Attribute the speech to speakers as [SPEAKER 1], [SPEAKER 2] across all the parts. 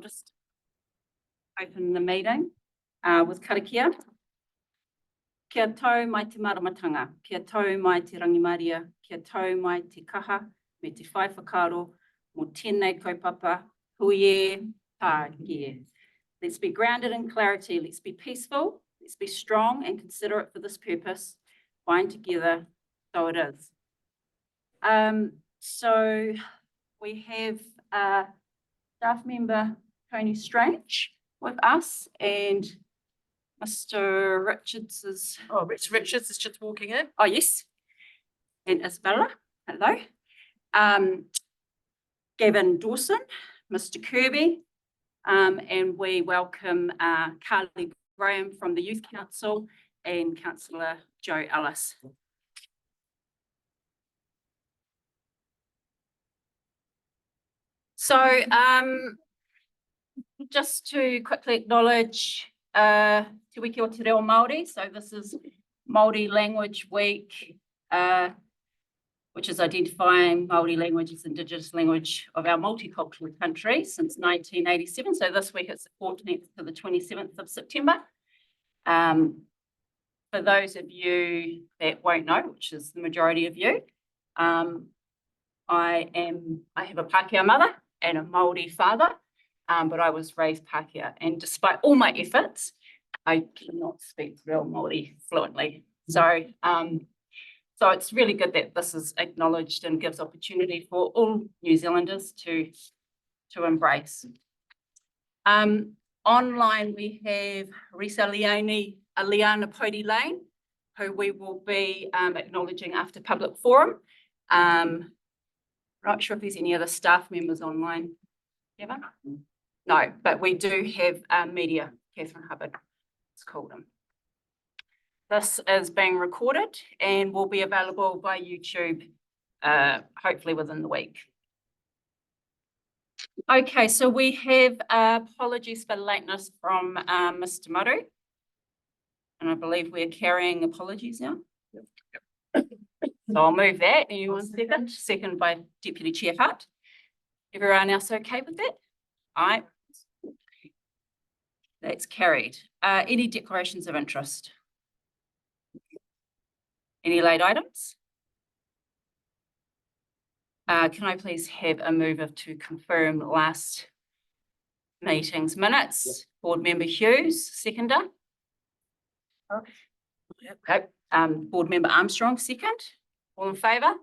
[SPEAKER 1] just open the meeting with karakia. Kia tau mai te maramatanga, kia tau mai te rangimaria, kia tau mai te kaha, me te whai whakaro, mō tēnei kaupapa, huie, pākie. Let's be grounded in clarity, let's be peaceful, let's be strong and considerate for this purpose, bind together, so it is. So we have staff member Tony Strange with us, and Mr. Richards is...
[SPEAKER 2] Oh, Richards is just walking in.
[SPEAKER 1] Oh, yes. And Isabella, hello. Gavin Dawson, Mr. Kirby, and we welcome Carly Graham from the Youth Council and Councillor Joe Ellis. So just to quickly acknowledge Te Wiki o Te Reo Māori. So this is Māori Language Week, which is identifying Māori language as Indigenous language of our multicultural country since 1987. So this week it's the 14th to the 27th of September. For those of you that won't know, which is the majority of you, I have a Pākehā mother and a Māori father, but I was raised Pākehā, and despite all my efforts, I cannot speak real Māori fluently. So it's really good that this is acknowledged and gives opportunity for all New Zealanders to embrace. Online we have Risa Liana Pody Lane, who we will be acknowledging after public forum. Not sure if there's any other staff members online. Ever? No, but we do have media, Catherine Hubbard, it's called him. This is being recorded and will be available by YouTube, hopefully within the week. Okay, so we have apologies for lateness from Mr. Maru. And I believe we're carrying apologies now. Yep. So I'll move that. Anyone second? Second by Deputy Chair Hart. Everyone else okay with that? Aye. That's carried. Any declarations of interest? Any late items? Can I please have a mover to confirm last meeting's minutes? Board Member Hughes, seconder. Okay. Board Member Armstrong, second. All in favour?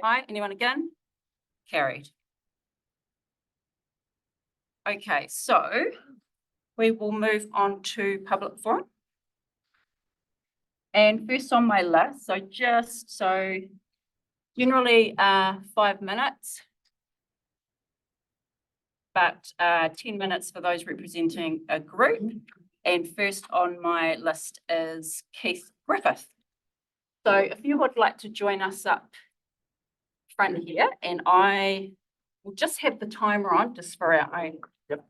[SPEAKER 1] Aye. Anyone again? Carried. Okay, so we will move on to public forum. And first on my list, so generally 5 minutes, but 10 minutes for those representing a group. And first on my list is Keith Griffith. So if you would like to join us up front here, and I will just have the timer on just for our own.
[SPEAKER 3] Yep.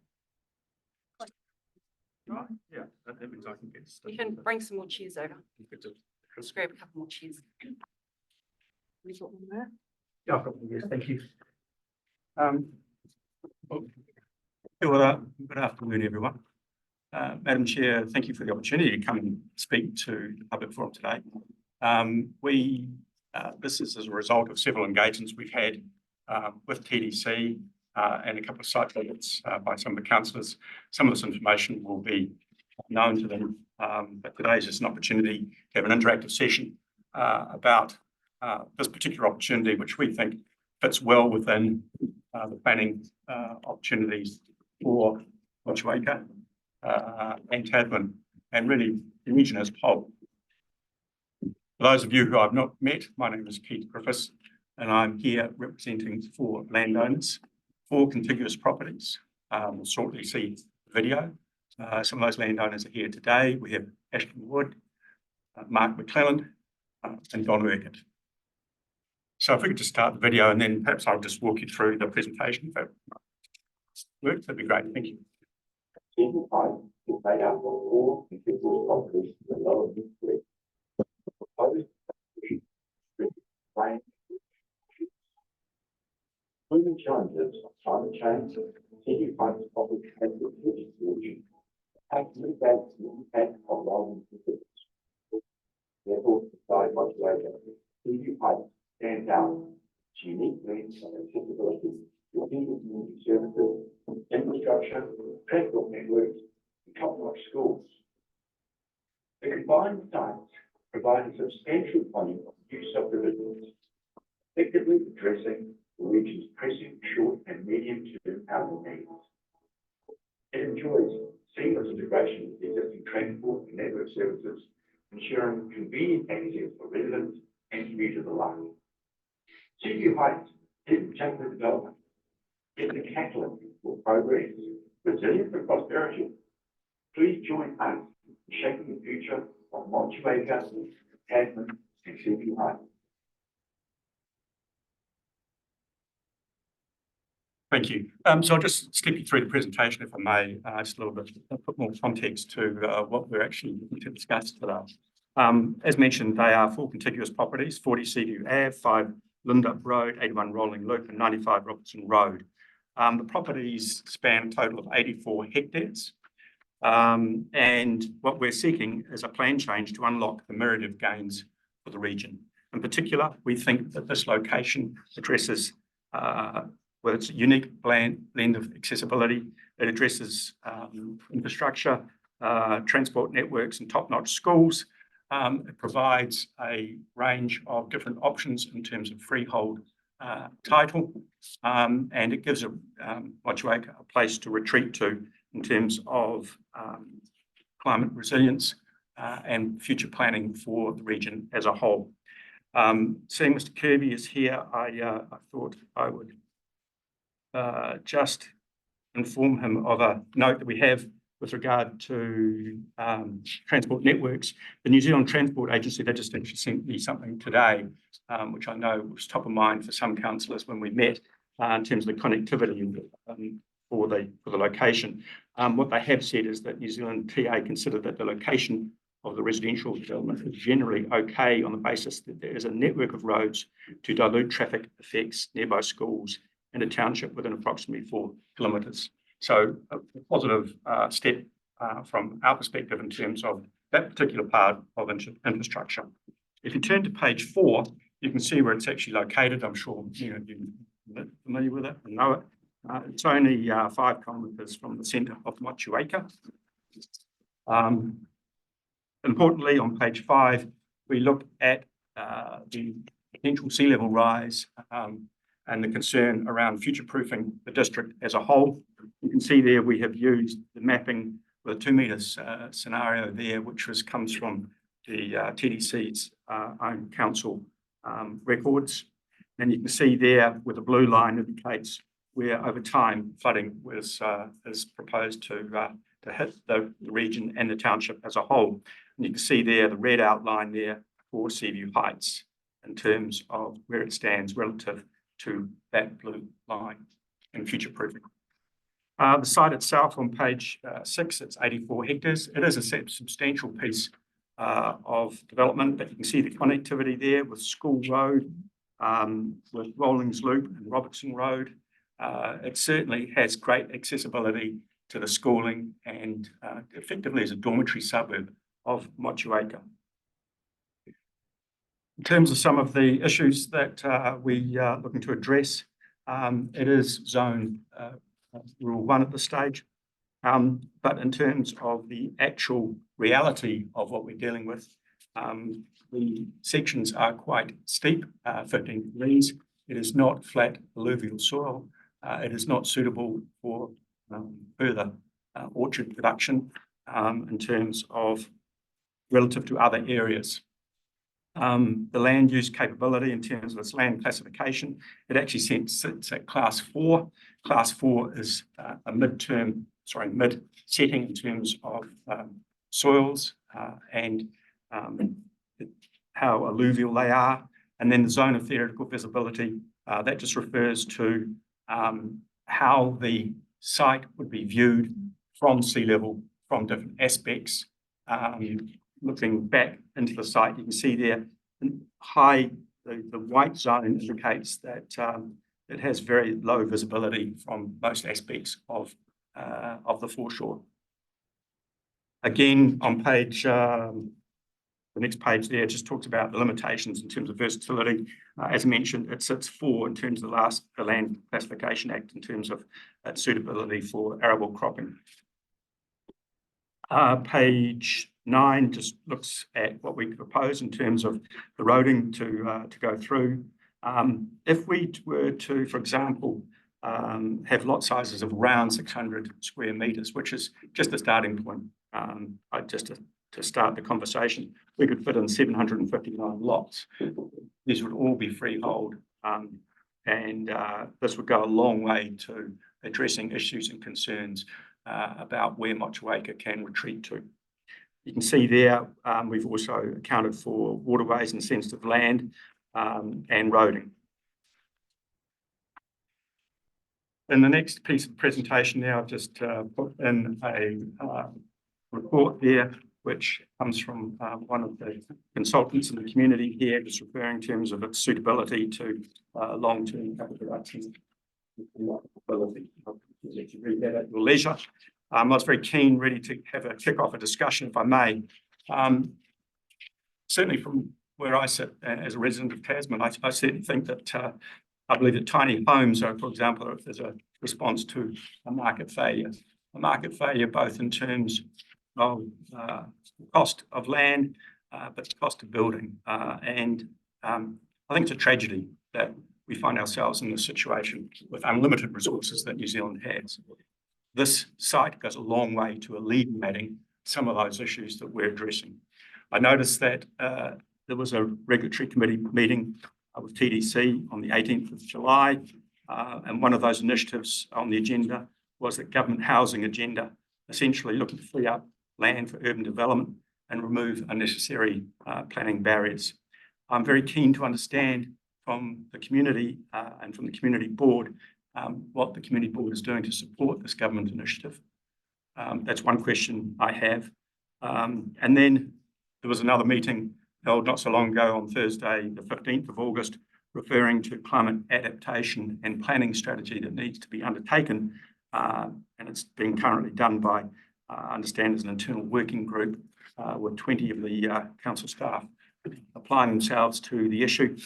[SPEAKER 3] Right. Yeah, that means I can get stuff.
[SPEAKER 1] You can bring some more chairs over. Let's grab a couple more chairs.
[SPEAKER 3] Yeah, I've got one, yes, thank you. Good afternoon, everyone. Madam Chair, thank you for the opportunity to come and speak to the public forum today. This is as a result of several engagements we've had with TDC and a couple of site visits by some of the councillors. Some of this information will be known to them, but today is just an opportunity to have an interactive session about this particular opportunity, which we think fits well within the planning opportunities for Motueka and Tasman, and really the region as a whole. For those of you who I've not met, my name is Keith Griffiths, and I'm here representing 4 landowners, 4 contiguous properties. We'll shortly see the video. Some of those landowners are here today. We have Ashton Wood, Mark McClelland, and Don Urquhart. So if we could just start the video, and then perhaps I'll just walk you through the presentation. If that works, that'd be great. Thank you. Is made up of 4 contiguous properties in the lower Newbury. Moving challenges of climate change,
[SPEAKER 4] City Heights public transport legislation has mitigated the impact of rolling tickets. Therefore, beside Motueka, City Heights stands out its unique blend of accessibility to community services, infrastructure, transport networks, and top-notch schools. The combined sites provide a substantial volume of new subdivisions, effectively addressing the region's pressing short and medium-term housing needs. It enjoys seamless integration with existing transport and network services, ensuring convenient access for residents and commuters alike. Seaview Heights is a chapter development. It's a catalyst for progress, resilience and prosperity. Please join us in shaping the future of Motueka, Tasman, and Seaview Heights.
[SPEAKER 3] Thank you. So I'll just step you through the presentation, if I may, just a little bit, put more context to what we're actually looking to discuss today. As mentioned, they are 4 contiguous properties: 40 Seaview Ave, 5 Lindup Road, 81 Rolling Loop, and 95 Robertson Road. The properties span a total of 84 hectares. And what we're seeking is a plan change to unlock the myriad of gains for the region. In particular, we think that this location addresses with its unique blend of accessibility. It addresses infrastructure, transport networks, and top-notch schools. It provides a range of different options in terms of freehold title, and it gives Motueka a place to retreat to in terms of climate resilience and future planning for the region as a whole. Seeing Mr. Kirby is here, I thought I would just inform him of a note that we have with regard to transport networks. The New Zealand Transport Agency, they just actually sent me something today, which I know was top of mind for some councillors when we met in terms of the connectivity for the location. What they have said is that New Zealand TA considered that the location of the residential development is generally okay on the basis that there is a network of roads to dilute traffic effects, nearby schools, and a township within approximately 4 kilometres. So a positive step from our perspective in terms of that particular part of infrastructure. If you turn to page 4, you can see where it's actually located. I'm sure you're familiar with it and know it. It's only 5 kilometres from the centre of Motueka. Importantly, on page 5, we look at the potential sea level rise and the concern around future-proofing the district as a whole. You can see there we have used the mapping with a 2 metres scenario there, which comes from the TDC's own council records. And you can see there where the blue line indicates where over time flooding is proposed to hit the region and the township as a whole. And you can see there the red outline there for Seaview Heights in terms of where it stands relative to that blue line and future-proofing. The site itself on page 6, it's 84 hectares. It is a substantial piece of development, but you can see the connectivity there with School Road, with Rollings Loop and Robertson Road. It certainly has great accessibility to the schooling and effectively is a dormitory suburb of Motueka. In terms of some of the issues that we are looking to address, it is zone Rule 1 at this stage. But in terms of the actual reality of what we're dealing with, the sections are quite steep, 15 degrees. It is not flat alluvial soil. It is not suitable for further orchard production in terms of relative to other areas. The land use capability in terms of its land classification, it actually sits at Class 4. Class 4 is a mid-setting in terms of soils and how alluvial they are. And then the zone of theoretical visibility, that just refers to how the site would be viewed from sea level, from different aspects. Looking back into the site, you can see there the white zone indicates that it has very low visibility from most aspects of the foreshore. Again, on page, the next page there just talks about the limitations in terms of versatility. As mentioned, it sits 4 in terms of the Land Classification Act in terms of its suitability for arable cropping. Page 9 just looks at what we propose in terms of the roading to go through. If we were to, for example, have lot sizes of around 600 square metres, which is just the starting point, just to start the conversation, we could fit in 759 lots. These would all be freehold, and this would go a long way to addressing issues and concerns about where Motueka can retreat to. You can see there, we've also accounted for waterways and sensitive land and roading. In the next piece of the presentation now, I've just put in a report there, which comes from one of the consultants in the community here, just referring in terms of its suitability to long-term capital production. You can read that at your leisure. I was very keen really to kick off a discussion, if I may. Certainly from where I sit as a resident of Tasman, I certainly think that I believe that tiny homes are, for example, if there's a response to a market failure both in terms of cost of land, but the cost of building. And I think it's a tragedy that we find ourselves in this situation with unlimited resources that New Zealand has. This site goes a long way to alleviating some of those issues that we're addressing. I noticed that there was a regulatory committee meeting with TDC on the 18th of July, and one of those initiatives on the agenda was the government housing agenda, essentially looking to free up land for urban development and remove unnecessary planning barriers. I'm very keen to understand from the community and from the community board what the community board is doing to support this government initiative. That's one question I have. And then there was another meeting held not so long ago on Thursday, the 15th of August, referring to climate adaptation and planning strategy that needs to be undertaken. And it's being currently done by, I understand, as an internal working group with 20 of the council staff applying themselves to the issue.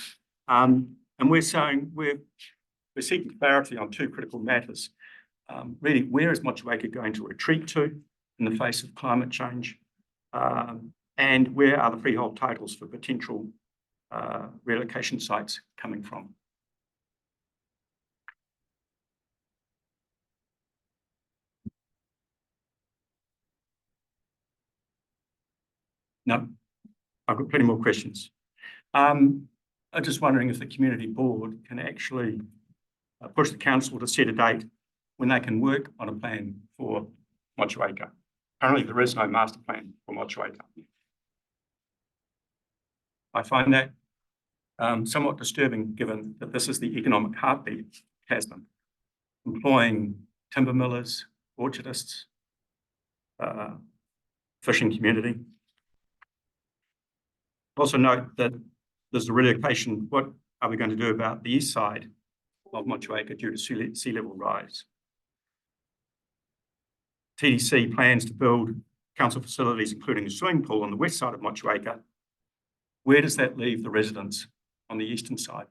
[SPEAKER 3] And we're saying we're seeking clarity on 2 critical matters. Really, where is Motueka going to retreat to in the face of climate change? And where are the freehold titles for potential relocation sites coming from? No, I've got plenty more questions. I'm just wondering if the community board can actually push the council to set a date when they can work on a plan for Motueka. Currently, there is no master plan for Motueka. I find that somewhat disturbing, given that this is the economic heartbeat of Tasman, employing timber millers, orchardists, fishing community. Also note that there's a relocation. What are we going to do about the east side of Motueka due to sea level rise? TDC plans to build council facilities, including a swimming pool on the west side of Motueka. Where does that leave the residents on the eastern side?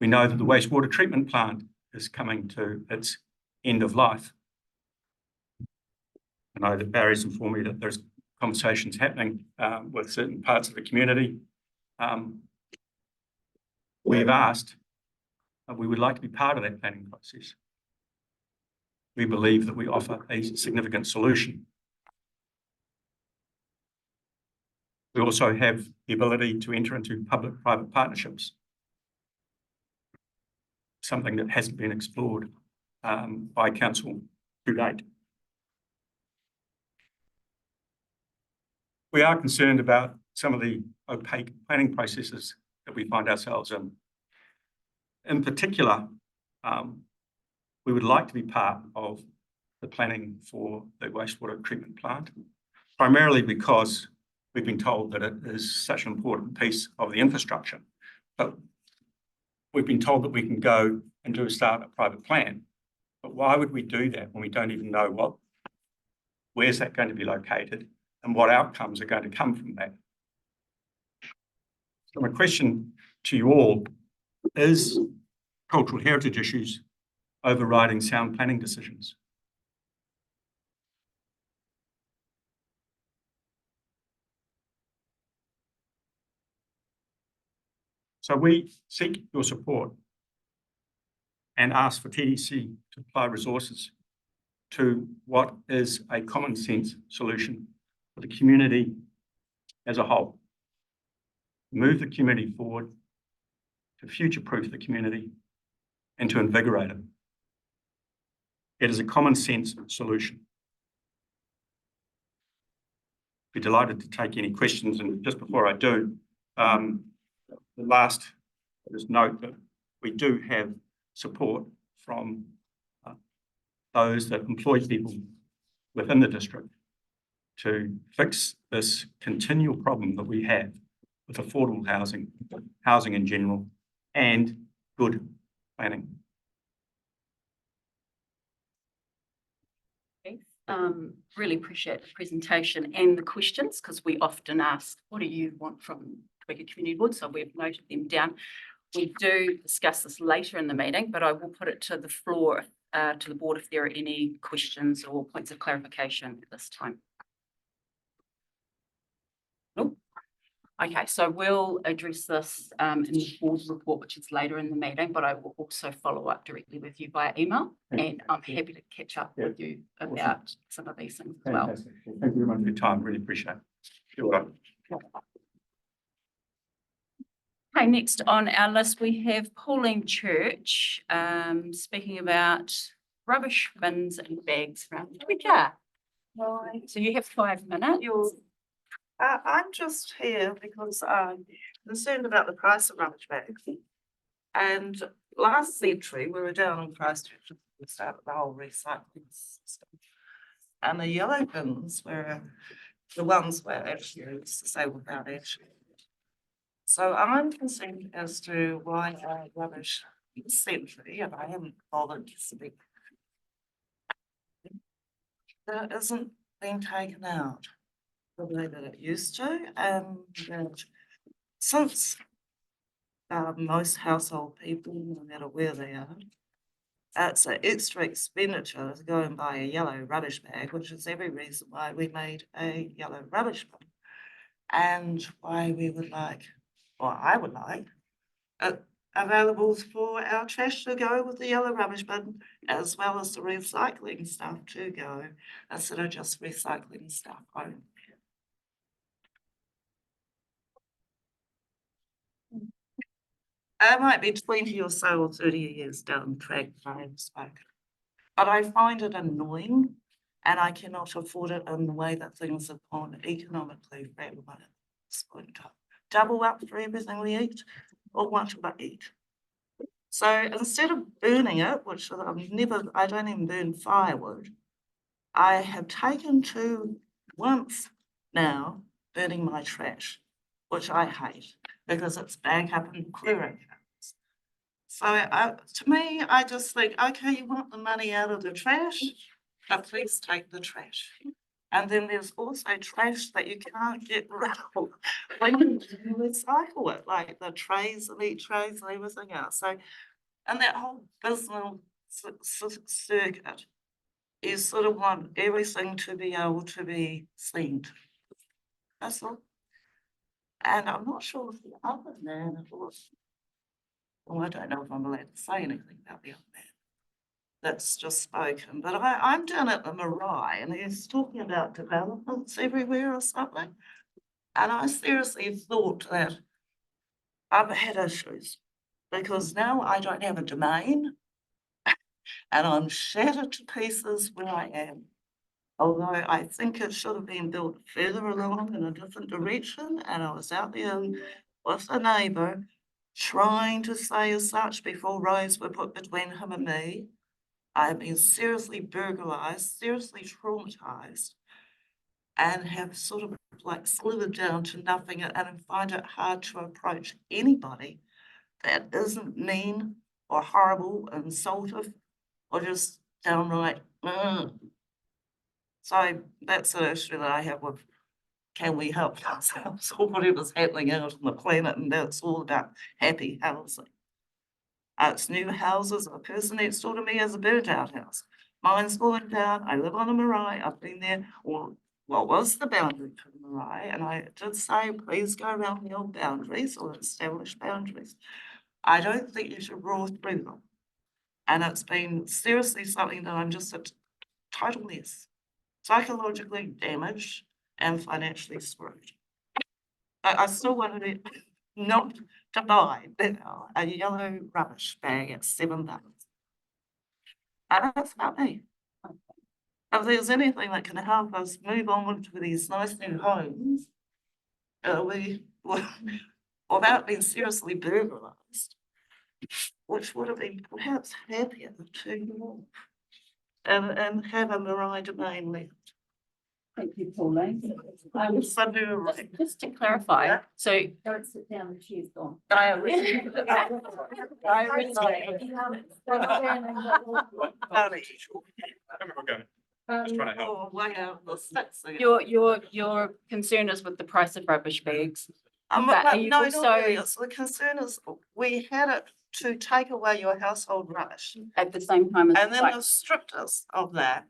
[SPEAKER 3] We know that the wastewater treatment plant is coming to its end of life. I know that Barry's informed me that there's conversations happening with certain parts of the community. We've asked, we would like to be part of that planning process. We believe that we offer a significant solution. We also have the ability to enter into public-private partnerships, something that hasn't been explored by council to date. We are concerned about some of the opaque planning processes that we find ourselves in. In particular, we would like to be part of the planning for the wastewater treatment plant, primarily because we've been told that it is such an important piece of the infrastructure. But we've been told that we can go and start a private plan. But why would we do that when we don't even know where's that going to be located and what outcomes are going to come from that? So my question to you all is cultural heritage issues overriding sound planning decisions? So we seek your support and ask for TDC to apply resources to what is a common sense solution for the community as a whole. Move the community forward, to future-proof the community, and to invigorate it. It is a common sense solution. Be delighted to take any questions, and just before I do, just note that we do have support from those that employ people within the district to fix this continual problem that we have with affordable housing in general, and good planning.
[SPEAKER 1] Really appreciate the presentation and the questions, because we often ask, what do you want from Motueka Community Board? So we've noted them down. We do discuss this later in the meeting, but I will put it to the floor, to the board, if there are any questions or points of clarification at this time. Nope. Okay, so we'll address this in the board report, which is later in the meeting, but I will also follow up directly with you via email, and I'm happy to catch up with you about some of these things as well.
[SPEAKER 3] Fantastic. Thank you very much for your time. Really appreciate it. You're welcome.
[SPEAKER 1] Okay, next on our list, we have Pauline Church, speaking about rubbish bins and bags around Motueka.
[SPEAKER 5] Right.
[SPEAKER 1] So you have 5 minutes.
[SPEAKER 5] I'm just here because I'm concerned about the price of rubbish bags. And last century, we were down in Christchurch, we started the whole recycling system. And the yellow bins were the ones where actually used to say without action. So I'm concerned as to why our rubbish century, and I haven't bothered to speak, that isn't being taken out the way that it used to, and that since most household people, no matter where they are, it's an extra expenditure to go and buy a yellow rubbish bag, which is every reason why we made a yellow rubbish bin, and why we would like, or I would like, it available for our trash to go with the yellow rubbish bin, as well as the recycling stuff to go, instead of just recycling stuff only. I might be 20 or so or 30 years down the track I have spoken. But I find it annoying, and I cannot afford it in the way that things have gone economically for everyone at this point in time. Double up for everything we eat, or what do I eat? So instead of burning it, which I don't even burn firewood, I have taken to once now burning my trash, which I hate because it's back up in clearing. So to me, I just think, okay, you want the money out of the trash, but please take the trash. And then there's also trash that you can't get rid of when you recycle it, like the trays, the meat trays and everything else. So, and that whole business circuit, you sort of want everything to be able to be seen. That's all. And I'm not sure if the other man, of course, well, I don't know if I'm allowed to say anything about the other man that's just spoken, but I'm down at the Marae and he's talking about developments everywhere or something. And I seriously thought that I've had issues because now I don't have a domain and I'm shattered to pieces where I am. Although I think it should have been built further along in a different direction, and I was out there with a neighbour trying to say as such before roads were put between him and me. I have been seriously burglarized, seriously traumatized. and have sort of like slithered down to nothing, and I find it hard to approach anybody that isn't mean or horrible, insultive, or just downright. So that's an issue that I have with, can we help ourselves or whatever's happening out on the planet, and that's all about happy housing. It's new houses. The person next door to me has a burnt out house. Mine's fallen down. I live on a marae. I've been there. Or what was the boundary for the marae? And I did say, please go around the old boundaries or established boundaries. I don't think you should roar through them. And it's been seriously something that I'm just a total mess, psychologically damaged and financially screwed. I still wanted it not to buy a yellow rubbish bag at $7. And that's about me. If there's anything that can help us move on to these nice new homes, without being seriously burglarized, which would have been perhaps happier to move and have a marae domain left.
[SPEAKER 1] Thank you, Pauline.
[SPEAKER 2] Just to clarify,
[SPEAKER 5] Yeah.
[SPEAKER 2] so
[SPEAKER 1] Don't sit down, the chair's gone.
[SPEAKER 2] I originally.
[SPEAKER 3] Just trying to help.
[SPEAKER 5] Oh, way out the sticks again.
[SPEAKER 2] Your concern is with the price of rubbish bags. but are you
[SPEAKER 5] No,
[SPEAKER 2] also-
[SPEAKER 5] not really. It's the concern is we had it to take away your household rubbish.
[SPEAKER 2] At the same time as.
[SPEAKER 5] And then
[SPEAKER 2] like-
[SPEAKER 5] they've stripped us of that.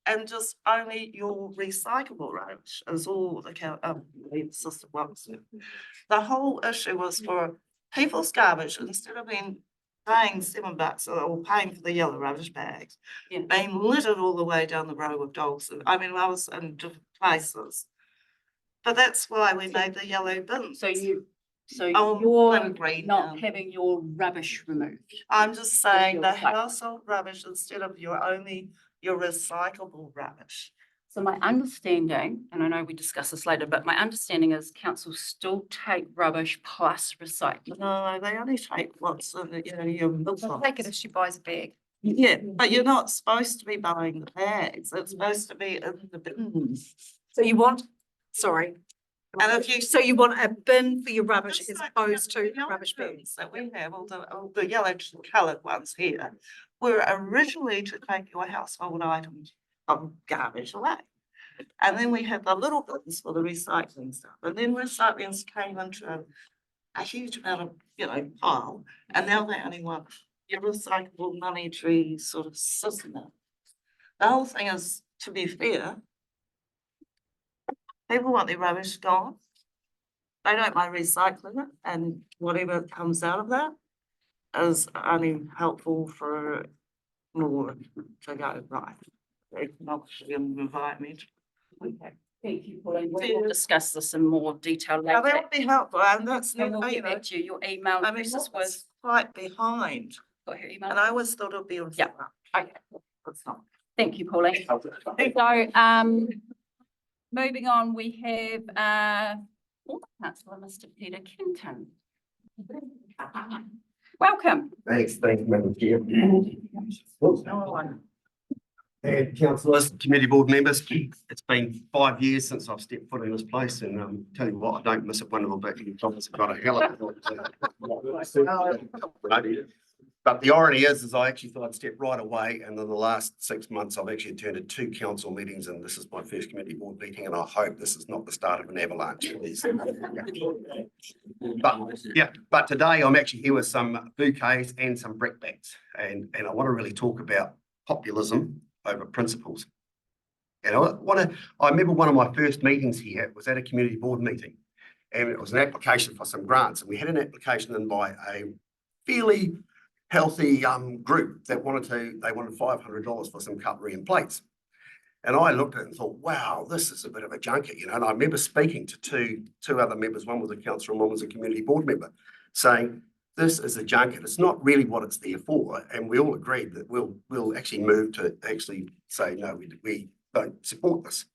[SPEAKER 5] And just only your recyclable rubbish is all the system wants it. The whole issue was for people's garbage, instead of being paying $7 or paying for the yellow rubbish bags,
[SPEAKER 2] Yeah.
[SPEAKER 5] being littered all the way down the road with dogs. I mean, I was in different places. But that's why we made the yellow bins.
[SPEAKER 2] So
[SPEAKER 5] Oh,
[SPEAKER 2] you're
[SPEAKER 5] and green
[SPEAKER 2] not
[SPEAKER 5] now.
[SPEAKER 2] having your rubbish removed.
[SPEAKER 5] I'm just saying the
[SPEAKER 2] your site.
[SPEAKER 5] household rubbish instead of your recyclable rubbish.
[SPEAKER 2] So my understanding, and I know we discuss this later, but my understanding is council still take rubbish plus recycling.
[SPEAKER 5] No, they only take what's in the, your milk
[SPEAKER 6] They'll
[SPEAKER 5] box.
[SPEAKER 6] take it if she buys a bag.
[SPEAKER 5] Yeah, but you're not supposed to be buying the bags. It's supposed to be in the bins.
[SPEAKER 6] So you want, sorry.
[SPEAKER 5] And if you-
[SPEAKER 6] So you want a bin for your rubbish
[SPEAKER 5] Just
[SPEAKER 6] as
[SPEAKER 5] like
[SPEAKER 6] opposed
[SPEAKER 5] the
[SPEAKER 6] to
[SPEAKER 5] yellow
[SPEAKER 6] rubbish bins?
[SPEAKER 5] bins that we have, all the yellow coloured ones here, were originally to take your household items of garbage away. And then we had the little bins for the recycling stuff. And then recycling came into a huge amount of, pile. And now they only want your recyclable money tree sort of system. The whole thing is, to be fair, people want their rubbish gone. They don't mind recycling it, and whatever comes out of that is only helpful for more to go right. Economically and environmentally.
[SPEAKER 2] Okay, thank you, Pauline. We'll discuss this in more detail
[SPEAKER 5] Now, that
[SPEAKER 2] later.
[SPEAKER 5] would be helpful, and that's,
[SPEAKER 2] And we'll
[SPEAKER 5] you
[SPEAKER 2] get
[SPEAKER 5] know,
[SPEAKER 2] back to you, your email
[SPEAKER 5] I mean,
[SPEAKER 2] address
[SPEAKER 5] this
[SPEAKER 2] was,
[SPEAKER 5] was quite behind,
[SPEAKER 2] got her email?
[SPEAKER 5] and I always thought it'd be on.
[SPEAKER 2] Yeah.
[SPEAKER 5] front.
[SPEAKER 2] Okay,
[SPEAKER 5] It's not.
[SPEAKER 2] thank you, Pauline. So, moving on, we have, former councillor, Mr. Peter Kenton. Welcome.
[SPEAKER 7] Thanks, Madam Chair. And councillors, committee board members, it's been 5 years since I've stepped foot in this place, and tell you what, I don't miss it one little bit. You've obviously got a hell of a. But the irony is I actually thought I'd step right away, and in the last 6 months, I've actually attended 2 council meetings, and this is my first committee board meeting, and I hope this is not the start of an avalanche. But today I'm actually here with some bouquets and some brickbats, and I want to really talk about populism over principles. And I remember one of my first meetings here was at a community board meeting, and it was an application for some grants, and we had an application in by a fairly healthy group that wanted $500 for some cutlery and plates. And I looked at it and thought, wow, this is a bit of a junket, and I remember speaking to two other members, one was a councillor and one was a community board member, saying, this is a junket. It's not really what it's there for. And we all agreed that we'll actually move to actually say, no, we don't support this.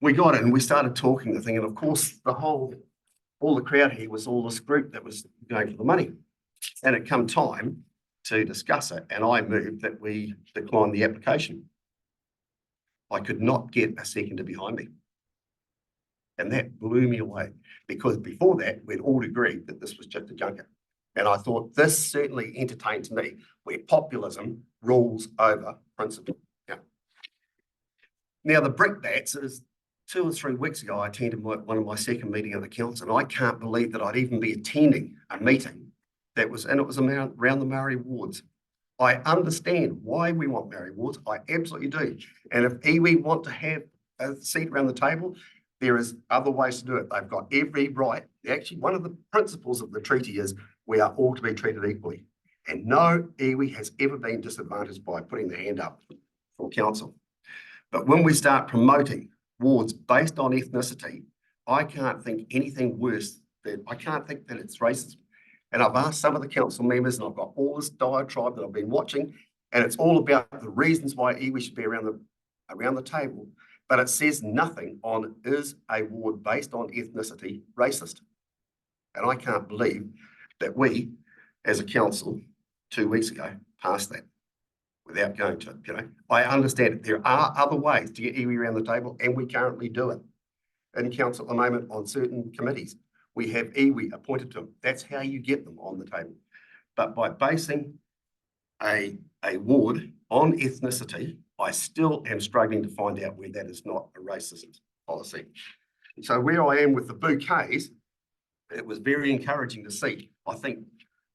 [SPEAKER 7] We got it and we started talking the thing. And of course, all the crowd here was all this group that was going for the money. And it come time to discuss it. And I moved that we decline the application. I could not get a seconder behind me. And that blew me away, because before that, we'd all agreed that this was just a junket. And I thought this certainly entertains me, where populism rules over principle. Yeah. Now, the brickbats is 2 or 3 weeks ago, I attended one of my second meeting of the council, and I can't believe that I'd even be attending a meeting that was, and it was around the Maori wards. I understand why we want Maori wards. I absolutely do. And if iwi want to have a seat around the table, there is other ways to do it. They've got every right. Actually, one of the principles of the treaty is we are all to be treated equally. And no iwi has ever been disadvantaged by putting their hand up for council. But when we start promoting wards based on ethnicity, I can't think anything worse than, I can't think that it's racism. And I've asked some of the council members, and I've got all this diatribe that I've been watching, and it's all about the reasons why iwi should be around the table. But it says nothing on, is a ward based on ethnicity racist? And I can't believe that we, as a council, 2 weeks ago, passed that without going to, I understand it. There are other ways to get iwi around the table, and we currently do it in council at the moment on certain committees. We have iwi appointed to them. That's how you get them on the table. But by basing a ward on ethnicity, I still am struggling to find out where that is not a racist policy. So where I am with the bouquets, it was very encouraging to see. I think,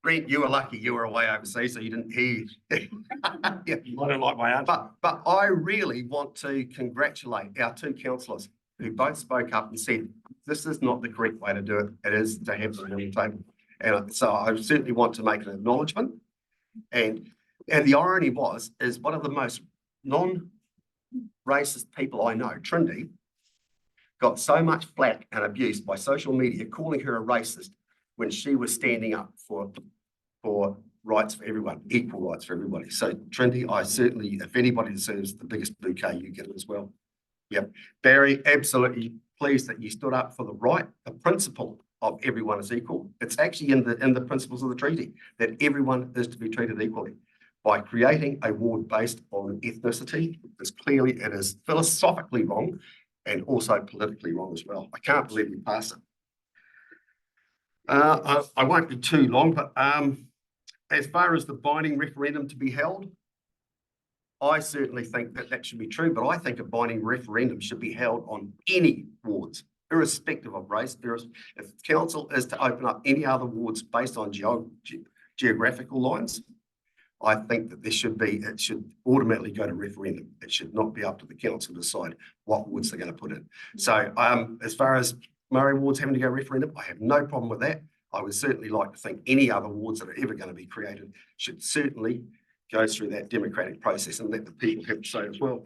[SPEAKER 7] Brent, you were lucky you were away overseas, so you didn't hear. Yeah.
[SPEAKER 3] I don't like my answer.
[SPEAKER 7] But I really want to congratulate our 2 councillors who both spoke up and said, this is not the correct way to do it. It is to have them on the table. And so I certainly want to make an acknowledgement. And the irony is one of the most non-racist people I know, Trindy, got so much flack and abuse by social media calling her a racist when she was standing up for rights for everyone, equal rights for everybody. So Trindy, I certainly, if anybody deserves the biggest bouquet, you get it as well. Yep. Barry, absolutely pleased that you stood up for the principle of everyone is equal. It's actually in the principles of the treaty that everyone is to be treated equally. By creating a ward based on ethnicity, it is philosophically wrong and also politically wrong as well. I can't believe we passed it. I won't be too long, but as far as the binding referendum to be held, I certainly think that should be true, but I think a binding referendum should be held on any wards, irrespective of race. If council is to open up any other wards based on geographical lines, I think that it should automatically go to referendum. It should not be up to the council to decide what wards they're going to put in. So as far as Maori wards having to go referendum, I have no problem with that. I would certainly like to think any other wards that are ever going to be created should certainly go through that democratic process and let the people have to say as well.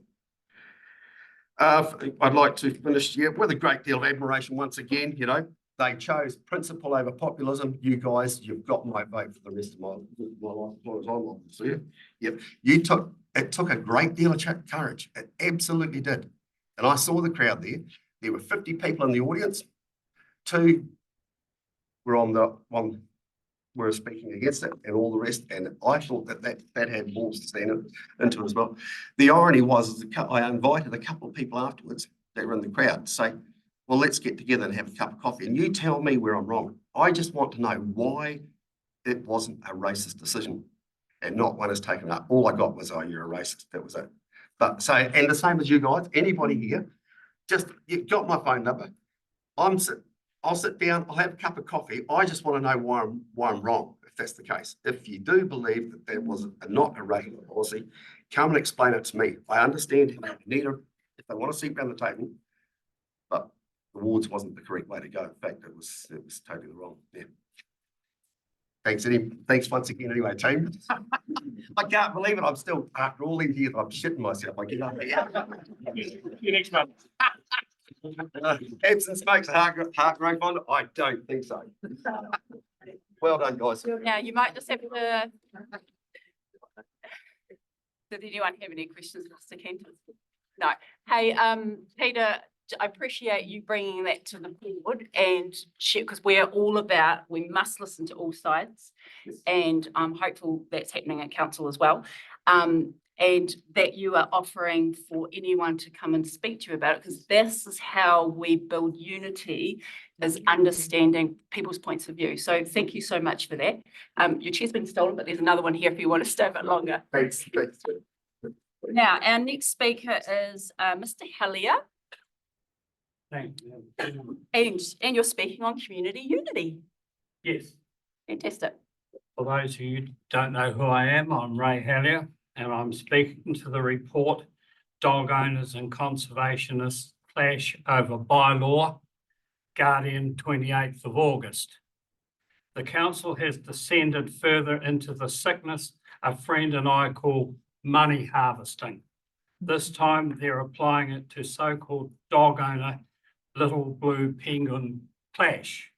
[SPEAKER 7] I'd like to finish with a great deal of admiration once again. They chose principle over populism. You guys, you've got my vote for the rest of my life as long as I'm on. So yep. It took a great deal of courage. It absolutely did. And I saw the crowd there. There were 50 people in the audience. 2 were were speaking against it, and all the rest. And I thought that had balls to stand into it as well. The irony was, I invited a couple of people afterwards that were in the crowd to say, well, let's get together and have a cup of coffee. And you tell me where I'm wrong. I just want to know why it wasn't a racist decision and not one is taken up. All I got was, oh, you're a racist. That was it. But so, and the same as you guys, anybody here, you got my phone number. I'll sit down, I'll have a cup of coffee. I just want to know why I'm wrong, if that's the case. If you do believe that there was not a racial policy, come and explain it to me. I understand if they want to sit around the table, but the wards wasn't the correct way to go. In fact, it was totally wrong. Yeah. Thanks once again anyway, team. I can't believe it. I'm still, after all these years, I'm shitting myself. I get up here.
[SPEAKER 3] See you next month.
[SPEAKER 7] Absence makes the heart grow fonder. I don't think so. Well done, guys.
[SPEAKER 2] Now, you might just have to. Did anyone have any questions for Mr. Kenton? No. Hey, Peter, I appreciate you bringing that to the board and because we're all about, we must listen to all sides, and I'm hopeful that's happening at council as well. and that you are offering for anyone to come and speak to you about it, because this is how we build unity, is understanding people's points of view. So thank you so much for that. Your chair's been stolen, but there's another one here if you want to stay a bit longer.
[SPEAKER 7] Thanks.
[SPEAKER 2] Now, our next speaker is Mr. Hellier,
[SPEAKER 8] Thank you.
[SPEAKER 2] and you're speaking on community unity.
[SPEAKER 8] Yes,
[SPEAKER 2] Fantastic.
[SPEAKER 8] for those of you who don't know who I am, I'm Ray Hellier, and I'm speaking to the report Dog Owners and Conservationists Clash Over Bylaw, Guardian, 28th of August. The council has descended further into the sickness a friend and I call money harvesting. This time they're applying it to so-called dog owner little blue penguin clash.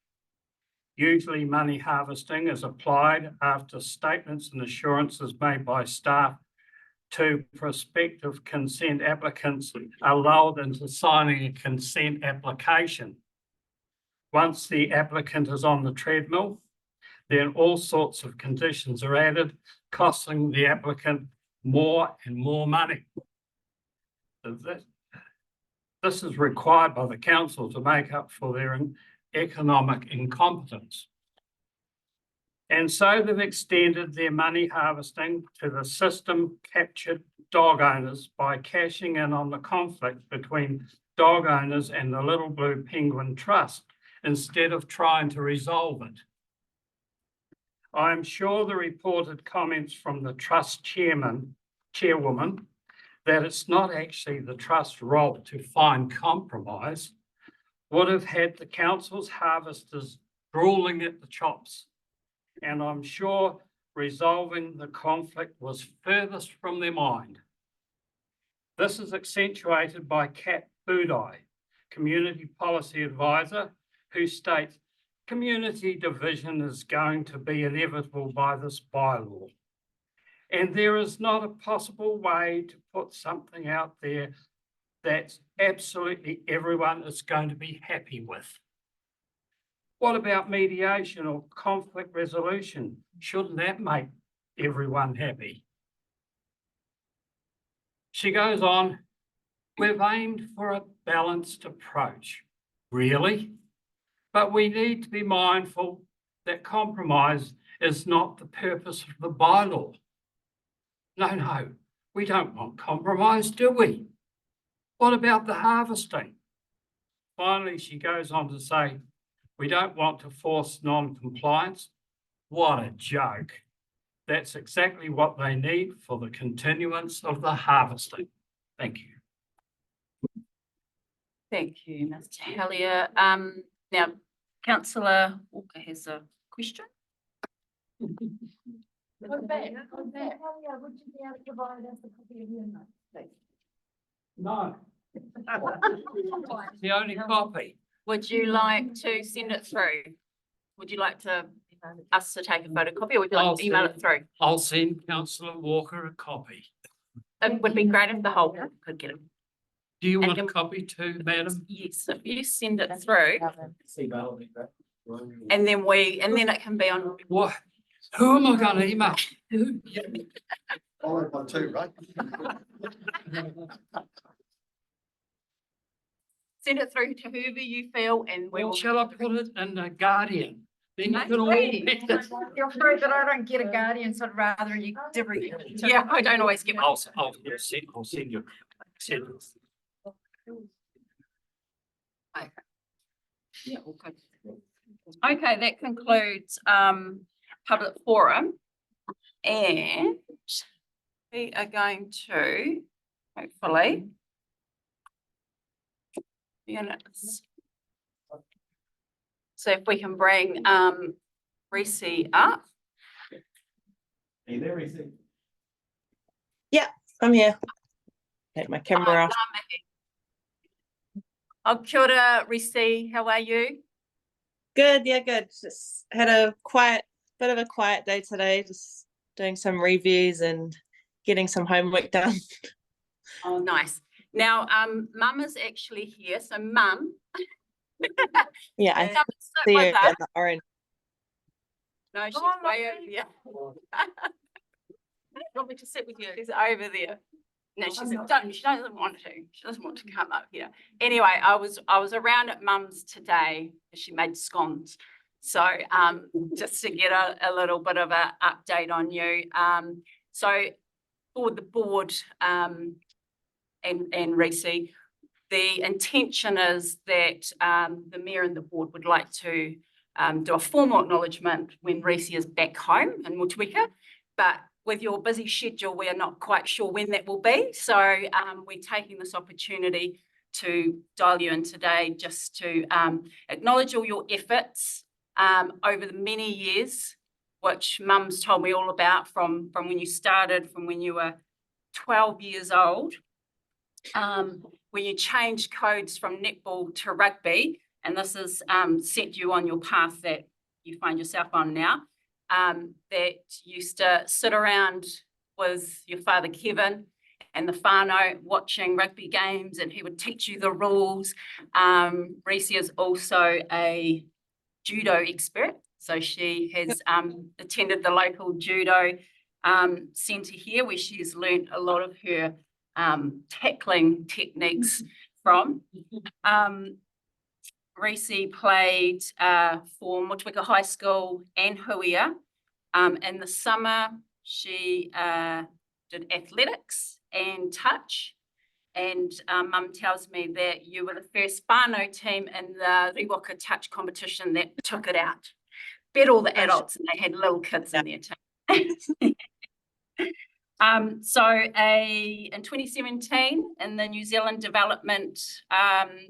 [SPEAKER 8] Usually money harvesting is applied after statements and assurances made by staff to prospective consent applicants are lulled into signing a consent application. Once the applicant is on the treadmill, then all sorts of conditions are added, costing the applicant more and more money. This is required by the council to make up for their economic incompetence. And so they've extended their money harvesting to the system captured dog owners by cashing in on the conflict between dog owners and the Little Blue Penguin Trust instead of trying to resolve it. I am sure the reported comments from the trust chairwoman, that it's not actually the trust's role to find compromise, would have had the council's harvesters drooling at the chops. And I'm sure resolving the conflict was furthest from their mind. This is accentuated by Kat Budai, Community Policy Advisor, who states, community division is going to be inevitable by this bylaw. And there is not a possible way to put something out there that absolutely everyone is going to be happy with. What about mediation or conflict resolution? Shouldn't that make everyone happy? She goes on, we've aimed for a balanced approach. Really? But we need to be mindful that compromise is not the purpose of the bylaw. No, we don't want compromise, do we? What about the harvesting? Finally, she goes on to say, we don't want to force non-compliance. What a joke. That's exactly what they need for the continuance of the harvesting. Thank you.
[SPEAKER 2] Thank you, Mr. Hellier. Now, Councillor Walker has a question.
[SPEAKER 9] Would you be able to provide us a copy of your notes, please?
[SPEAKER 8] No. The only copy.
[SPEAKER 2] Would you like to send it through? Would you like us to take a photocopy, or would you like to email it through?
[SPEAKER 8] I'll send Councillor Walker a copy.
[SPEAKER 2] It would be great if the whole group could get it.
[SPEAKER 8] Do you want a
[SPEAKER 2] And-
[SPEAKER 8] copy too, madam?
[SPEAKER 2] Yes, if you send it through, and then it can be on.
[SPEAKER 8] What? Who am I going to email? Who?
[SPEAKER 7] Followed by two, right?
[SPEAKER 2] Send it through to whoever you feel, and we
[SPEAKER 8] Well,
[SPEAKER 2] will.
[SPEAKER 8] shall I put it in the Guardian? Then you can all.
[SPEAKER 6] You're afraid that I don't get a guardian, so I'd rather you direct.
[SPEAKER 2] Yeah, I don't always get.
[SPEAKER 8] I'll send you. Send it.
[SPEAKER 2] Yeah, all good. Okay, that concludes public forum, and we are going to hopefully minutes. So if we can bring Reese up.
[SPEAKER 4] Are you there, Reece?
[SPEAKER 10] I'm here. Take my camera off.
[SPEAKER 2] Oh, kia ora, Reese, how are you?
[SPEAKER 10] Good, yeah, good. Just had a bit of a quiet day today, just doing some reviews and getting some homework done.
[SPEAKER 2] Oh, nice. Now, Mum is actually here, so Mum.
[SPEAKER 10] Yeah, I
[SPEAKER 2] come and sit
[SPEAKER 10] see you
[SPEAKER 2] with us.
[SPEAKER 10] in the orange.
[SPEAKER 2] No, she's
[SPEAKER 6] Oh,
[SPEAKER 2] way
[SPEAKER 6] lovely.
[SPEAKER 2] over here. me to sit with you? She's over there. No, she said, don't, she doesn't want to. She doesn't want to come up here. Anyway, I was around at Mum's today. She made scones. So just to get a little bit of an update on you. So for the board and Reese, the intention is that the mayor and the board would like to do a formal acknowledgement when Reese is back home in Motueka, but with your busy schedule, we are not quite sure when that will be. So we're taking this opportunity to dial you in today just to acknowledge all your efforts over the many years, which Mum's told me all about from when you started, from when you were 12 years old, when you changed codes from netball to rugby, and this has set you on your path that you find yourself on now. That used to sit around with your father Kevin and the whānau watching rugby games, and he would teach you the rules. Reese is also a judo expert, so she has attended the local judo centre here, where she's learned a lot of her tackling techniques from. Reese played for Motueka High School and Huia. In the summer, she did athletics and touch. And Mum tells me that you were the first whānau team in the Riwaka touch competition that took it out. Bet all the adults, and they had little kids in there too. So in 2017, in the New Zealand Development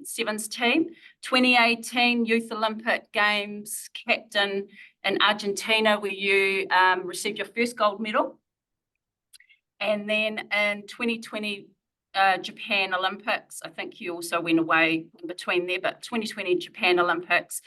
[SPEAKER 2] Sevens team, 2018 Youth Olympic Games captain in Argentina, where you received your first gold medal. And then in 2020 Japan Olympics, I think you also went away in between there, but 2020 Japan Olympics,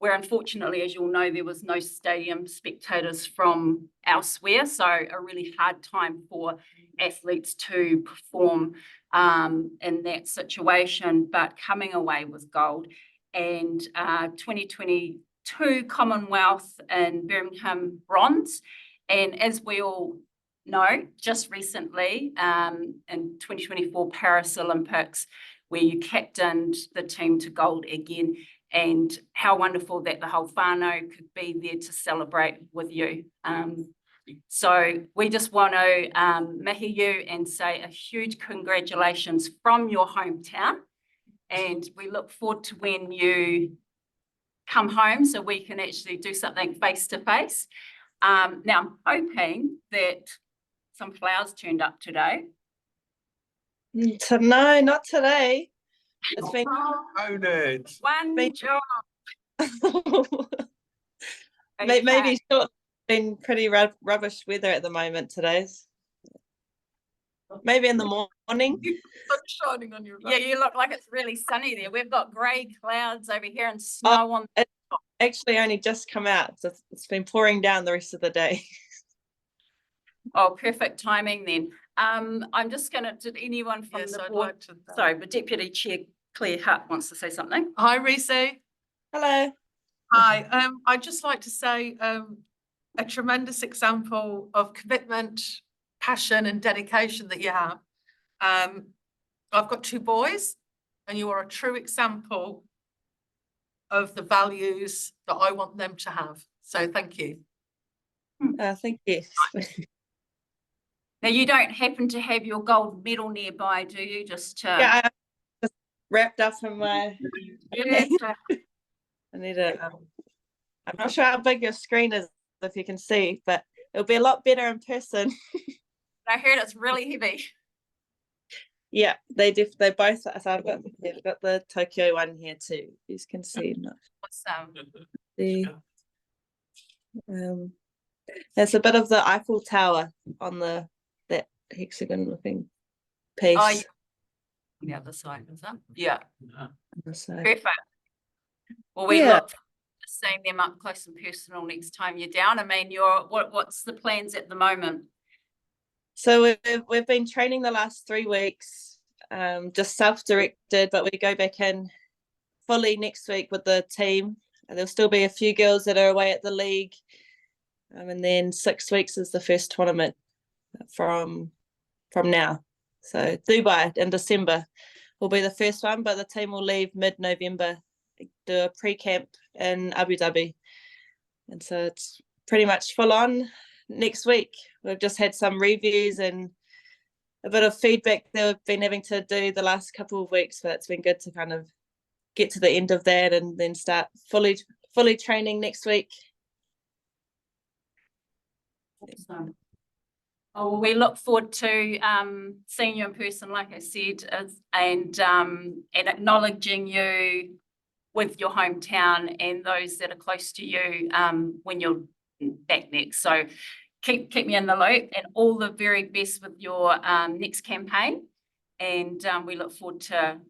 [SPEAKER 2] where unfortunately, as you'll know, there was no stadium spectators from elsewhere. So a really hard time for athletes to perform in that situation, but coming away with gold. And 2022 Commonwealth in Birmingham bronze. And as we all know, just recently in 2024 Paris Olympics, where you captained the team to gold again. And how wonderful that the whole whānau could be there to celebrate with you. So we just want to mihi you and say a huge congratulations from your hometown. And we look forward to when you come home so we can actually do something face to face. Now I'm hoping that some flowers turned up today.
[SPEAKER 10] No, not today. It's been
[SPEAKER 2] One job.
[SPEAKER 10] maybe short. Been pretty rubbish weather at the moment today. Maybe in the morning.
[SPEAKER 2] Shining on your face. Yeah, you look like it's really sunny there. We've got grey clouds over here and snow on.
[SPEAKER 10] It's actually only just come out. So it's been pouring down the rest of the day.
[SPEAKER 2] Oh, perfect timing then. I'm just going to, did anyone from the board? Sorry, but Deputy Chair Claire Hutt wants to say something.
[SPEAKER 11] Hi, Reese.
[SPEAKER 10] Hello.
[SPEAKER 11] Hi. I'd just like to say a tremendous example of commitment, passion and dedication that you have. I've got 2 boys and you are a true example of the values that I want them to have. So thank you.
[SPEAKER 10] Thank you.
[SPEAKER 2] Now, you don't happen to have your gold medal nearby, do you? Just
[SPEAKER 10] yeah, I just wrapped up in my. I need a. I'm not sure how big your screen is, if you can see, but it'll be a lot better in person.
[SPEAKER 2] I heard it's really heavy.
[SPEAKER 10] Yeah, they both. So I've got the Tokyo one here too. You can see.
[SPEAKER 2] What's
[SPEAKER 10] there's a bit of the Eiffel Tower on that hexagon looking piece.
[SPEAKER 2] Oh, yeah. The other side, is that? Yeah. Perfect. Well, we look forward to seeing them up close and personal next time you're down. I mean, what's the plans at the moment?
[SPEAKER 10] So we've been training the last 3 weeks, just self-directed, but we go back in fully next week with the team. And there'll still be a few girls that are away at the league. And then 6 weeks is the first tournament. from now. So Dubai in December will be the first one, but the team will leave mid-November, do a pre-camp in Abu Dhabi. And so it's pretty much full on next week. We've just had some reviews and a bit of feedback that we've been having to do the last couple of weeks, but it's been good to kind of get to the end of that and then start fully training next week.
[SPEAKER 2] Awesome. Oh, we look forward to seeing you in person, like I said, and acknowledging you with your hometown and those that are close to you when you're back next. So keep me in the loop, and all the very best with your next campaign. And we look forward to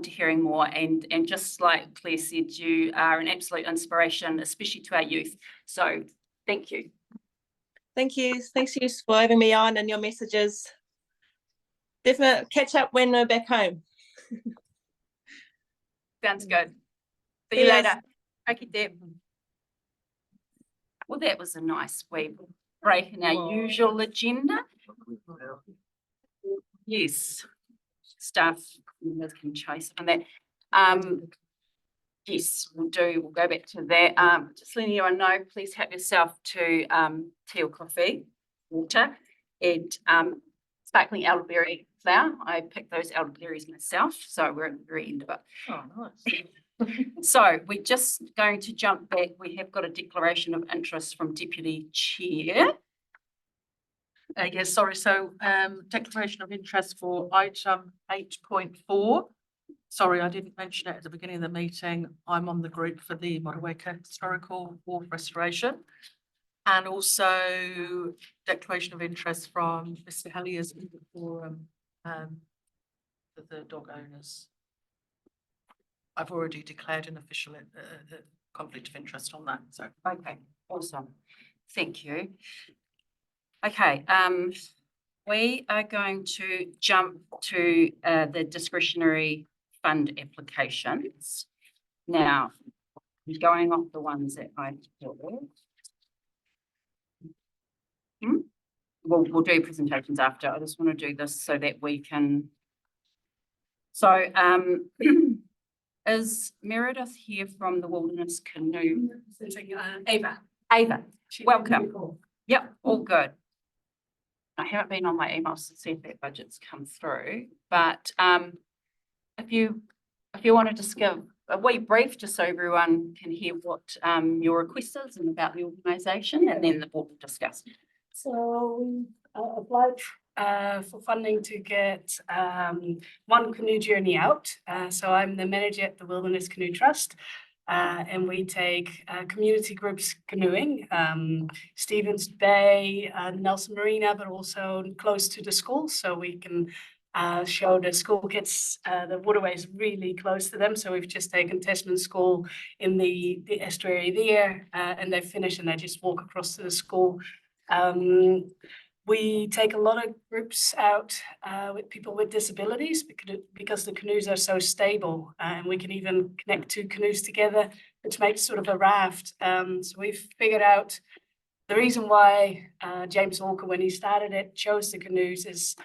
[SPEAKER 2] hearing more. And just like Claire said, you are an absolute inspiration, especially to our youth. So thank you.
[SPEAKER 10] Thank you. Thanks you for having me on and your messages. Definitely catch up when we're back home.
[SPEAKER 2] Sounds good. See
[SPEAKER 10] See
[SPEAKER 2] you
[SPEAKER 10] ya.
[SPEAKER 2] later. Okay, Deb. Well, that was a nice wee break in our usual agenda. Yes, staff members can chase on that. Yes, we'll go back to that. Just letting you know, please help yourself to tea or coffee, water, and sparkling elderberry flower. I picked those elderberries myself, so we're at the very end of it.
[SPEAKER 11] Oh, nice.
[SPEAKER 2] So we're just going to jump back. We have got a declaration of interest from Deputy Chair.
[SPEAKER 11] Yes, sorry, so declaration of interest for item 8.4. Sorry, I didn't mention it at the beginning of the meeting. I'm on the group for the Motueka Historical Wharf Restoration. And also declaration of interest from Mr. Hellier's forum for the dog owners. I've already declared an official conflict of interest on that, so.
[SPEAKER 2] Okay, awesome. Thank you. Okay, we are going to jump to the discretionary fund applications. Now, going off the ones that I pulled. We'll do presentations after. I just want to do this so that we can. So, is Meredith here from the Wilderness Canoe?
[SPEAKER 6] Ava.
[SPEAKER 2] Ava, welcome. Yep, all good. I haven't been on my emails to see if that budget's come through, but if you want to just give a wee brief, just so everyone can hear what your request is and about the organisation, and then the board will discuss.
[SPEAKER 12] So we applied for funding to get one canoe journey out. So I'm the manager at the Wilderness Canoe Trust. And we take community groups canoeing, Stevens Bay, Nelson Marina, but also close to the school. So we can show the school kids the waterways really close to them. So we've just taken Tasman School in the estuary there, and they finish and they just walk across to the school. We take a lot of groups out with people with disabilities because the canoes are so stable, and we can even connect two canoes together, which makes sort of a raft. So we've figured out the reason why James Walker, when he started it, chose the canoes is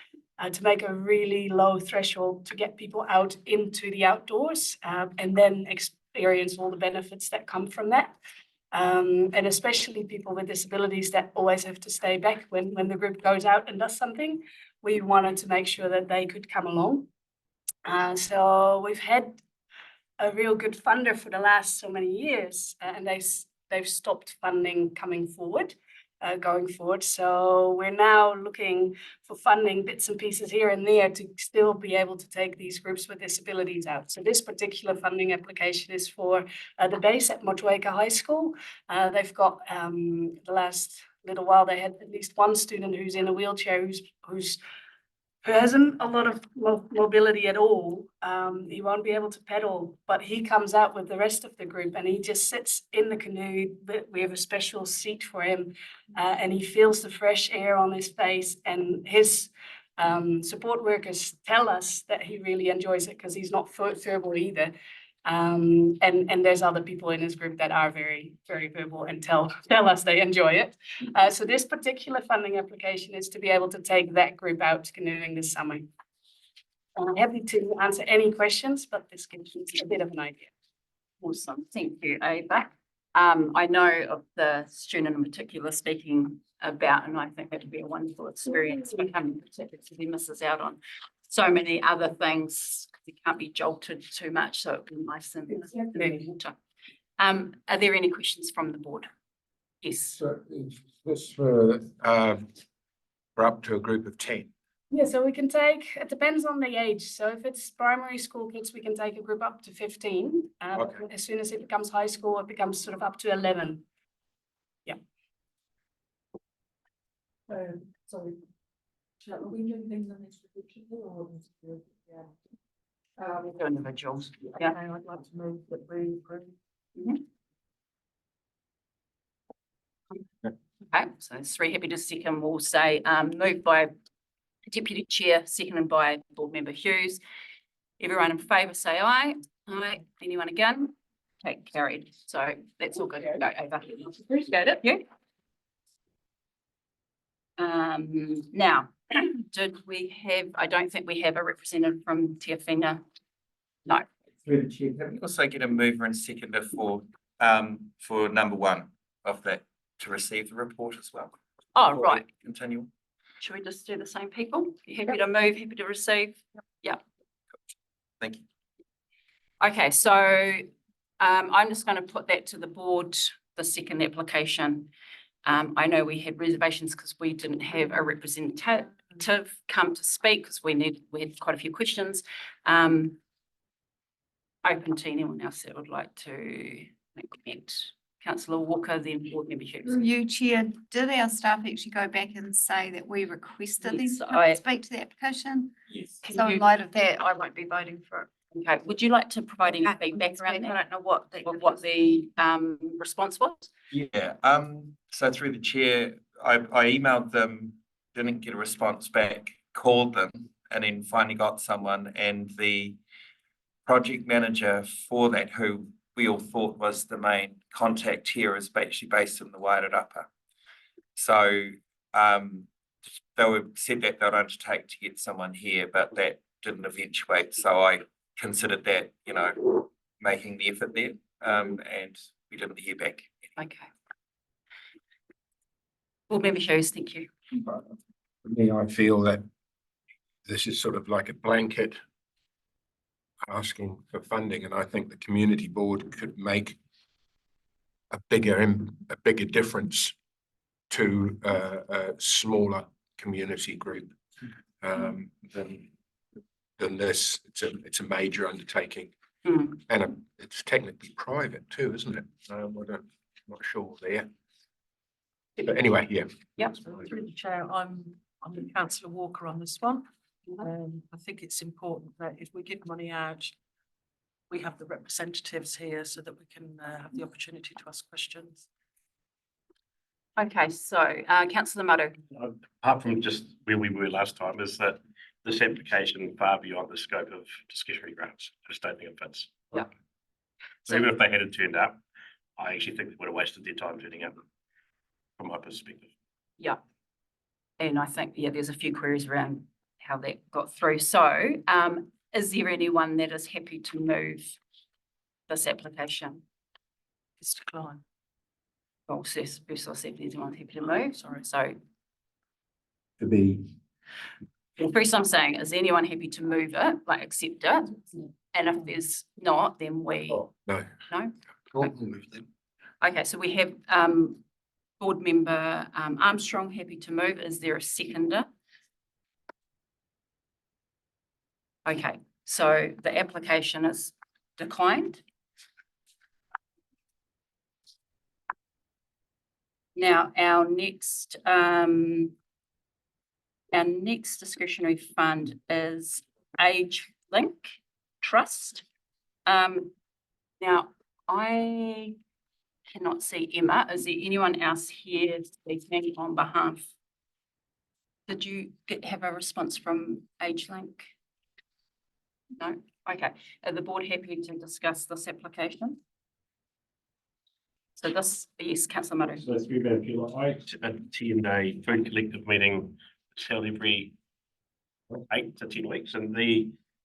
[SPEAKER 12] to make a really low threshold to get people out into the outdoors and then experience all the benefits that come from that. And especially people with disabilities that always have to stay back when the group goes out and does something. We wanted to make sure that they could come along. So we've had a real good funder for the last so many years, and they've stopped funding going forward. So we're now looking for funding bits and pieces here and there to still be able to take these groups with disabilities out. So this particular funding application is for the base at Motueka High School. They've got the last little while they had at least one student who's in a wheelchair who hasn't a lot of mobility at all. He won't be able to pedal, but he comes out with the rest of the group and he just sits in the canoe. We have a special seat for him and he feels the fresh air on his face, and his support workers tell us that he really enjoys it because he's not verbal either. And there's other people in this group that are very, very verbal and tell us they enjoy it. So this particular funding application is to be able to take that group out canoeing this summer. I'm happy to answer any questions, but this gives you a bit of an idea.
[SPEAKER 2] Awesome, thank you, Ava. I know of the student in particular speaking about, and I think that would be a wonderful experience for him, particularly because he misses out on so many other things. He can't be jolted too much, so it'd be nice and moving water. Are there any questions from the board? Yes.
[SPEAKER 13] So is this for up to a group of 10?
[SPEAKER 12] Yeah, so we can take, it depends on the age. So if it's primary school kids, we can take a group up to 15.
[SPEAKER 13] Okay.
[SPEAKER 12] As soon as it becomes high school, it becomes sort of up to 11. Yeah.
[SPEAKER 5] Sorry. Are we doing things on this or?
[SPEAKER 2] Individuals. Yeah.
[SPEAKER 5] I'd like to move that we approve.
[SPEAKER 2] Okay, so there's three. Happy to second. We'll say moved by Deputy Chair, seconded by Board Member Hughes. Everyone in favour say aye. Aye. Anyone again? Okay, carried. So that's all good. Go, Ava. Appreciate it. You? Now, did we have, I don't think we have a representative from Te Awhina. No.
[SPEAKER 14] Through the chair, can we also get a mover and seconder for number one of that to receive the report as well?
[SPEAKER 2] Oh, right.
[SPEAKER 14] Continue.
[SPEAKER 2] Should we just do the same people? You happy to move, happy to receive? Yeah.
[SPEAKER 14] Thank you.
[SPEAKER 2] Okay, so I'm just going to put that to the board, the second application. I know we had reservations because we didn't have a representative come to speak because we had quite a few questions. Open to anyone else that would like to make comment. Councillor Walker, then Board Member Hughes.
[SPEAKER 6] You, Chair, did our staff actually go back and say that we requested them
[SPEAKER 2] Yes,
[SPEAKER 6] to come and speak to the application?
[SPEAKER 14] Yes.
[SPEAKER 6] So in light of that, I won't be voting for it.
[SPEAKER 2] Okay, would you like to provide any feedback around
[SPEAKER 6] I
[SPEAKER 2] that?
[SPEAKER 6] don't know what
[SPEAKER 2] What the response was?
[SPEAKER 14] Yeah, so through the chair, I emailed them, didn't get a response back, called them, and then finally got someone, and the project manager for that, who we all thought was the main contact here, is actually based in the Wairarapa. So they said that they'd undertake to get someone here, but that didn't eventuate. So I considered that, you know, making the effort there, and we didn't hear back.
[SPEAKER 2] Okay. Board Member Hughes, thank you.
[SPEAKER 13] For me, I feel that this is sort of like a blanket asking for funding, and I think the community board could make a bigger difference to a smaller community group than this. It's a major undertaking, and it's technically private too, isn't it? I'm not sure there. But anyway, yeah.
[SPEAKER 2] Yep.
[SPEAKER 5] Through the chair, I'm with Councillor Walker on this one. I think it's important that if we give money out, we have the representatives here so that we can have the opportunity to ask questions.
[SPEAKER 2] Okay, so Councillor Maru.
[SPEAKER 3] Apart from just where we were last time, is that this application far beyond the scope of discretionary grants. I just don't think it fits.
[SPEAKER 2] Yeah.
[SPEAKER 3] So even if they had turned up, I actually think they would have wasted their time turning up, from my perspective.
[SPEAKER 2] Yeah. And I think, yeah, there's a few queries around how that got through. So is there anyone that is happy to move this application?
[SPEAKER 5] Mr. Klein.
[SPEAKER 2] Well, first I'll see if there's anyone happy to move. Sorry. So
[SPEAKER 13] To be.
[SPEAKER 2] first I'm saying, is anyone happy to move it, like accept it? And if there's not, then we.
[SPEAKER 13] Oh, no.
[SPEAKER 2] No?
[SPEAKER 13] We'll move them.
[SPEAKER 2] Okay, so we have Board Member Armstrong happy to move. Is there a seconder? Okay, so the application is declined. Now, our next discretionary fund is Age Link Trust. Now, I cannot see Emma. Is there anyone else here speaking on behalf? Did you have a response from Age Link? No? Okay, are the board happy to discuss this application? So this, yes, councillor Murray.
[SPEAKER 15] So through Madam Chair, I attend a food collective meeting it's held every 8 to 10 weeks, and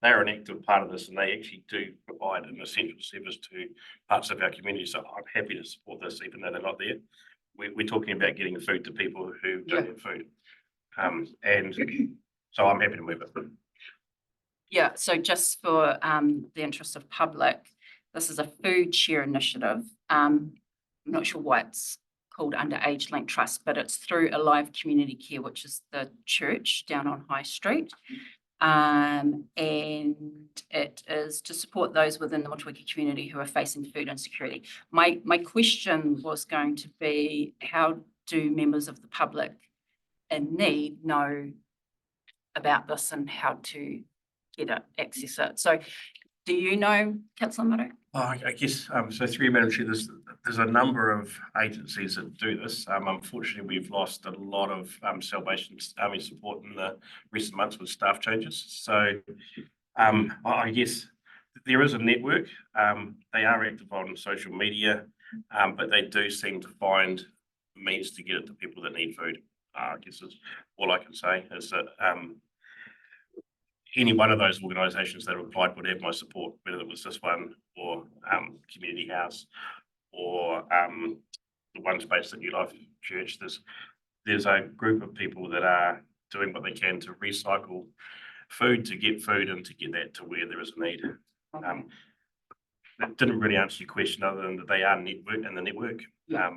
[SPEAKER 15] they're an active part of this, and they actually do provide an essential service to parts of our community. So I'm happy to support this, even though they're not there. We're talking about getting food to people who don't have food. And so I'm happy to move it.
[SPEAKER 2] Yeah, so just for the interest of public, this is a food share initiative. I'm not sure why it's called under Age Link Trust, but it's through Alive Community Care, which is the church down on High Street. And it is to support those within the Motueka community who are facing food insecurity. My question was going to be, how do members of the public in need know about this and how to get it, access it? So do you know, councillor Murray?
[SPEAKER 15] I guess, so through Madam Chair, there's a number of agencies that do this. Unfortunately, we've lost a lot of Salvation Army support in the recent months with staff changes. So I guess there is a network. They are active on social media, but they do seem to find means to get it to people that need food. I guess is all I can say is that any one of those organisations that have applied would have my support, whether it was this one or Community House or the one space at New Life Church. There's a group of people that are doing what they can to recycle food, to get food and to get that to where there is a need. That didn't really answer your question other than that they are in the network.
[SPEAKER 2] Yeah.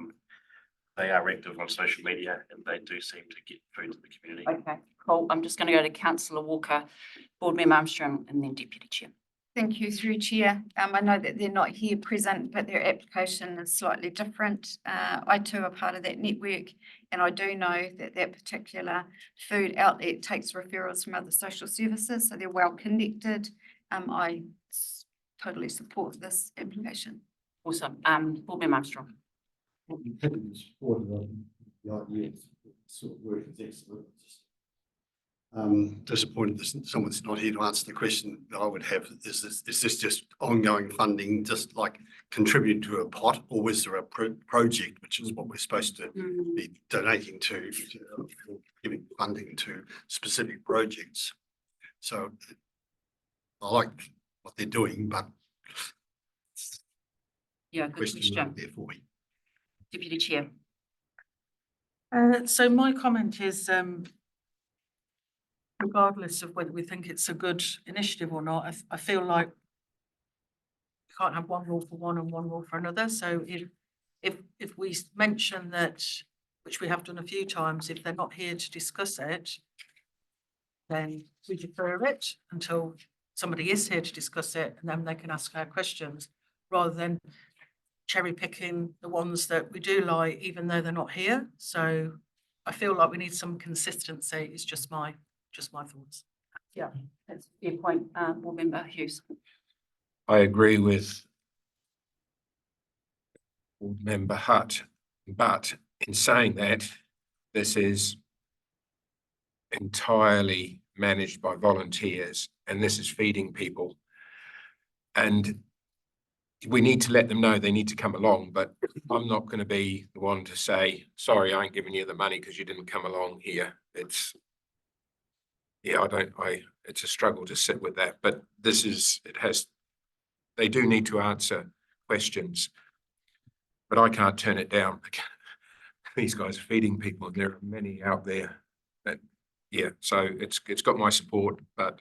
[SPEAKER 15] They are active on social media and they do seem to get food to the community.
[SPEAKER 2] Okay, cool. I'm just going to go to Councillor Walker, Board Member Armstrong, and then Deputy Chair.
[SPEAKER 6] Thank you, through Chair. I know that they're not here present, but their application is slightly different. I too are part of that network, and I do know that that particular food outlet takes referrals from other social services, so they're well connected. I totally support this application.
[SPEAKER 2] Awesome. Board Member Armstrong.
[SPEAKER 7] Disappointed that someone's not here to answer the question that I would have. Is this just ongoing funding, just like contribute to a pot, or was there a project, which is what we're supposed to be donating to, giving funding to specific projects? So I like what they're doing, but
[SPEAKER 2] Yeah, good question.
[SPEAKER 7] There for me.
[SPEAKER 2] Deputy Chair.
[SPEAKER 5] So my comment is, regardless of whether we think it's a good initiative or not, I feel like we can't have one rule for one and one rule for another. So if we mention that, which we have done a few times, if they're not here to discuss it, then we defer it until somebody is here to discuss it, and then they can ask our questions, rather than cherry picking the ones that we do like, even though they're not here. So I feel like we need some consistency. It's just my thoughts.
[SPEAKER 2] Yeah, that's a fair point. Board Member Hughes.
[SPEAKER 13] I agree with Board Member Hutt, but in saying that, this is entirely managed by volunteers, and this is feeding people. And we need to let them know they need to come along, but I'm not going to be the one to say, sorry, I ain't giving you the money because you didn't come along here. It's, yeah, it's a struggle to sit with that, but they do need to answer questions, but I can't turn it down. These guys are feeding people, and there are many out there that, yeah, so it's got my support, but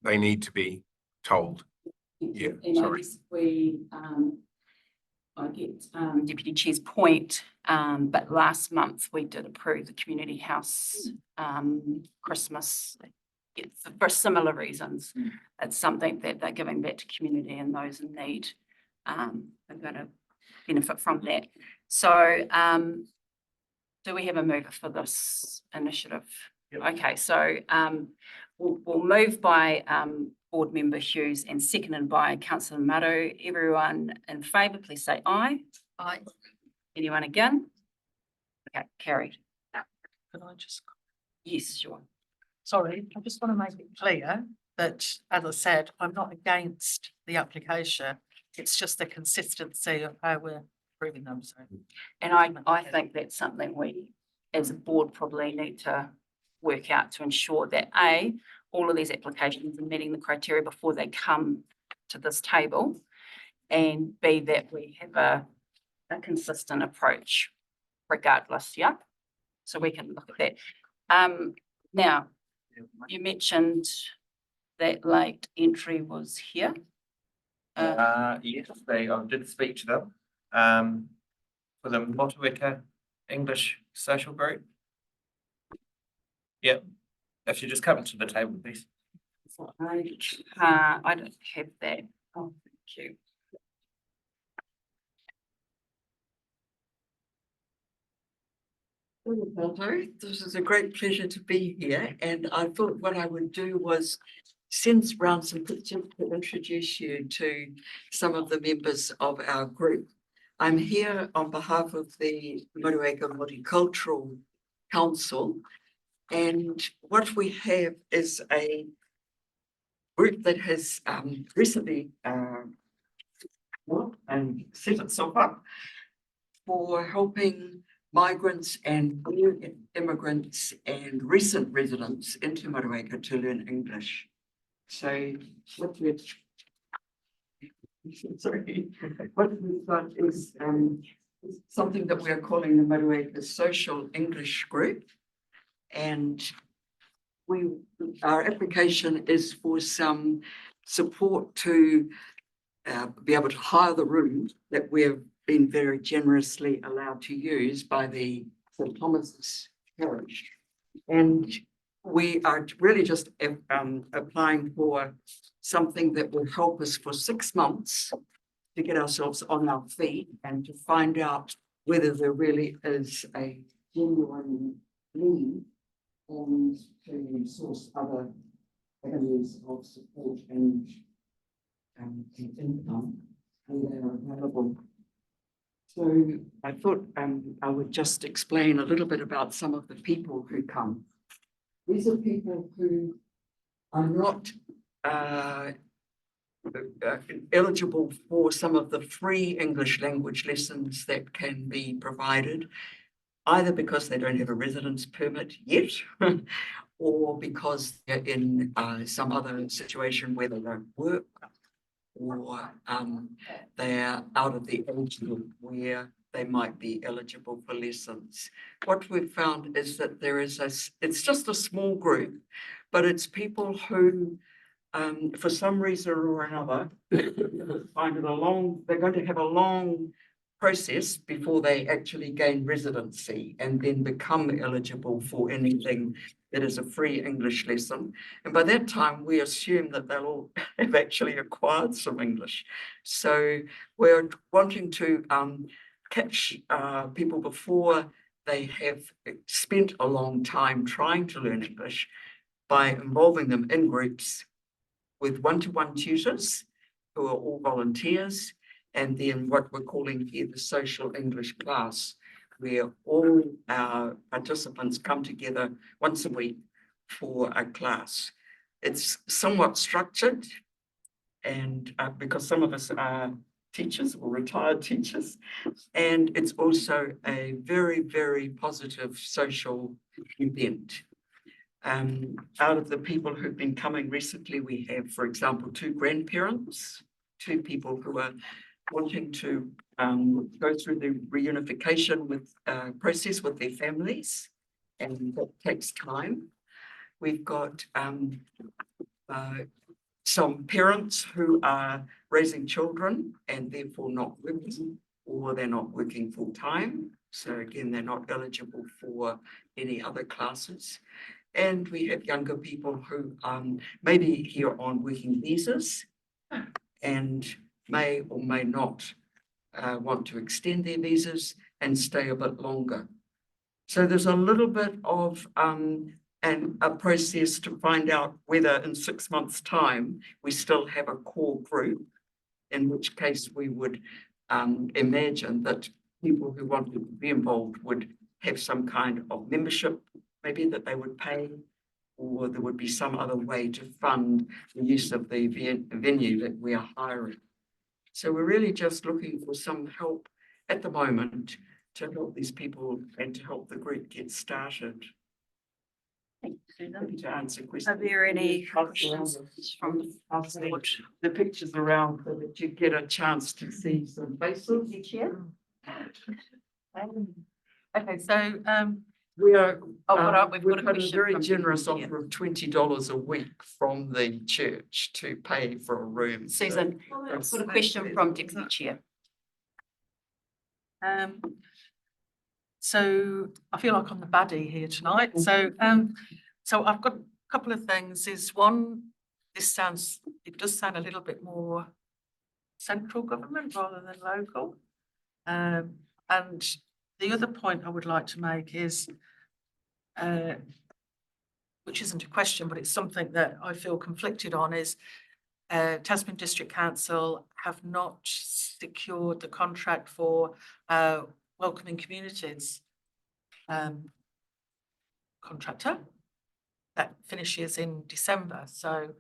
[SPEAKER 13] they need to be told. Yeah,
[SPEAKER 2] and
[SPEAKER 13] sorry.
[SPEAKER 2] I guess I get Deputy Chair's point, but last month we did approve the Community House Christmas for similar reasons. It's something that they're giving back to community, and those in need are going to benefit from that. So do we have a mover for this initiative? Yep. Okay, so we'll move by Board Member Hughes and seconded by Councillor Murray. Everyone in favour, please say aye.
[SPEAKER 6] Aye.
[SPEAKER 2] Anyone again? Okay, carried.
[SPEAKER 5] Can I just?
[SPEAKER 2] Yes, sure.
[SPEAKER 5] Sorry, I just want to make it clear
[SPEAKER 11] But as I said, I'm not against the application. It's just the consistency of how we're approving them, so.
[SPEAKER 2] And I think that's something we, as a board, probably need to work out to ensure that A, all of these applications are meeting the criteria before they come to this table. And B, that we have a consistent approach regardless, yeah? So we can look at that. Now, you mentioned that late entry was here.
[SPEAKER 14] Yes, I did speak to them, for the Motueka English social group. Yep, if you just come to the table, please.
[SPEAKER 2] I don't have that. Oh, thank you.
[SPEAKER 16] Hello, this is a great pleasure to be here, and I thought what I would do was send round some pictures to introduce you to some of the members of our group. I'm here on behalf of the Motueka Multicultural Council, and what we have is a group that has recently and set itself up for helping migrants and new immigrants and recent residents into Motueka to learn English. So what we've got is something that we're calling the Motueka Social English Group. And our application is for some support to be able to hire the room that we've been very generously allowed to use by the St. Thomas's Parish. And we are really just applying for something that will help us for 6 months to get ourselves on our feet and to find out whether there really is a genuine need and to source other avenues of support and income when they are available. So I thought I would just explain a little bit about some of the people who come. These are people who are not eligible for some of the free English language lessons that can be provided, either because they don't have a residence permit yet, or because they're in some other situation where they don't work, or they're out of the age group where they might be eligible for lessons. What we've found is that there is it's just a small group, but it's people who, for some reason or another, find it they're going to have a long process before they actually gain residency and then become eligible for anything that is a free English lesson. And by that time, we assume that they'll all have actually acquired some English. So we're wanting to catch people before they have spent a long time trying to learn English by involving them in groups with one-to-one tutors who are all volunteers, and then what we're calling here the social English class, where all our participants come together once a week for a class. It's somewhat structured, and because some of us are teachers or retired teachers, and it's also a very, very positive social event. Out of the people who've been coming recently, we have, for example, 2 grandparents, 2 people who are wanting to go through the reunification process with their families, and that takes time. We've got some parents who are raising children and therefore not working, or they're not working full time. So again, they're not eligible for any other classes. And we have younger people who may be here on working visas and may or may not want to extend their visas and stay a bit longer. So there's a little bit of a process to find out whether in 6 months' time we still have a core group, in which case we would imagine that people who want to be involved would have some kind of membership, maybe that they would pay, or there would be some other way to fund the use of the venue that we are hiring. So we're really just looking for some help at the moment to help these people and to help the group get started.
[SPEAKER 2] Thank you, Susan.
[SPEAKER 16] Happy to answer
[SPEAKER 2] Are
[SPEAKER 16] questions.
[SPEAKER 2] there any questions from the board?
[SPEAKER 16] The pictures around so that you get a chance to see some faces.
[SPEAKER 2] Chair? Okay, so,
[SPEAKER 16] We are,
[SPEAKER 2] Oh, we've got a
[SPEAKER 16] had a
[SPEAKER 2] question
[SPEAKER 16] very
[SPEAKER 2] from
[SPEAKER 16] generous
[SPEAKER 2] Deputy
[SPEAKER 16] offer of $20 a week from the church to pay for a room. So
[SPEAKER 2] Susan, I've got a question from Deputy Chair.
[SPEAKER 11] So I feel like I'm the baddie here tonight. So I've got a couple of things. Is one, it does sound a little bit more central government rather than local. And the other point I would like to make is, which isn't a question, but it's something that I feel conflicted on, is Tasman District Council have not secured the contract for welcoming communities contractor that finishes in December. So,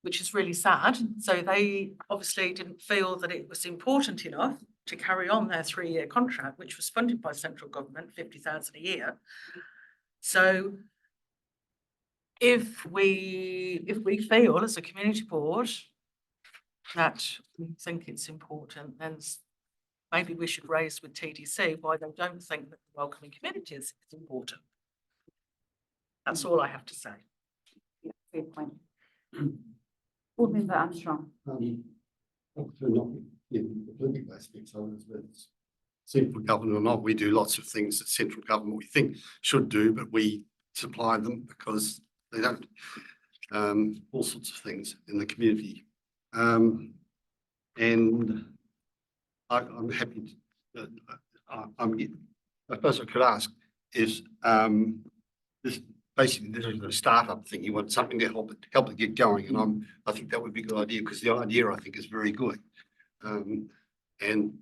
[SPEAKER 11] which is really sad. So they obviously didn't feel that it was important enough to carry on their 3-year contract, which was funded by central government, 50,000 a year. So if we feel as a community board that we think it's important, then maybe we should raise with TDC why they don't think that the welcoming communities is important. That's all I have to say.
[SPEAKER 2] Yeah, fair point. Board Member Armstrong.
[SPEAKER 7] The political aspects of it, whether it's central government or not, we do lots of things that central government we think should do, but we supply them because they don't. All sorts of things in the community. And I'm happy to, I suppose I could ask is, this is a startup thing. You want something to help it get going. And I think that would be a good idea because the idea I think is very good. And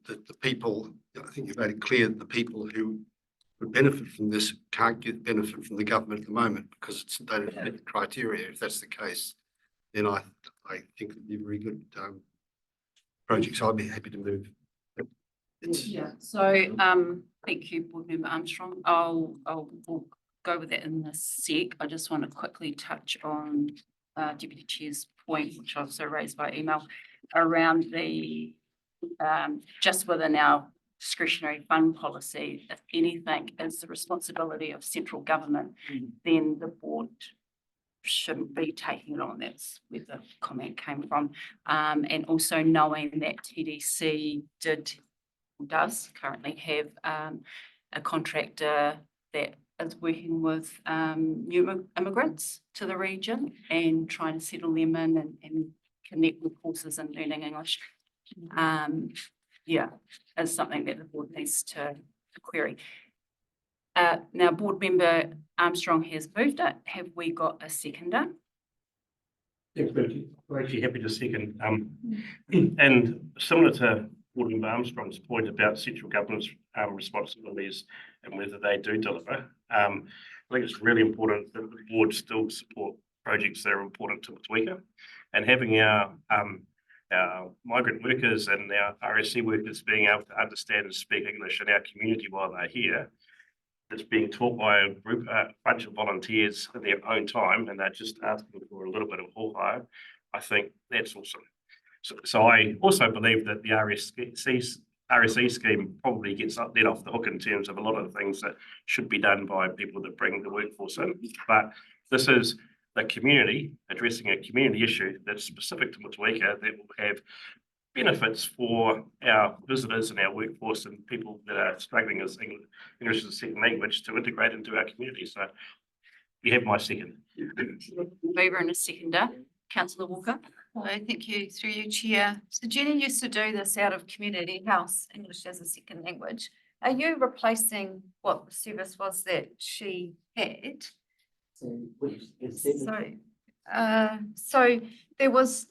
[SPEAKER 7] that the people, I think you've made it clear that the people who would benefit from this can't get benefit from the government at the moment because they don't fit the criteria. If that's the case, then I think it'd be a very good project. So I'd be happy to move.
[SPEAKER 2] Yeah, so thank you, Board Member Armstrong. We'll go with that in a sec. I just want to quickly touch on Deputy Chair's point, which I also raised by email, around the just within our discretionary fund policy. If anything is the responsibility of central government, then the board shouldn't be taking it on. That's where the comment came from. And also knowing that TDC does currently have a contractor that is working with new immigrants to the region and trying to settle them in and connect with courses in learning English. Yeah, is something that the board needs to query. Now, Board Member Armstrong has moved it. Have we got a seconder?
[SPEAKER 15] Yeah, we're actually happy to second. And similar to Board Member Armstrong's point about central government's responsibilities and whether they do deliver, I think it's really important that the board still support projects that are important to Motueka, and having our migrant workers and our RSC workers being able to understand and speak English in our community while they're here. It's being taught by a bunch of volunteers in their own time, and they're just asking for a little bit of hire. I think that's awesome. So I also believe that the RSE scheme probably gets let off the hook in terms of a lot of the things that should be done by people that bring the workforce in. But this is the community addressing a community issue that's specific to Motueka that will have benefits for our visitors and our workforce and people that are struggling as English as a second language to integrate into our community. So you have my second.
[SPEAKER 2] Mover and a seconder. Councillor Walker.
[SPEAKER 6] Thank you, through you, Chair. So Jenny used to do this out of Community House, English as a second language. Are you replacing what the service was that she had? So there was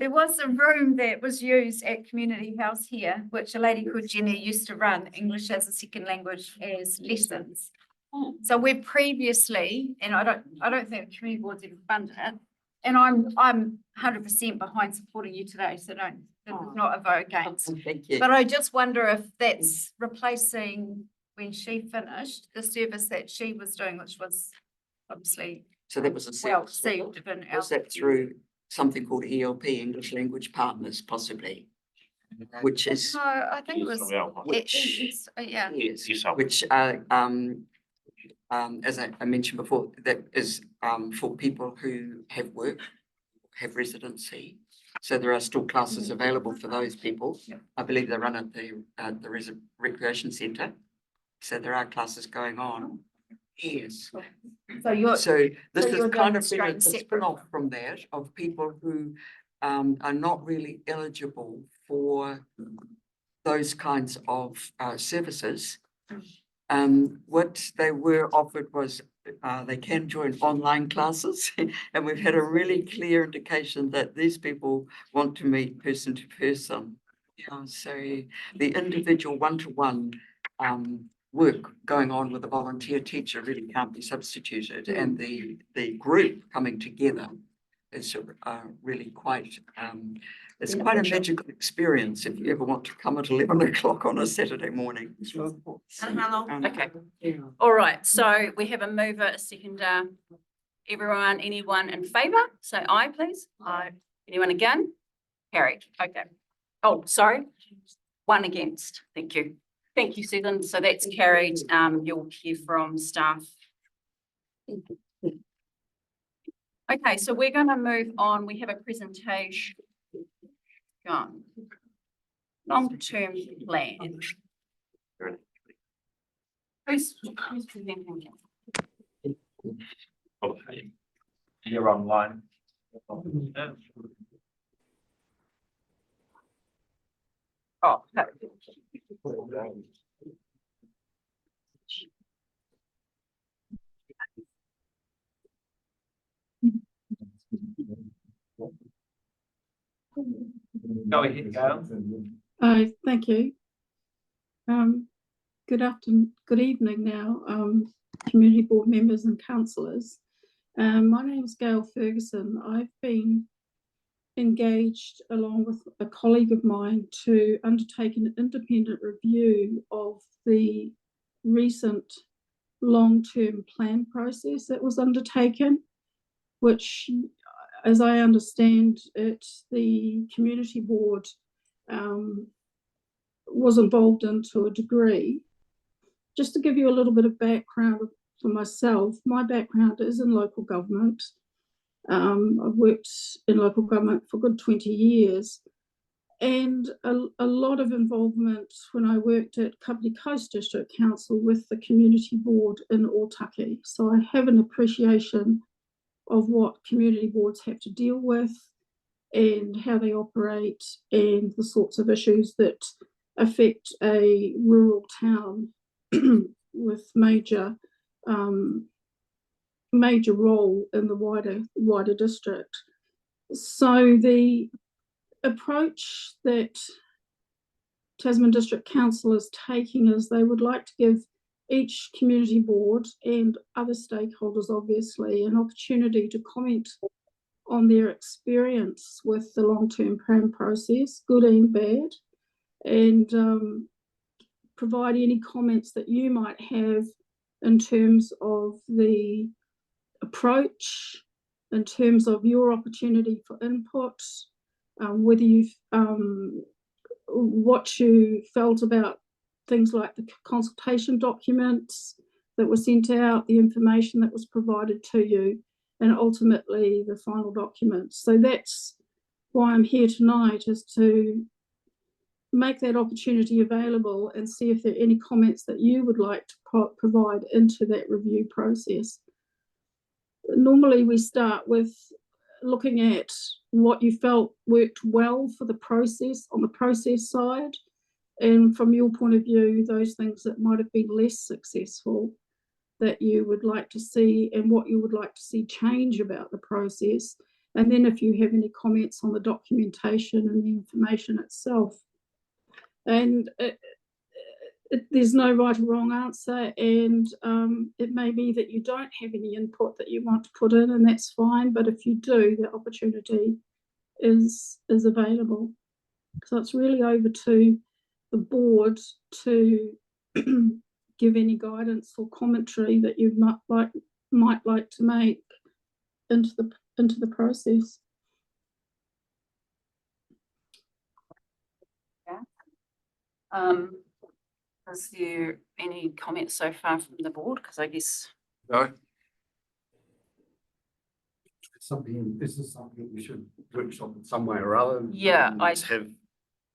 [SPEAKER 6] a room that was used at Community House here, which a lady called Jenny used to run English as a second language as lessons. So we've previously, and I don't think the community board's even funded it. And I'm 100% behind supporting you today, so this is not a vote against.
[SPEAKER 16] Thank you.
[SPEAKER 6] But I just wonder if that's replacing when she finished the service that she was doing, which was obviously
[SPEAKER 16] So that was a
[SPEAKER 6] well
[SPEAKER 16] service.
[SPEAKER 6] received in our.
[SPEAKER 16] Was that through something called ELP, English Language Partners, possibly? Which is,
[SPEAKER 6] No, I think it was,
[SPEAKER 16] Which-
[SPEAKER 6] yeah.
[SPEAKER 16] yes, which, as I mentioned before, that is, for people who have work, have residency. So there are still classes available for those people. I believe they run at the recreation centre. So there are classes going on. Yes. So this is
[SPEAKER 6] you're
[SPEAKER 16] kind of
[SPEAKER 6] doing
[SPEAKER 16] been a
[SPEAKER 6] straight
[SPEAKER 16] spin-off from that of people who are not really eligible for those kinds of services. What they were offered was they can join online classes, and we've had a really clear indication that these people want to meet person to person. Yeah, so the individual one-to-one work going on with a volunteer teacher really can't be substituted, and the group coming together is really quite it's quite a magical experience if you ever want to come at 11 o'clock on a Saturday morning.
[SPEAKER 2] Okay. All right, so we have a mover, a seconder. Everyone, anyone in favour? Say aye, please. Aye. Anyone again? Carried. Okay. Oh, sorry. One against. Thank you. Thank you, Susan. So that's carried. You'll hear from staff. Okay, so we're going to move on. We have a presentation. Gone. Long-term plan. Who's presenting it?
[SPEAKER 14] You're online.
[SPEAKER 2] Oh, no.
[SPEAKER 14] Go ahead, Gail.
[SPEAKER 17] Thank you. Good evening now, community board members and councillors. My name is Gail Ferguson. I've been engaged along with a colleague of mine to undertake an independent review of the recent long-term plan process that was undertaken, which, as I understand it, the community board was involved in to a degree. Just to give you a little bit of background for myself, my background is in local government. I've worked in local government for a good 20 years, and a lot of involvement when I worked at Kapiti Coast District Council with the community board in Otaki. So I have an appreciation of what community boards have to deal with and how they operate and the sorts of issues that affect a rural town with major role in the wider district. So the approach that Tasman District Council is taking is they would like to give each community board and other stakeholders, obviously, an opportunity to comment on their experience with the long-term plan process, good and bad, and provide any comments that you might have in terms of the approach, in terms of your opportunity for input, whether you've what you felt about things like the consultation documents that were sent out, the information that was provided to you, and ultimately the final documents. So that's why I'm here tonight, is to make that opportunity available and see if there are any comments that you would like to provide into that review process. Normally we start with looking at what you felt worked well for the process on the process side, and from your point of view, those things that might have been less successful that you would like to see and what you would like to see change about the process. And then if you have any comments on the documentation and the information itself. And there's no right or wrong answer, and it may be that you don't have any input that you want to put in, and that's fine. But if you do, the opportunity is available. So it's really over to the board to give any guidance or commentary that you might like to make into the process.
[SPEAKER 2] Is there any comments so far from the board? Because I guess
[SPEAKER 13] No,
[SPEAKER 7] This is something we should workshop in some way or other.
[SPEAKER 2] Yeah, I-
[SPEAKER 7] Just have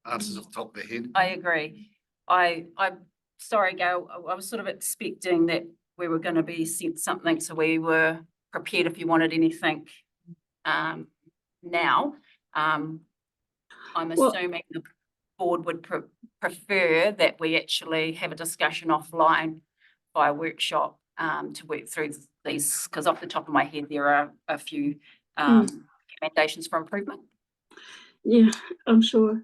[SPEAKER 7] answers off the top of their head.
[SPEAKER 2] I agree. I'm sorry, Gail, I was sort of expecting that we were going to be sent something, so we were prepared if you wanted anything now. I'm
[SPEAKER 17] Well-
[SPEAKER 2] assuming the board would prefer that we actually have a discussion offline by workshop to work through these, because off the top of my head, there are a few recommendations for improvement.
[SPEAKER 17] Yeah, I'm sure.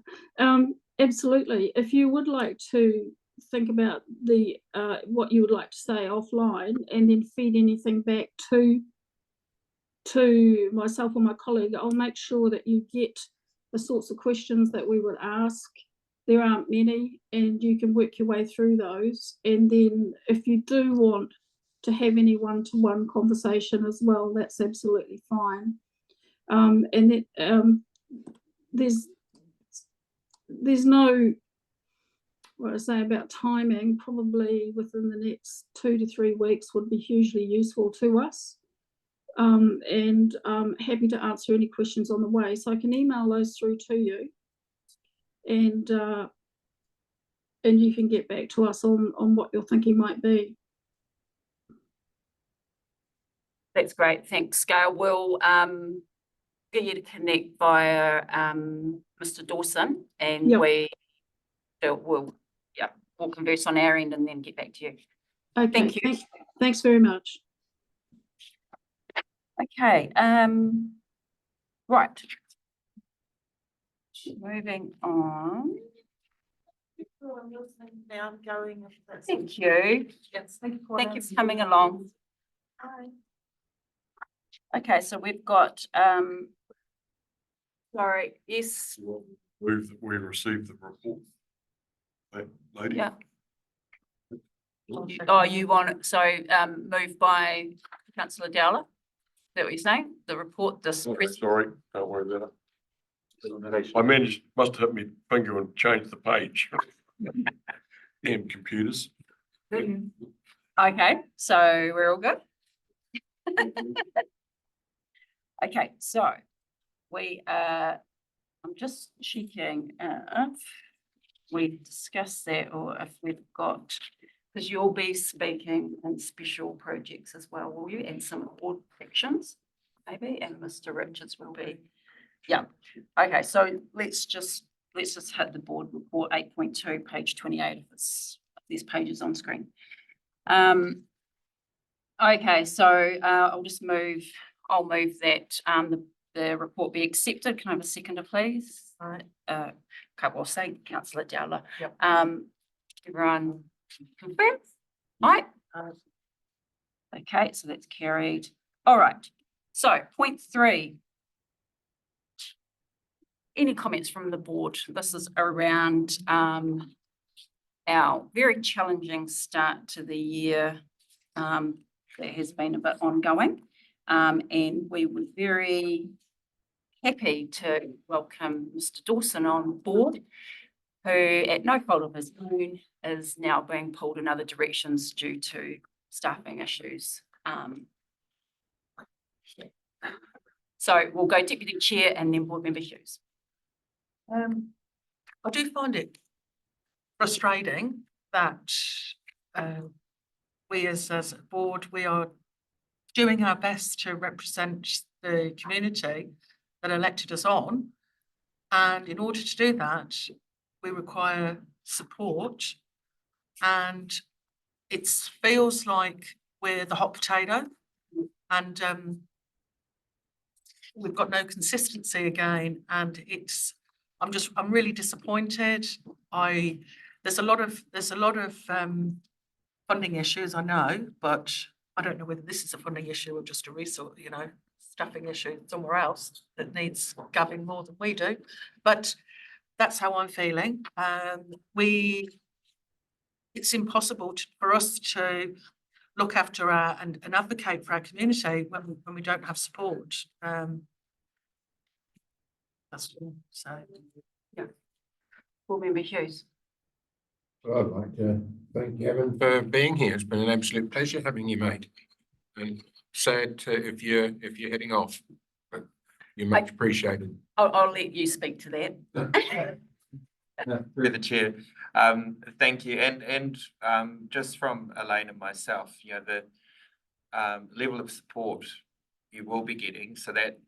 [SPEAKER 17] Absolutely. If you would like to think about the what you would like to say offline, and then feed anything back to myself or my colleague, I'll make sure that you get the sorts of questions that we would ask. There aren't many, and you can work your way through those. And then if you do want to have any one-to-one conversation as well, that's absolutely fine. And that there's no, what I say about timing, probably within the next 2 to 3 weeks would be hugely useful to us. And happy to answer any questions on the way. So I can email those through to you, and you can get back to us on what your thinking might be.
[SPEAKER 2] That's great. Thanks, Gail. We'll get you to connect via Mr. Dawson, and
[SPEAKER 17] Yep.
[SPEAKER 2] we'll converse on our end and then get back to you.
[SPEAKER 17] Okay,
[SPEAKER 2] Thank you.
[SPEAKER 17] Thanks very much.
[SPEAKER 2] Okay, right. Moving on.
[SPEAKER 5] Now I'm going.
[SPEAKER 2] Thank you.
[SPEAKER 5] Yes, thank you.
[SPEAKER 2] Thank you for coming along.
[SPEAKER 5] Hi.
[SPEAKER 2] Okay, so we've got, sorry, yes,
[SPEAKER 15] Move that we received the report. That lady.
[SPEAKER 2] yeah. Oh, you want it, so moved by councillor Dowler? Is that what you're saying? The report, this.
[SPEAKER 15] Sorry, don't worry about it. I must have hit my finger and changed the page. Damn computers.
[SPEAKER 2] Okay, so we're all good? Okay, so I'm just checking if we discussed that, or if we've got, because you'll be speaking in special projects as well, will you? And some board sections, maybe, and Mr. Richards will be. Yeah, okay, so let's just hit the board report 8.2, page 28, if there's pages on screen. Okay, so I'll move that the report be accepted. Can I have a seconder, please?
[SPEAKER 5] Right.
[SPEAKER 2] Okay, well, say councillor Dowler.
[SPEAKER 5] Yep.
[SPEAKER 2] Everyone confirm? Right? Okay, so that's carried. All right, so point 3. Any comments from the board? This is around our very challenging start to the year that has been a bit ongoing. And we were very happy to welcome Mr. Dawson on board, who at no fault of his own is now being pulled in other directions due to staffing issues. So we'll go Deputy Chair and then Board Member Hughes.
[SPEAKER 11] I do find it frustrating that we as a board, we are doing our best to represent the community that elected us on. And in order to do that, we require support. And it feels like we're the hot potato, and we've got no consistency again. And I'm really disappointed. I there's a lot of funding issues, I know, but I don't know whether this is a funding issue or just a resource, staffing issue somewhere else that needs gubbing more than we do. But that's how I'm feeling. It's impossible for us to look after and advocate for our community when we don't have support. That's all. So,
[SPEAKER 2] Yeah. Board Member Hughes.
[SPEAKER 13] Well, I'd like to thank Gavin for being here. It's been an absolute pleasure having you, mate. And sad if you're heading off, but you're much appreciated.
[SPEAKER 2] I'll let you speak to that.
[SPEAKER 14] Through the chair, thank you, and just from Elaine and myself, the level of support you will be getting, so that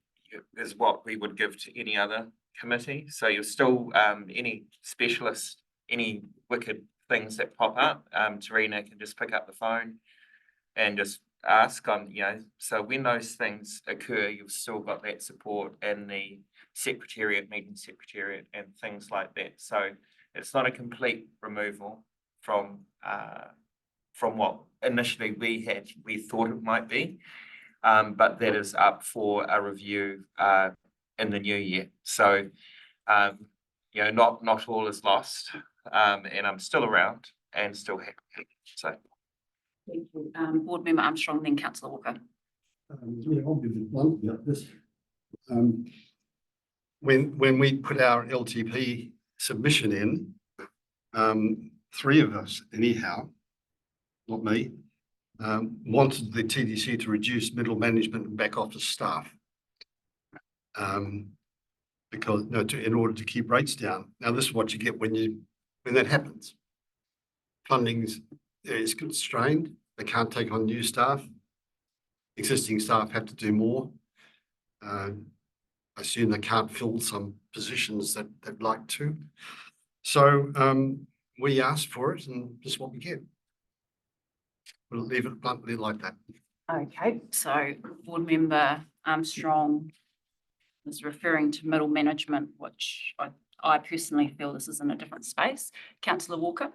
[SPEAKER 14] is what we would give to any other committee. So you're still any specialist, any wicked things that pop up, Tarina can just pick up the phone and just ask on, so when those things occur, you've still got that support in the secretariat, meeting secretariat and things like that. So it's not a complete removal from what initially we thought it might be, but that is up for a review in the new year. So not all is lost, and I'm still around and still happy. So
[SPEAKER 2] Thank you. Board Member Armstrong, then Councillor Walker.
[SPEAKER 7] Yeah, I'll be blunt about this. When we put our LTP submission in, 3 of us anyhow, not me, wanted the TDC to reduce middle management and back office staff. Because in order to keep rates down. Now this is what you get when that happens. Funding is constrained. They can't take on new staff. Existing staff have to do more. I assume they can't fill some positions that they'd like to. So we asked for it, and this is what we get. We'll leave it bluntly like that.
[SPEAKER 2] Okay, so Board Member Armstrong is referring to middle management, which I personally feel this is in a different space. Councillor Walker.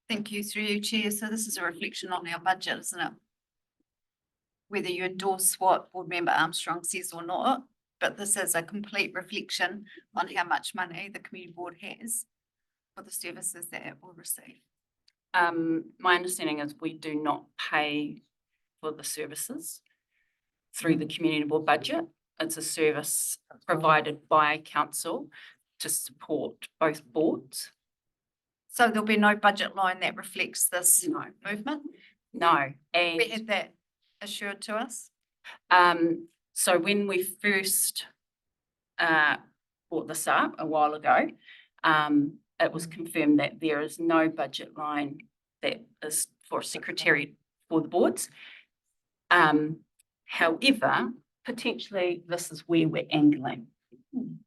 [SPEAKER 6] Thank you, through you, Chair. So this is a reflection on our budget, isn't it? Whether you endorse what Board Member Armstrong says or not, but this is a complete reflection on how much money the community board has for the services that it will receive.
[SPEAKER 2] My understanding is we do not pay for the services through the community board budget. It's a service provided by council to support both boards.
[SPEAKER 6] So there'll be no budget line that reflects this movement?
[SPEAKER 2] No. And
[SPEAKER 6] We had that assured to us?
[SPEAKER 2] so when we first brought this up a while ago, it was confirmed that there is no budget line that is for secretariat for the boards. However, potentially this is where we're angling.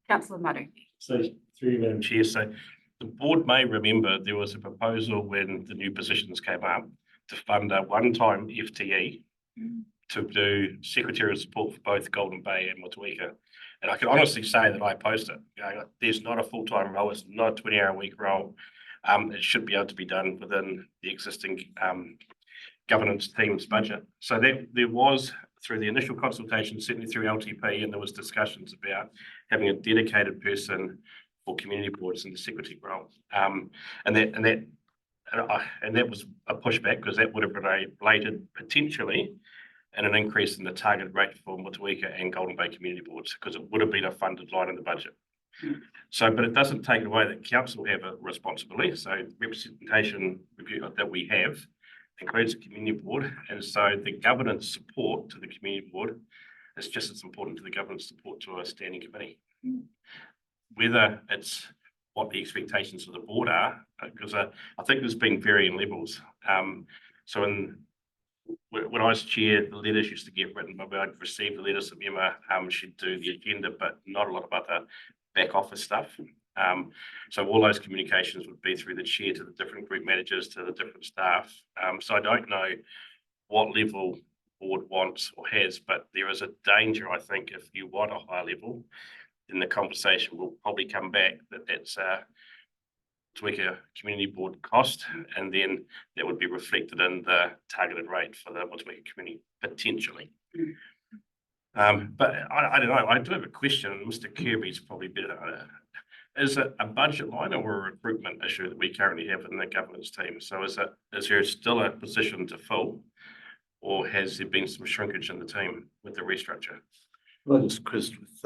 [SPEAKER 2] Councillor Maru.
[SPEAKER 15] So through you, Madam Chair, so the board may remember there was a proposal when the new positions came up to fund a one-time FTE to do secretarial support for both Golden Bay and Motueka. And I can honestly say that I opposed it. There's not a full-time role, it's not a 20-hour-a-week role. It should be able to be done within the existing governance team's budget. So that there was, through the initial consultation, certainly through LTP, and there was discussions about having a dedicated person for community boards in the secretary role. And that was a pushback because that would have related potentially in an increase in the target rate for Motueka and Golden Bay community boards, because it would have been a funded line in the budget. So, but it doesn't take away that council have a responsibility. So representation review that we have includes the community board, and so the governance support to the community board is just as important to the governance support to a standing committee. Whether it's what the expectations of the board are, because I think there's been varying levels. So when I was chair, the letters used to get written, but I'd receive the letters from Emma, she'd do the agenda, but not a lot of other back office stuff. So all those communications would be through the chair to the different group managers, to the different staff. So I don't know what level board wants or has, but there is a danger, I think, if you want a high level, then the conversation will probably come back that that's Motueka Community Board cost, and then that would be reflected in the targeted rate for the Motueka community potentially. But I don't know, I do have a question, and Mr. Kirby's probably better. Is it a budget line or a recruitment issue that we currently have in the governance team? So is there still a position to fill, or has there been some shrinkage in the team with the restructure?
[SPEAKER 18] Well, just quizzed with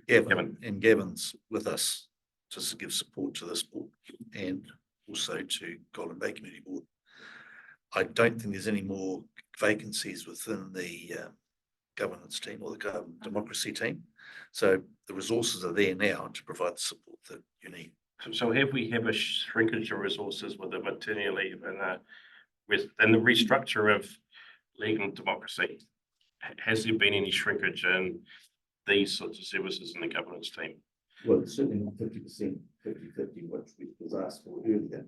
[SPEAKER 18] Gavin, and Gavin's with us just to give support to this board and also to Golden Bay Community Board. I don't think there's any more vacancies within the governance team or the democracy team. So the resources are there now to provide the support that you need.
[SPEAKER 15] So have we a shrinkage of resources with the maternity leave and the restructure of legal and democracy? Has there been any shrinkage in these sorts of services in the governance team?
[SPEAKER 18] Well, it's certainly not 50%, 50-50, which was asked for earlier.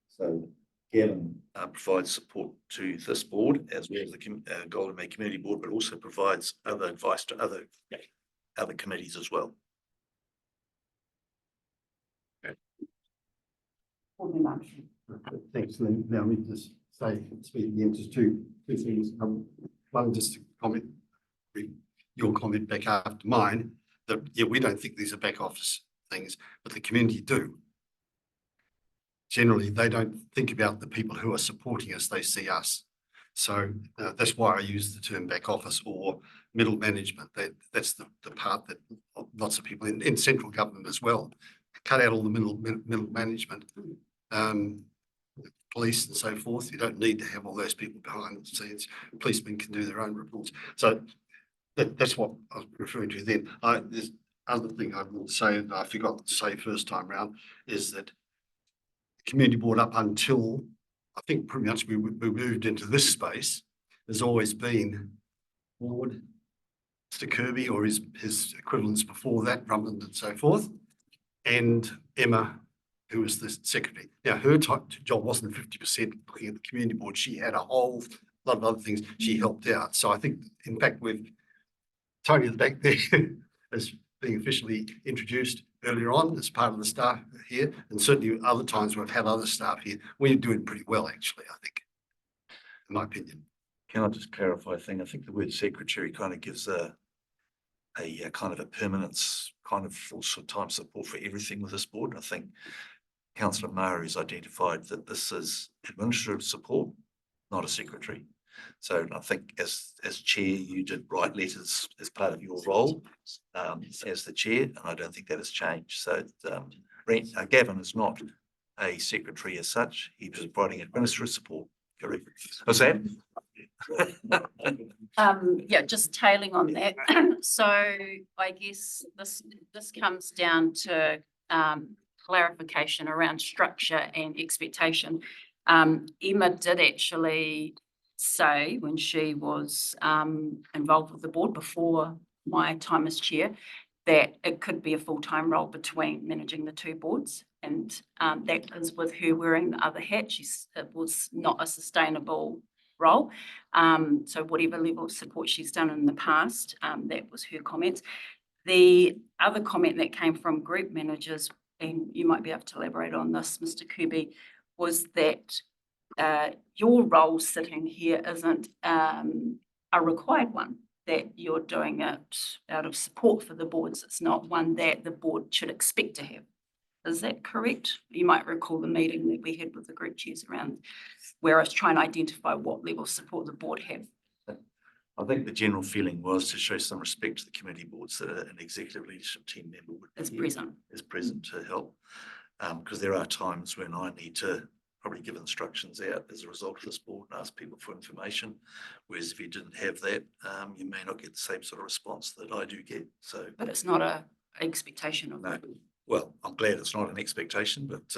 [SPEAKER 18] So Gavin provides support to this board as well as the Golden Bay Community Board, but also provides other advice to other committees as well.
[SPEAKER 7] Thanks, Lynn. Now, let me just say, speak again, just two things. One, just to comment, your comment back after mine, that, yeah, we don't think these are back office things, but the community do. Generally, they don't think about the people who are supporting us, they see us. So that's why I use the term back office or middle management. That's the part that lots of people in central government as well, cut out all the middle management, police and so forth. You don't need to have all those people behind the scenes. Policemen can do their own reports. So that's what I was referring to then. This other thing I will say, that I forgot to say first time round, is that the community board up until I think pretty much we moved into this space, there's always been Ward, Mr. Kirby or his equivalents before that, Drummond and so forth, and Emma, who was the secretary. Now, her job wasn't 50% looking at the community board. She had a whole lot of other things she helped out. So I think, in fact, we've Tony back there as being officially introduced earlier on as part of the staff here, and certainly other times we've had other staff here. We're doing pretty well, actually, I think, in my opinion.
[SPEAKER 18] Can I just clarify a thing? I think the word secretary kind of gives a kind of a permanence, kind of full-time support for everything with this board. I think Councillor Maher has identified that this is administrative support, not a secretary. So I think as chair, you did write letters as part of your role as the chair, and I don't think that has changed. So Gavin is not a secretary as such. He was providing administrative support. Correct. Was that?
[SPEAKER 2] Yeah, just tailing on that. So I guess this comes down to clarification around structure and expectation. Emma did actually say when she was involved with the board before my time as chair that it could be a full-time role between managing the two boards, and that is with her wearing the other hat. It was not a sustainable role. So whatever level of support she's done in the past, that was her comments. The other comment that came from group managers, and you might be able to elaborate on this, Mr. Kirby, was that your role sitting here isn't a required one, that you're doing it out of support for the boards. It's not one that the board should expect to have. Is that correct? You might recall the meeting that we had with the group chairs around where I was trying to identify what level of support the board have.
[SPEAKER 18] I think the general feeling was to show some respect to the committee boards that an executive leadership team member would is present to help. Because there are times when I need to probably give instructions out as a result of this board and ask people for information. Whereas if you didn't have that, you may not get the same sort of response that I do get. So,
[SPEAKER 2] but it's not an expectation of
[SPEAKER 18] no. Well, I'm glad it's not an expectation, but it's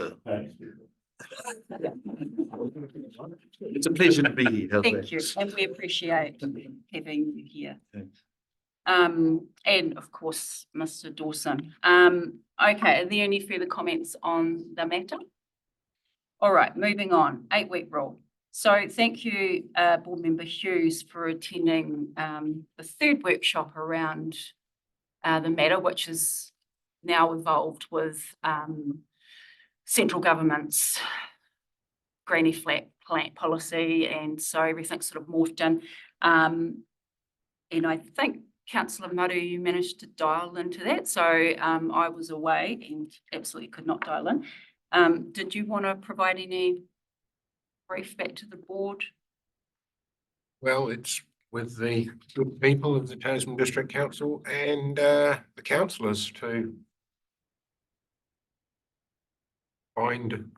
[SPEAKER 18] a pleasure to be here.
[SPEAKER 2] Thank you, and we appreciate having you here. Thanks. And of course, Mr. Dawson. Okay, are there any further comments on the matter? All right, moving on, 8-week rule. So thank you, Board Member Hughes, for attending the third workshop around the matter, which is now evolved with central government's granny flat plant policy, and so everything's sort of morphed in. And I think Councillor Maru, you managed to dial into that, so I was away and absolutely could not dial in. Did you want to provide any brief back to the board?
[SPEAKER 13] Well, it's with the good people of the Tasman District Council and the councillors to find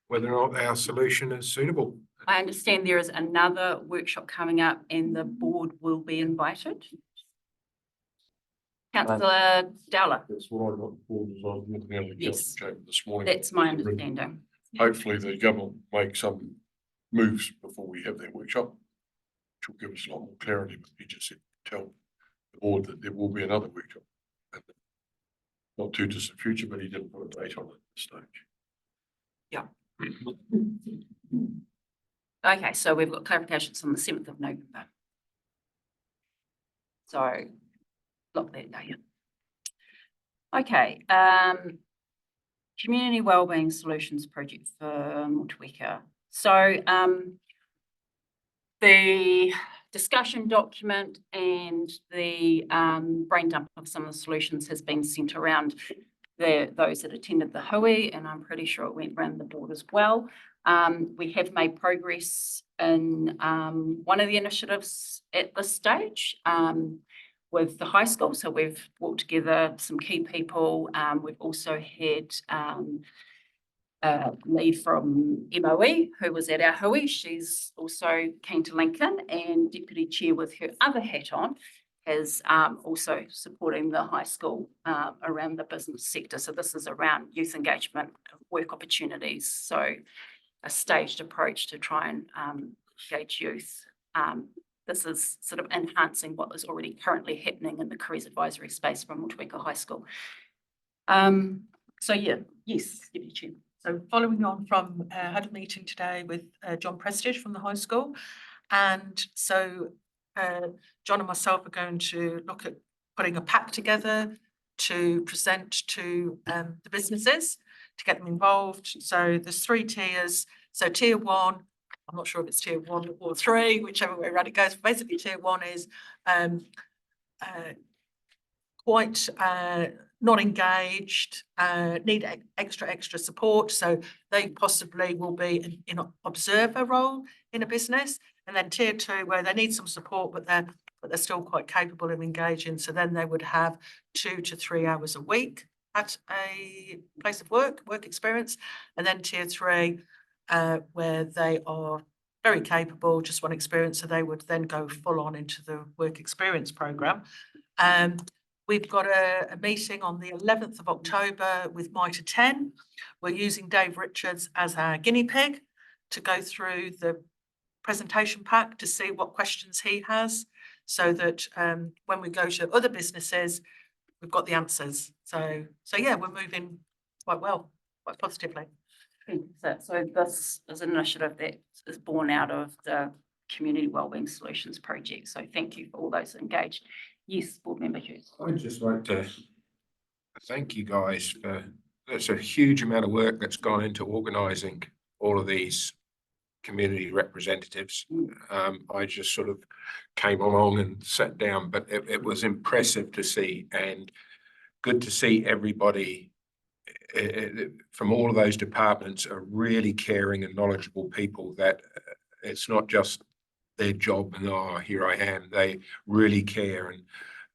[SPEAKER 13] whether or not our solution is suitable.
[SPEAKER 2] I understand there is another workshop coming up and the board will be invited. Councillor Dowler.
[SPEAKER 19] That's what I got told as I was looking at the
[SPEAKER 2] Yes.
[SPEAKER 19] council chamber this morning.
[SPEAKER 2] That's my understanding.
[SPEAKER 19] Hopefully the government will make some moves before we have that workshop, which will give us a lot more clarity, but he just said, tell the board that there will be another workshop. Not too distant future, but he didn't put a date on it at this stage.
[SPEAKER 2] Yeah. Okay, so we've got clarifications on the 7th of November. So lock that down. Okay, Community Wellbeing Solutions Project for Motueka. So the discussion document and the brain dump of some of the solutions has been sent around those that attended the hui, and I'm pretty sure it went around the board as well. We have made progress in one of the initiatives at this stage with the high school. So we've brought together some key people. We've also had lead from MOE who was at our hui. She's also keen to link in, and Deputy Chair with her other hat on is also supporting the high school around the business sector. So this is around youth engagement, work opportunities. So a staged approach to try and engage youth. This is sort of enhancing what is already currently happening in the careers advisory space from Motueka High School. So yeah, yes, Deputy Chair.
[SPEAKER 11] So following on from, had a meeting today with John Prestige from the high school. And so John and myself are going to look at putting a pack together to present to the businesses to get them involved. So there's 3 tiers. So tier 1, I'm not sure if it's tier 1 or 3, whichever way around it goes. Basically, tier 1 is quite not engaged, need extra support. So they possibly will be in an observer role in a business. And then tier 2, where they need some support, but they're still quite capable of engaging. So then they would have 2 to 3 hours a week at a place of work experience. And then tier 3, where they are very capable, just one experience, so they would then go full on into the work experience program. We've got a meeting on the 11th of October with Mitre 10. We're using Dave Richards as our guinea pig to go through the presentation pack to see what questions he has, so that when we go to other businesses, we've got the answers. So yeah, we're moving quite well, quite positively.
[SPEAKER 2] So this is an initiative that is born out of the Community Wellbeing Solutions Project. So thank you for all those engaged. Yes, Board Member Hughes.
[SPEAKER 13] I'd just like to thank you guys for, there's a huge amount of work that's gone into organising all of these community representatives. I just sort of came along and sat down, but it was impressive to see, and good to see everybody from all of those departments are really caring and knowledgeable people, that it's not just their job and here I am. They really care, and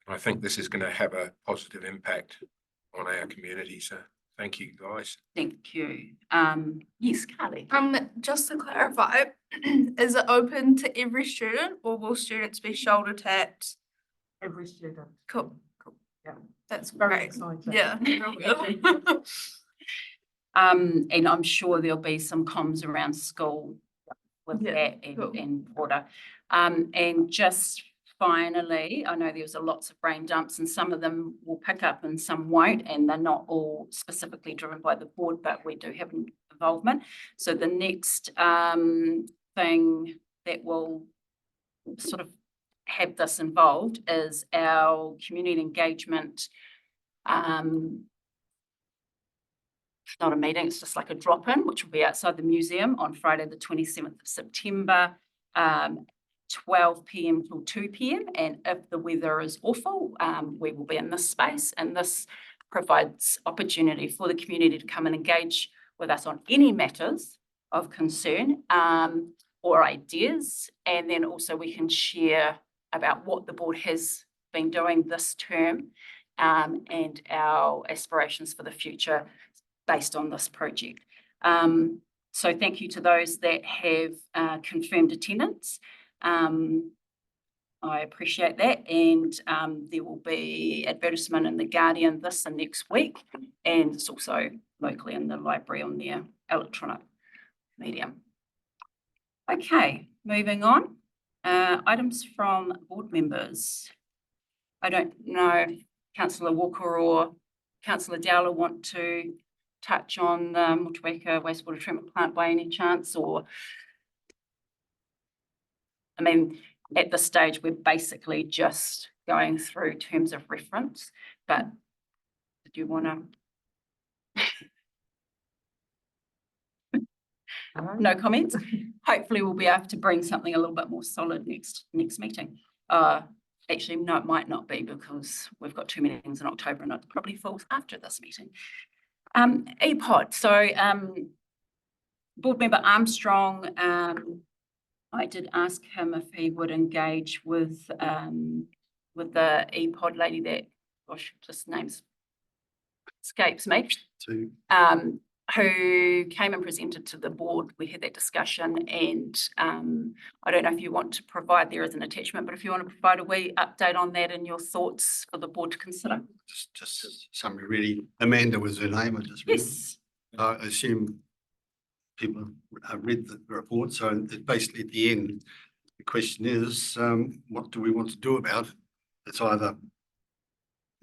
[SPEAKER 13] I think this is going to have a positive impact on our community. So thank you, guys.
[SPEAKER 2] Thank you. Yes, Carly.
[SPEAKER 9] Just to clarify, is it open to every student, or will students be shoulder tapped?
[SPEAKER 11] Every student.
[SPEAKER 9] Cool.
[SPEAKER 11] Yeah.
[SPEAKER 9] That's
[SPEAKER 11] Very
[SPEAKER 9] great.
[SPEAKER 11] exciting.
[SPEAKER 9] Yeah.
[SPEAKER 2] And I'm sure there'll be some comms around school with that and order. And just finally, I know there was lots of brain dumps, and some of them will pick up and some won't, and they're not all specifically driven by the board, but we do have involvement. So the next thing that will sort of have this involved is our community engagement It's not a meeting, it's just like a drop-in, which will be outside the museum on Friday, the 27th of September, 12 p.m. till 2 p.m. And if the weather is awful, we will be in this space, and this provides opportunity for the community to come and engage with us on any matters of concern or ideas. And then also we can share about what the board has been doing this term and our aspirations for the future based on this project. So thank you to those that have confirmed attendance. I appreciate that, and there will be advertisement in the Guardian this and next week, and it's also locally in the library on their electronic medium. Okay, moving on. Items from board members. I don't know if Councillor Walker or Councillor Dowler want to touch on the Motueka wastewater treatment plant by any chance, or I mean, at this stage, we're basically just going through terms of reference, but did you want to? No comments? Hopefully we'll be able to bring something a little bit more solid next meeting. Actually, no, it might not be because we've got 2 meetings in October and it probably falls after this meeting. EPOD, so board member Armstrong, I did ask him if he would engage with the EPOD lady that, gosh, just names escapes me, who came and presented to the board. We had that discussion, and I don't know if you want to provide there as an attachment, but if you want to provide a wee update on that and your thoughts for the board to consider.
[SPEAKER 7] Just summary really. Amanda was her name, I just read.
[SPEAKER 2] Yes.
[SPEAKER 7] I assume people have read the report, so basically at the end, the question is, what do we want to do about it? It's either,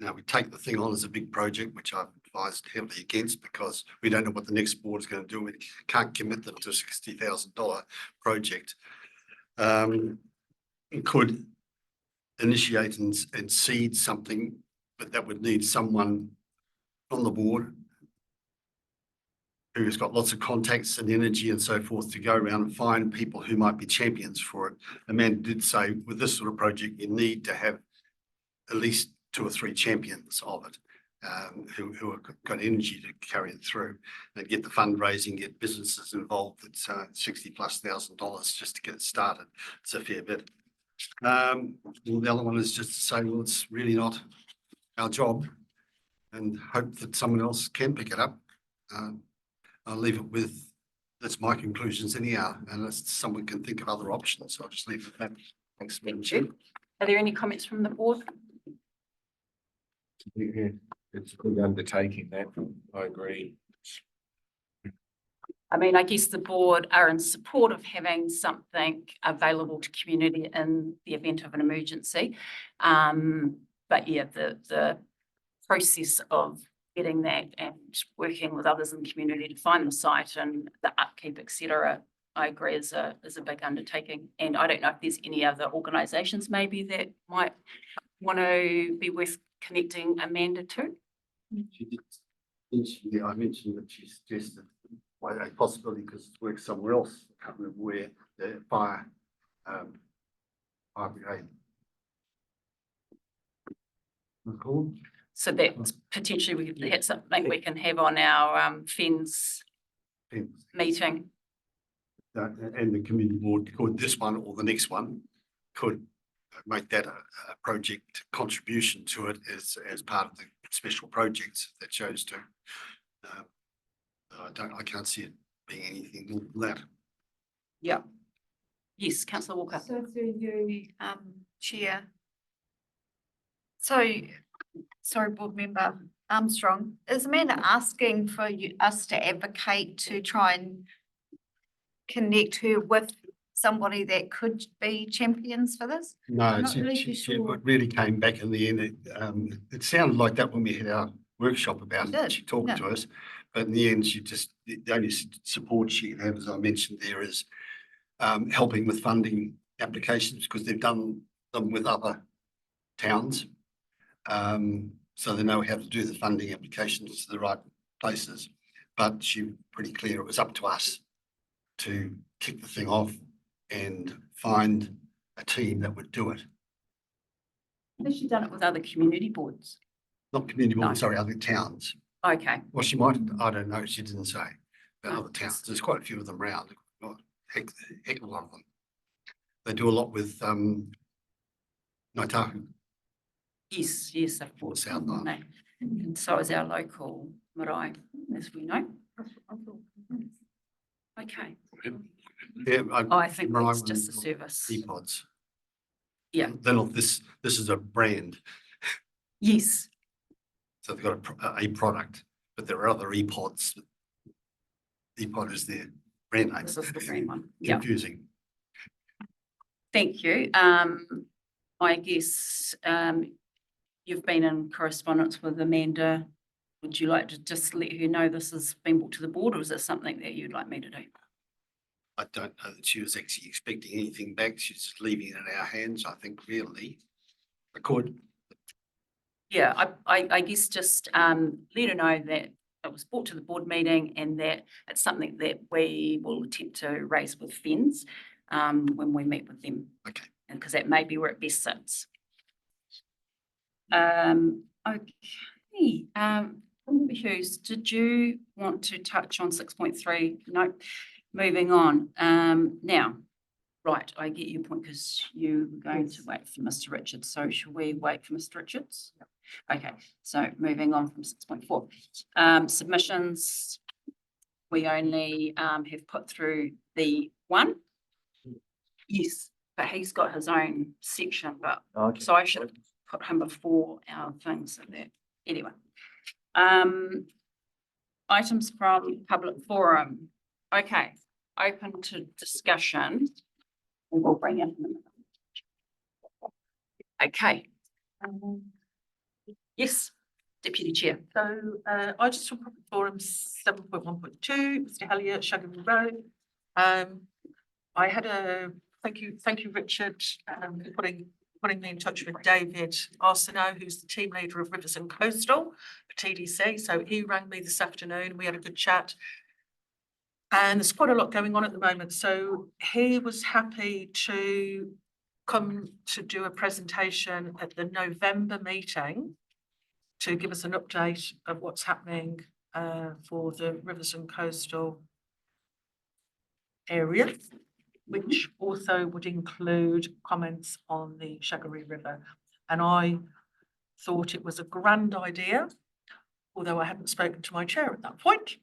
[SPEAKER 7] now we take the thing on as a big project, which I've advised heavily against because we don't know what the next board is going to do. We can't commit them to a $60,000 project. It could initiate and seed something, but that would need someone on the board who's got lots of contacts and energy and so forth to go around and find people who might be champions for it. Amanda did say with this sort of project, you need to have at least 2 or 3 champions of it who have got energy to carry it through and get the fundraising, get businesses involved. It's $60,000+ just to get it started. It's a fair bit. The other one is just to say, well, it's really not our job, and hope that someone else can pick it up. I'll leave it with, that's my conclusions anyhow, unless someone can think of other options. So I'll just leave it at that. Thanks, Madam Chair.
[SPEAKER 2] Are there any comments from the board?
[SPEAKER 13] Yeah, it's a good undertaking, that, I agree.
[SPEAKER 2] I mean, I guess the board are in support of having something available to community in the event of an emergency. But yeah, the process of getting that and working with others in the community to find the site and the upkeep, etc., I agree is a big undertaking. And I don't know if there's any other organisations maybe that might want to be worth connecting Amanda to.
[SPEAKER 7] She did mention, I mentioned that she suggested a possibility because it works somewhere else. I can't remember where, the fire brigade. Cool.
[SPEAKER 2] So that potentially we could have something we can have on our FENS meeting.
[SPEAKER 7] And the community board could, this one or the next one, could make that a project contribution to it as part of the special projects that chose to. I can't see it being anything more than that.
[SPEAKER 2] Yeah. Yes, Councillor Walker.
[SPEAKER 6] So through you, Chair. So, sorry, board member Armstrong, is Amanda asking for us to advocate to try and connect her with somebody that could be champions for this?
[SPEAKER 7] No,
[SPEAKER 6] really
[SPEAKER 7] she really came back in the end. It sounded like that when we had our workshop about it. She talked to us, but in the end, the only support she can have, as I mentioned there, is helping with funding applications because they've done them with other towns. So they know how to do the funding applications to the right places. But she was pretty clear it was up to us to kick the thing off and find a team that would do it.
[SPEAKER 2] Has she done it with other community boards?
[SPEAKER 7] Not community
[SPEAKER 2] No.
[SPEAKER 7] boards, sorry, other towns.
[SPEAKER 2] Okay.
[SPEAKER 7] Well, she might, I don't know, she didn't say. But other towns, there's quite a few of them around. Heck of a lot of them. They do a lot with Ngaitahu.
[SPEAKER 2] Yes, of course.
[SPEAKER 7] South Island.
[SPEAKER 2] No. And so is our local marae, as we know. Okay.
[SPEAKER 7] Yeah,
[SPEAKER 2] I think
[SPEAKER 7] Mariah
[SPEAKER 2] it's just a
[SPEAKER 7] was
[SPEAKER 2] service.
[SPEAKER 7] Teapods.
[SPEAKER 2] Yeah.
[SPEAKER 7] They're not this is a brand.
[SPEAKER 2] Yes.
[SPEAKER 7] So they've got a product, but there are other ePods. ePod is their brand name.
[SPEAKER 2] This is the brand one. Yeah.
[SPEAKER 7] Confusing.
[SPEAKER 2] Thank you. I guess you've been in correspondence with Amanda. Would you like to just let her know this has been brought to the board, or is it something that you'd like me to do?
[SPEAKER 7] I don't know that she was actually expecting anything back. She's just leaving it in our hands. I think really I could.
[SPEAKER 2] Yeah, I guess just let her know that it was brought to the board meeting and that it's something that we will attempt to raise with FENS when we meet with them.
[SPEAKER 7] Okay.
[SPEAKER 2] And because that may be where it best sits. Okay. Hughes, did you want to touch on 6.3? No. Moving on. Now, right, I get your point because you were going to wait for Mr. Richards. So shall we wait for Mr. Richards? Okay, so moving on from 6.4. Submissions, we only have put through the one. Yes, but he's got his own section, but so I should have put him before our things so that anyway. Items from public forum. Okay, open to discussion. We will bring in. Okay. Yes, Deputy Chair.
[SPEAKER 11] So I just from public forum 7.1.2, Mr. Hellier, Sugarman Road. I had a thank you, Richard, for putting me in touch with David Arsenault, who's the team leader of Rivers and Coastal for TDC. So he rang me this afternoon. We had a good chat. And there's quite a lot going on at the moment. So he was happy to come to do a presentation at the November meeting to give us an update of what's happening for the Rivers and Coastal area, which also would include comments on the Shaggery River. And I thought it was a grand idea, although I hadn't spoken to my chair at that point.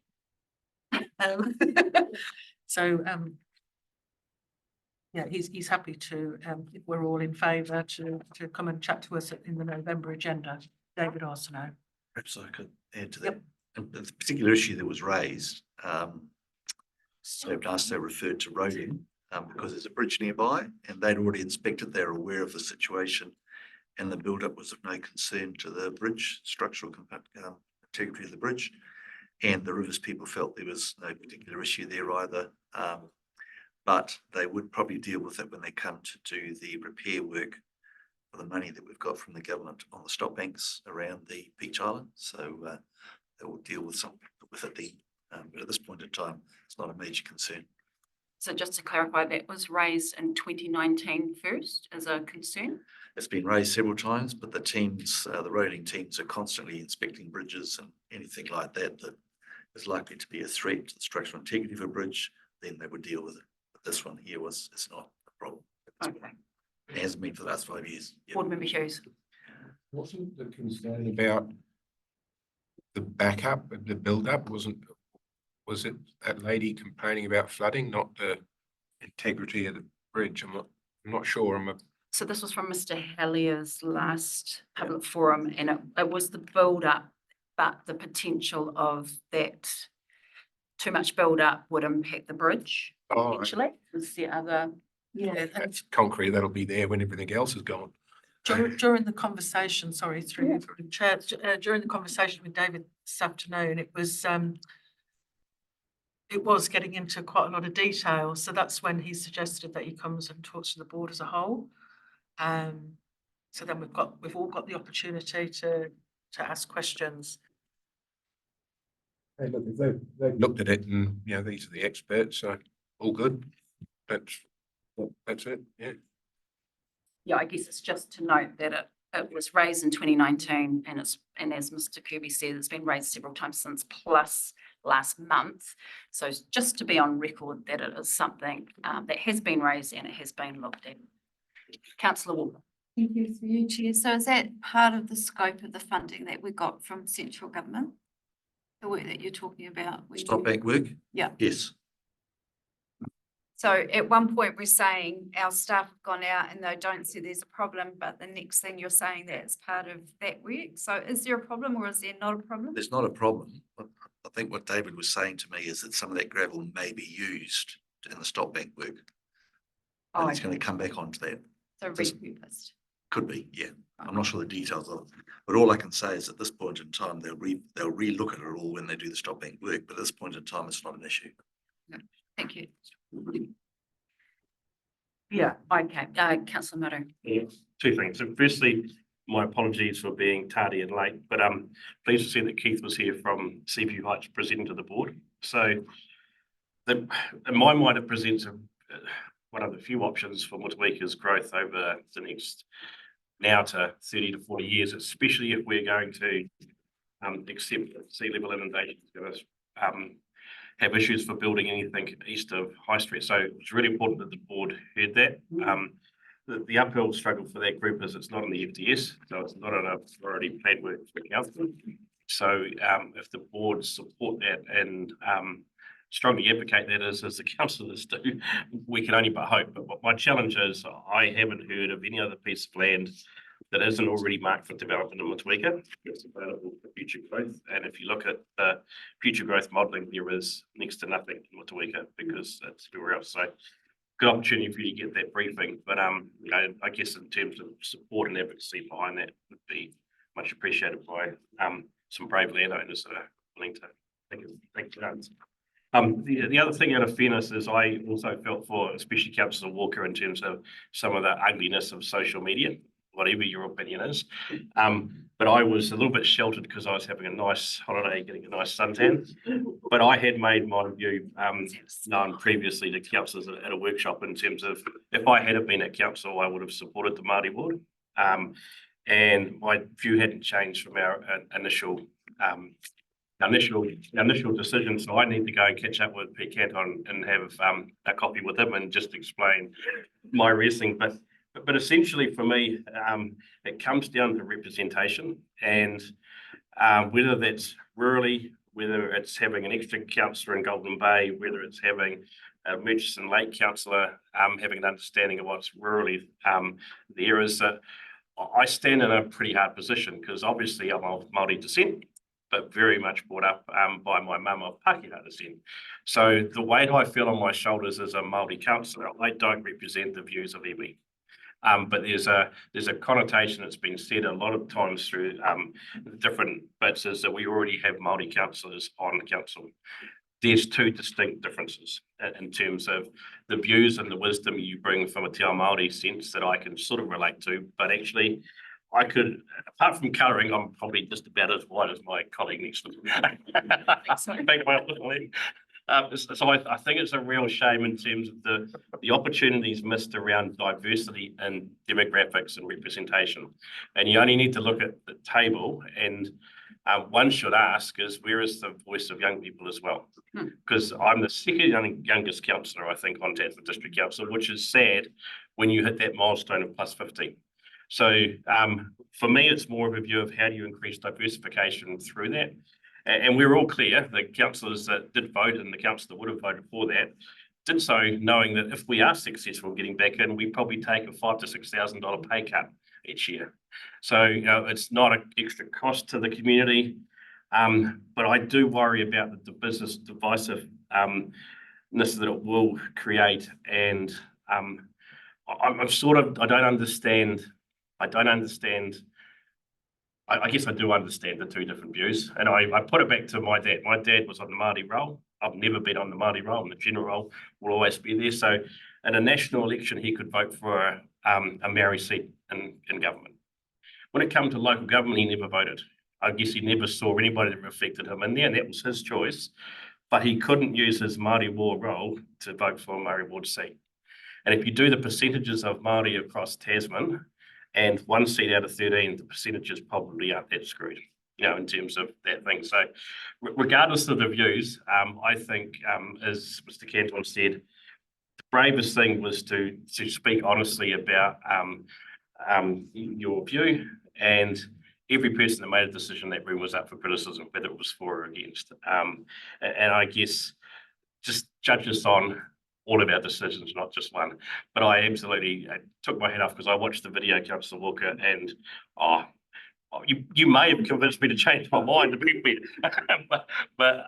[SPEAKER 11] Yeah, he's happy to, if we're all in favour, to come and chat to us in the November agenda. David Arsenault.
[SPEAKER 18] Perhaps I could add to that. And the particular issue that was raised, David Arsenault referred to roading because there's a bridge nearby and they'd already inspected, they're aware of the situation and the build-up was of no concern to the bridge, structural integrity of the bridge. And the Rivers people felt there was no particular issue there either. But they would probably deal with it when they come to do the repair work for the money that we've got from the government on the stop banks around the beach island. So they will deal with it then. But at this point in time, it's not a major concern.
[SPEAKER 2] So just to clarify, that was raised in 2019 first as a concern?
[SPEAKER 18] It's been raised several times, but the teams, the roading teams are constantly inspecting bridges and anything like that that is likely to be a threat to the structural integrity of a bridge, then they would deal with it. But this one here it's not a problem.
[SPEAKER 2] Okay.
[SPEAKER 18] It hasn't been for the last 5 years. Yep.
[SPEAKER 2] Board Member Hughes.
[SPEAKER 13] Wasn't the concern about the backup, the build-up? Was it that lady complaining about flooding, not the integrity of the bridge? I'm not sure.
[SPEAKER 2] So this was from Mr. Hellier's last public forum, and it was the build-up, but the potential of that too much build-up would impact the bridge. Potentially, was the other.
[SPEAKER 11] Yeah,
[SPEAKER 13] That's concrete that'll be there when everything else is gone.
[SPEAKER 11] during the conversation, sorry, through the chair, during the conversation with David this afternoon, it was getting into quite a lot of detail. So that's when he suggested that he comes and talks to the board as a whole. So then we've all got the opportunity to ask questions.
[SPEAKER 13] Hey, look, if they've looked at it and, you know, these are the experts, so all good. That's it, yeah.
[SPEAKER 2] Yeah, I guess it's just to note that it was raised in 2019 and as Mr. Kirby said, it's been raised several times since, plus last month. So just to be on record that it is something that has been raised and it has been looked at. Councillor Walker.
[SPEAKER 6] Thank you for you, Chair. So is that part of the scope of the funding that we got from central government? The work that you're talking about?
[SPEAKER 18] Stop bank work?
[SPEAKER 6] Yeah.
[SPEAKER 18] Yes.
[SPEAKER 6] So at one point we're saying our staff have gone out and they don't see there's a problem, but the next thing you're saying that it's part of that work. So is there a problem or is there not a problem?
[SPEAKER 18] There's not a problem. I think what David was saying to me is that some of that gravel may be used in the stop bank work.
[SPEAKER 6] Oh,
[SPEAKER 18] And it's going to come back onto that.
[SPEAKER 6] So repurposed.
[SPEAKER 18] Could be, yeah. I'm not sure the details of it. But all I can say is at this point in time, they'll re-look at it all when they do the stop bank work. But at this point in time, it's not an issue.
[SPEAKER 6] Thank you.
[SPEAKER 2] Yeah, okay. Councillor Murray.
[SPEAKER 15] Yeah, two things. So firstly, my apologies for being tardy and late, but pleased to see that Keith was here from CPU Heights presenting to the board. So in my mind, it presents one of the few options for Motueka's growth over the next now to 30 to 40 years, especially if we're going to accept that sea level inundation is going to have issues for building anything east of High Street. So it's really important that the board heard that. The uphill struggle for that group is it's not on the FDS, so it's not on a priority paid work for council. So if the board support that and strongly advocate that as the councillors do, we can only but hope. But what my challenge is, I haven't heard of any other piece of land that isn't already marked for development in Motueka. It's available for future growth. And if you look at the future growth modelling, there is next to nothing in Motueka because it's everywhere else. So good opportunity for you to get that briefing. But you know, I guess in terms of support and advocacy behind that would be much appreciated by some brave landowners that are willing to take chance. The other thing out of fairness is I also felt for especially Councillor Walker in terms of some of the ugliness of social media, whatever your opinion is. But I was a little bit sheltered because I was having a nice holiday, getting a nice suntan. But I had made my view known previously to councillors at a workshop in terms of if I had been at council, I would have supported the Māori ward. And my view hadn't changed from our initial decision. So I need to go and catch up with Pete Canton and have a coffee with him and just explain my reasoning. But essentially for me, it comes down to representation and whether that's rurally, whether it's having an extra councillor in Golden Bay, whether it's having a Murchison Lake councillor having an understanding of what's rurally there is. I stand in a pretty hard position because obviously I'm of Māori descent, but very much brought up by my mum of Pākehā descent. So the weight I feel on my shoulders as a Māori councillor, I don't represent the views of iwi. But there's a connotation that's been said a lot of times through different bits is that we already have Māori councillors on the council. There's two distinct differences in terms of the views and the wisdom you bring from a Te Ao Māori sense that I can sort of relate to, but actually I could, apart from colouring, I'm probably just about as white as my colleague next to me. So I think it's a real shame in terms of the opportunities missed around diversity in demographics and representation. And you only need to look at the table and one should ask is where is the voice of young people as well? Because I'm the second youngest councillor, I think, on Tasman District Council, which is sad when you hit that milestone of plus 15. So for me, it's more of a view of how do you increase diversification through that. And we're all clear, the councillors that did vote and the council that would have voted for that did so knowing that if we are successful getting back in, we probably take a $5,000 to $6,000 pay cut each year. So you know, it's not an extra cost to the community, but I do worry about the business divisiveness that it will create. And I'm sort of, I don't understand. I guess I do understand the two different views. And I put it back to my dad. My dad was on the Māori roll. I've never been on the Māori roll, and the general roll will always be there. So in a national election, he could vote for a Maori seat in government. When it came to local government, he never voted. I guess he never saw anybody that reflected him in there, and that was his choice. But he couldn't use his Māori war role to vote for a Māori ward seat. And if you do the percentages of Māori across Tasman, and 1 seat out of 13, the percentages probably aren't that screwed, you know, in terms of that thing. So regardless of the views, I think, as Mr. Cantor said, the bravest thing was to speak honestly about your view, and every person that made a decision in that room was up for criticism, whether it was for or against. And I guess just judge us on all of our decisions, not just one. But I absolutely took my head off because I watched the video, Councillor Walker, and you may have convinced me to change my mind a bit, but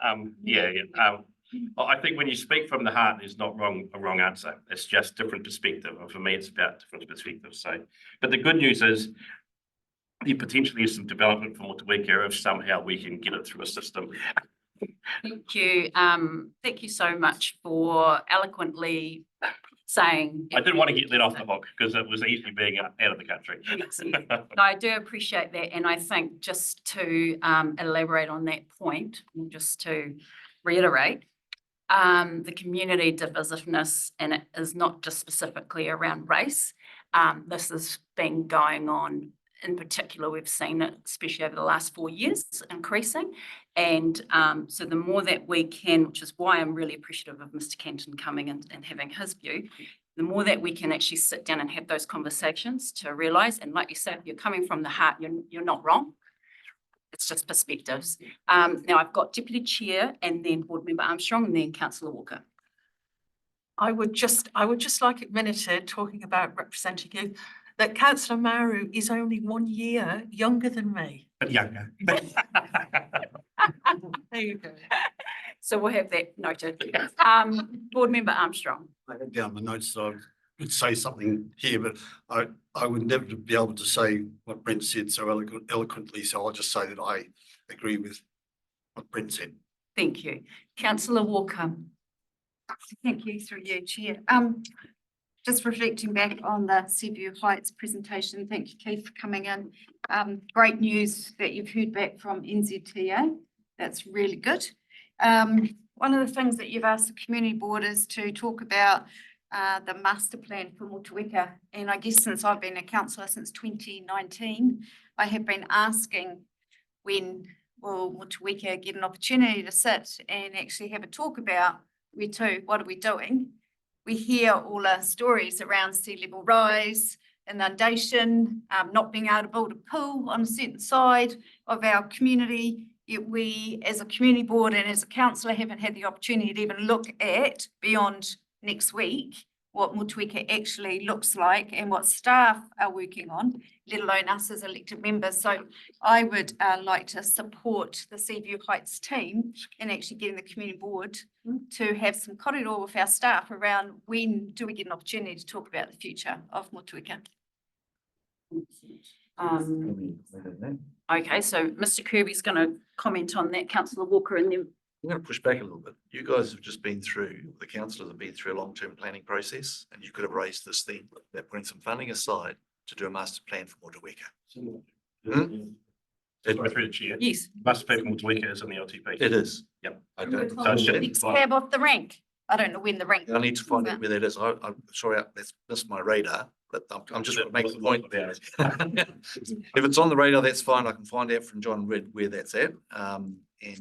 [SPEAKER 15] I think when you speak from the heart, there's not a wrong answer. It's just different perspective, and for me, it's about different perspectives. So, but the good news is there potentially is some development for Motueka if somehow we can get it through a system.
[SPEAKER 2] Thank you. Thank you so much for eloquently saying.
[SPEAKER 15] I didn't want to get let off the hook because it was easy being out of the country.
[SPEAKER 2] No, I do appreciate that. And I think just to elaborate on that point, and just to reiterate, the community divisiveness, and it is not just specifically around race. This has been going on. In particular, we've seen it, especially over the last 4 years, increasing. And so the more that we can, which is why I'm really appreciative of Mr. Canton coming and having his view, the more that we can actually sit down and have those conversations to realise, and like you said, if you're coming from the heart, you're not wrong. It's just perspectives. Now I've got Deputy Chair and then Board Member Armstrong and then Councillor Walker.
[SPEAKER 11] I would just like it minuted, talking about representing youth, that Councillor Maru is only 1 year younger than me.
[SPEAKER 15] But younger.
[SPEAKER 11] There you go.
[SPEAKER 2] So we'll have that noted. Board Member Armstrong.
[SPEAKER 7] I had down my notes, so I could say something here, but I would never be able to say what Brent said so eloquently, so I'll just say that I agree with what Brent said.
[SPEAKER 2] Thank you. Councillor Walker.
[SPEAKER 6] Thank you, through you, Chair. Just reflecting back on the Seaview Heights presentation, thank you, Keith, for coming in. Great news that you've heard back from NZTA. That's really good. One of the things that you've asked the community board is to talk about the master plan for Motueka. And I guess since I've been a councillor since 2019, I have been asking when will Motueka get an opportunity to sit and actually have a talk about where to, what are we doing? We hear all our stories around sea level rise, inundation, not being able to build a pool on a certain side of our community. Yet we, as a community board and as a councillor, haven't had the opportunity to even look at beyond next week what Motueka actually looks like and what staff are working on, let alone us as elected members. So I would like to support the Seaview Heights team in actually getting the community board to have some corridor with our staff around when do we get an opportunity to talk about the future of Motueka.
[SPEAKER 2] Okay, so Mr. Kirby's going to comment on that, Councillor Walker, and then
[SPEAKER 18] I'm going to push back a little bit. You guys have just been through, the councillors have been through a long-term planning process, and you could have raised this thing about putting some funding aside to do a master plan for Motueka.
[SPEAKER 15] Sorry, through the chair.
[SPEAKER 2] Yes.
[SPEAKER 15] Master plan for Motueka is in the LTP.
[SPEAKER 18] It is.
[SPEAKER 15] Yep.
[SPEAKER 18] I don't.
[SPEAKER 6] Next cab off the rank. I don't know when the rank.
[SPEAKER 18] I need to find out where that is. I'm sorry, that's missed my radar, but I'm just making the point. If it's on the radar, that's fine. I can find out from John Red where that's at, and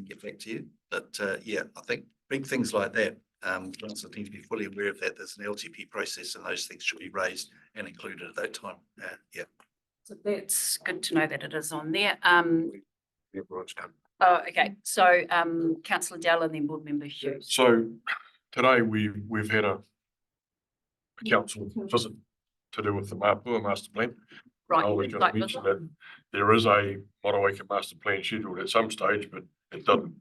[SPEAKER 18] get back to you. But yeah, I think big things like that, councillors need to be fully aware of that. There's an LTP process and those things should be raised and included at that time. Yeah.
[SPEAKER 2] so that's good to know that it is on there.
[SPEAKER 19] Everyone's done.
[SPEAKER 2] Oh, okay. So Councillor Dell and then Board Member Hughes.
[SPEAKER 19] So today we've had a council visit to do with the Mapua master plan.
[SPEAKER 2] Right.
[SPEAKER 19] I was going
[SPEAKER 2] Like
[SPEAKER 19] to mention
[SPEAKER 2] this
[SPEAKER 19] that there is a Motueka master plan scheduled at some stage, but it doesn't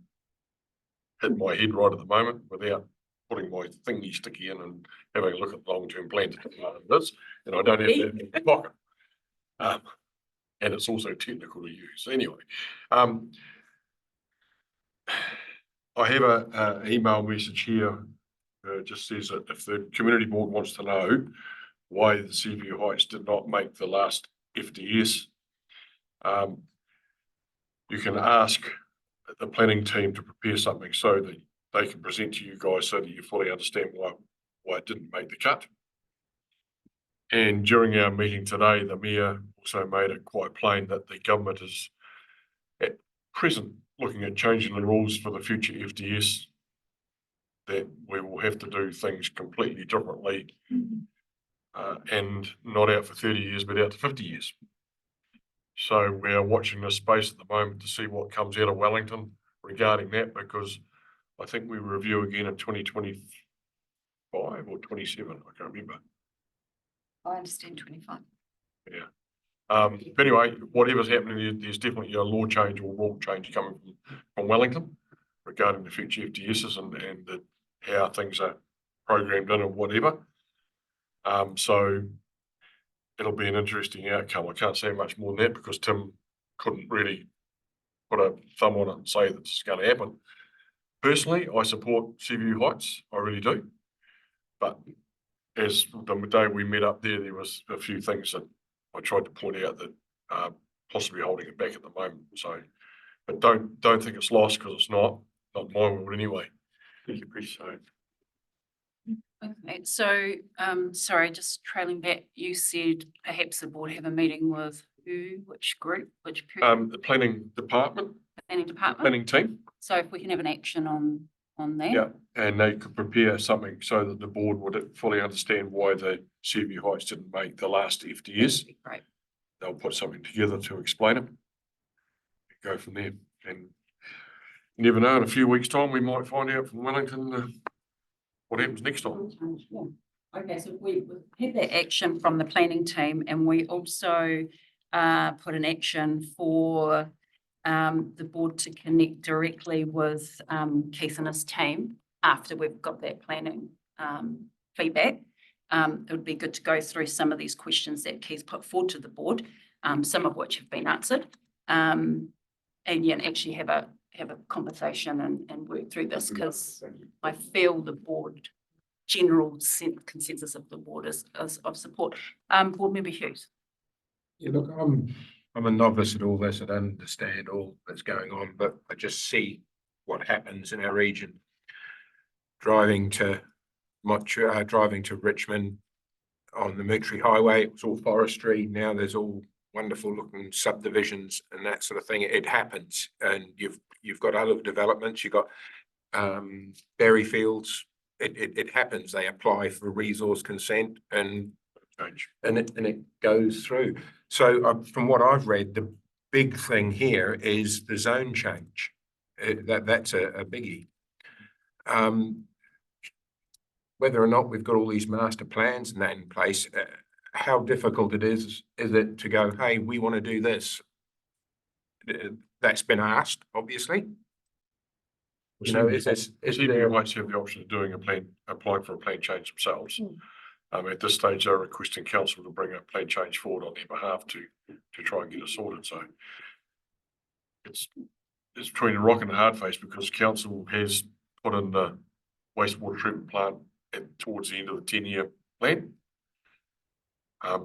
[SPEAKER 19] hit my head right at the moment without putting my thingy sticky in and having a look at the long-term plan to this, and I don't have that in my pocket. And it's also technical to use. Anyway, I have a email message here. Just says that if the community board wants to know why the Seaview Heights did not make the last FDS, you can ask the planning team to prepare something so that they can present to you guys so that you fully understand why it didn't make the cut. And during our meeting today, the Mayor also made it quite plain that the government is at present looking at changing the rules for the future FDS, that we will have to do things completely differently and not out for 30 years, but out to 50 years. So we are watching this space at the moment to see what comes out of Wellington regarding that, because I think we review again in 2025 or 27, I can't remember.
[SPEAKER 6] I understand 25.
[SPEAKER 19] Yeah. But anyway, whatever's happening, there's definitely a law change or rule change coming from Wellington regarding the future FDSs and how things are programmed in and whatever. So it'll be an interesting outcome. I can't say much more than that because Tim couldn't really put a thumb on it and say that this is going to happen. Personally, I support Seaview Heights. I really do. But as the day we met up there, there was a few things that I tried to point out that are possibly holding it back at the moment. So, but don't think it's lost, because it's not my world anyway. Thank you, appreciate it.
[SPEAKER 2] Okay, so, sorry, just trailing back, you said perhaps the board have a meeting with who, which group, which
[SPEAKER 19] The planning department,
[SPEAKER 2] planning department?
[SPEAKER 19] planning team.
[SPEAKER 2] So if we can have an action on that?
[SPEAKER 19] Yeah, and they could prepare something so that the board would fully understand why the Seaview Heights didn't make the last FDS.
[SPEAKER 2] Great.
[SPEAKER 19] They'll put something together to explain it. Go from there. And you never know, in a few weeks' time, we might find out from Wellington what happens next time.
[SPEAKER 2] Yeah. Okay, so we had that action from the planning team, and we also put an action for the board to connect directly with Keith and his team after we've got that planning feedback. It would be good to go through some of these questions that Keith put forward to the board, some of which have been answered, and yeah, and actually have a conversation and work through this, because I feel the board general consensus of the board is of support. Board Member Hughes.
[SPEAKER 13] Yeah, look, I'm a novice at all this. I don't understand all that's going on, but I just see what happens in our region. Driving to Richmond on the Military Highway, it was all forestry. Now there's all wonderful looking subdivisions and that sort of thing. It happens, and you've got other developments. You've got berry fields. It happens. They apply for resource consent and it goes through. So from what I've read, the big thing here is the zone change. That's a biggie. Whether or not we've got all these master plans and that in place, how difficult it is it to go, hey, we want to do this? That's been asked, obviously. You know,
[SPEAKER 19] Seaview Heights have the option of doing applying for a plan change themselves. At this stage, they're requesting council to bring a plan change forward on their behalf to try and get it sorted. So it's between a rock and a hard place, because council has put in the wastewater treatment plant towards the end of the 10-year plan.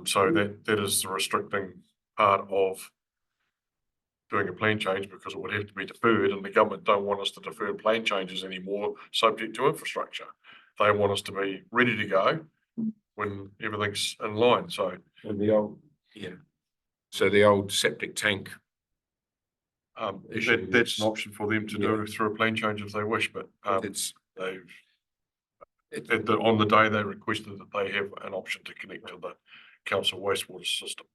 [SPEAKER 19] So that is the restricting part of doing a plan change, because it would have to be deferred, and the government don't want us to defer plan changes anymore subject to infrastructure. They want us to be ready to go when everything's in line. So
[SPEAKER 13] so the old septic tank
[SPEAKER 19] issue, that's an option for them to do through a plan change if they wish, but on the day they requested that they have an option to connect to the council wastewater system.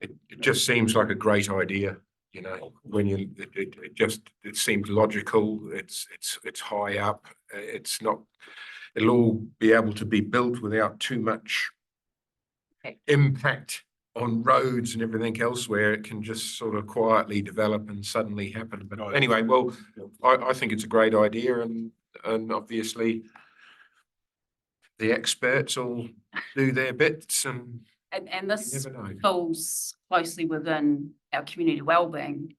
[SPEAKER 13] It just seems like a great idea. You know, when it seems logical. It's high up. It's not. It'll all be able to be built without too much impact on roads and everything else, where it can just sort of quietly develop and suddenly happen. But anyway, well, I think it's a great idea, and obviously the experts will do their bits, and
[SPEAKER 2] this falls closely within our community wellbeing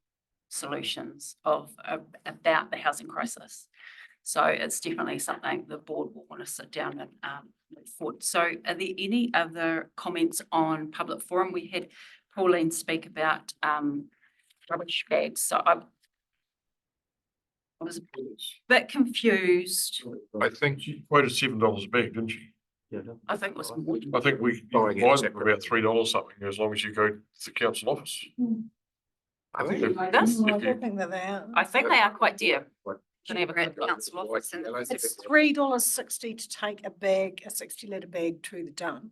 [SPEAKER 2] solutions about the housing crisis. So it's definitely something the board will want to sit down and move forward. So are there any other comments on public forum? We had Pauline speak about rubbish bags. So I was a bit confused.
[SPEAKER 19] I think she quoted $7 a bag, didn't she?
[SPEAKER 2] I think it was more.
[SPEAKER 19] I think we buy them for about $3 something, as long as you go to the council office.
[SPEAKER 2] I
[SPEAKER 19] think
[SPEAKER 2] think
[SPEAKER 19] if-
[SPEAKER 2] this.
[SPEAKER 19] if you-
[SPEAKER 2] I think they are quite dear. Can have a council office and
[SPEAKER 9] It's $3.60 to take a bag, a 60-litre bag to the dump.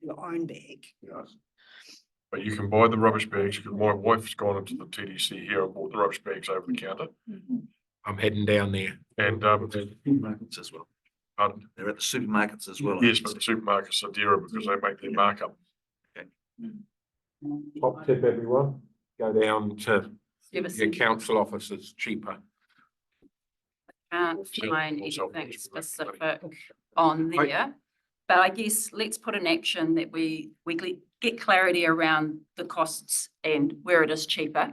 [SPEAKER 9] Your own bag.
[SPEAKER 19] Yes. But you can buy the rubbish bags, because my wife's gone into the TDC here and bought the rubbish bags over the counter.
[SPEAKER 13] I'm heading down there.
[SPEAKER 19] And,
[SPEAKER 18] Supermarkets as well.
[SPEAKER 19] pardon?
[SPEAKER 18] They're at the supermarkets as well.
[SPEAKER 19] Yes, but the supermarkets are dearer because they make their markup.
[SPEAKER 13] Top tip, everyone, go down to
[SPEAKER 2] Give us
[SPEAKER 13] your council office, it's cheaper.
[SPEAKER 2] can't
[SPEAKER 19] Sure.
[SPEAKER 2] find
[SPEAKER 19] Also,
[SPEAKER 2] anything
[SPEAKER 19] it's
[SPEAKER 2] specific on there. But I guess let's put in action that we get clarity around the costs and where it is cheaper.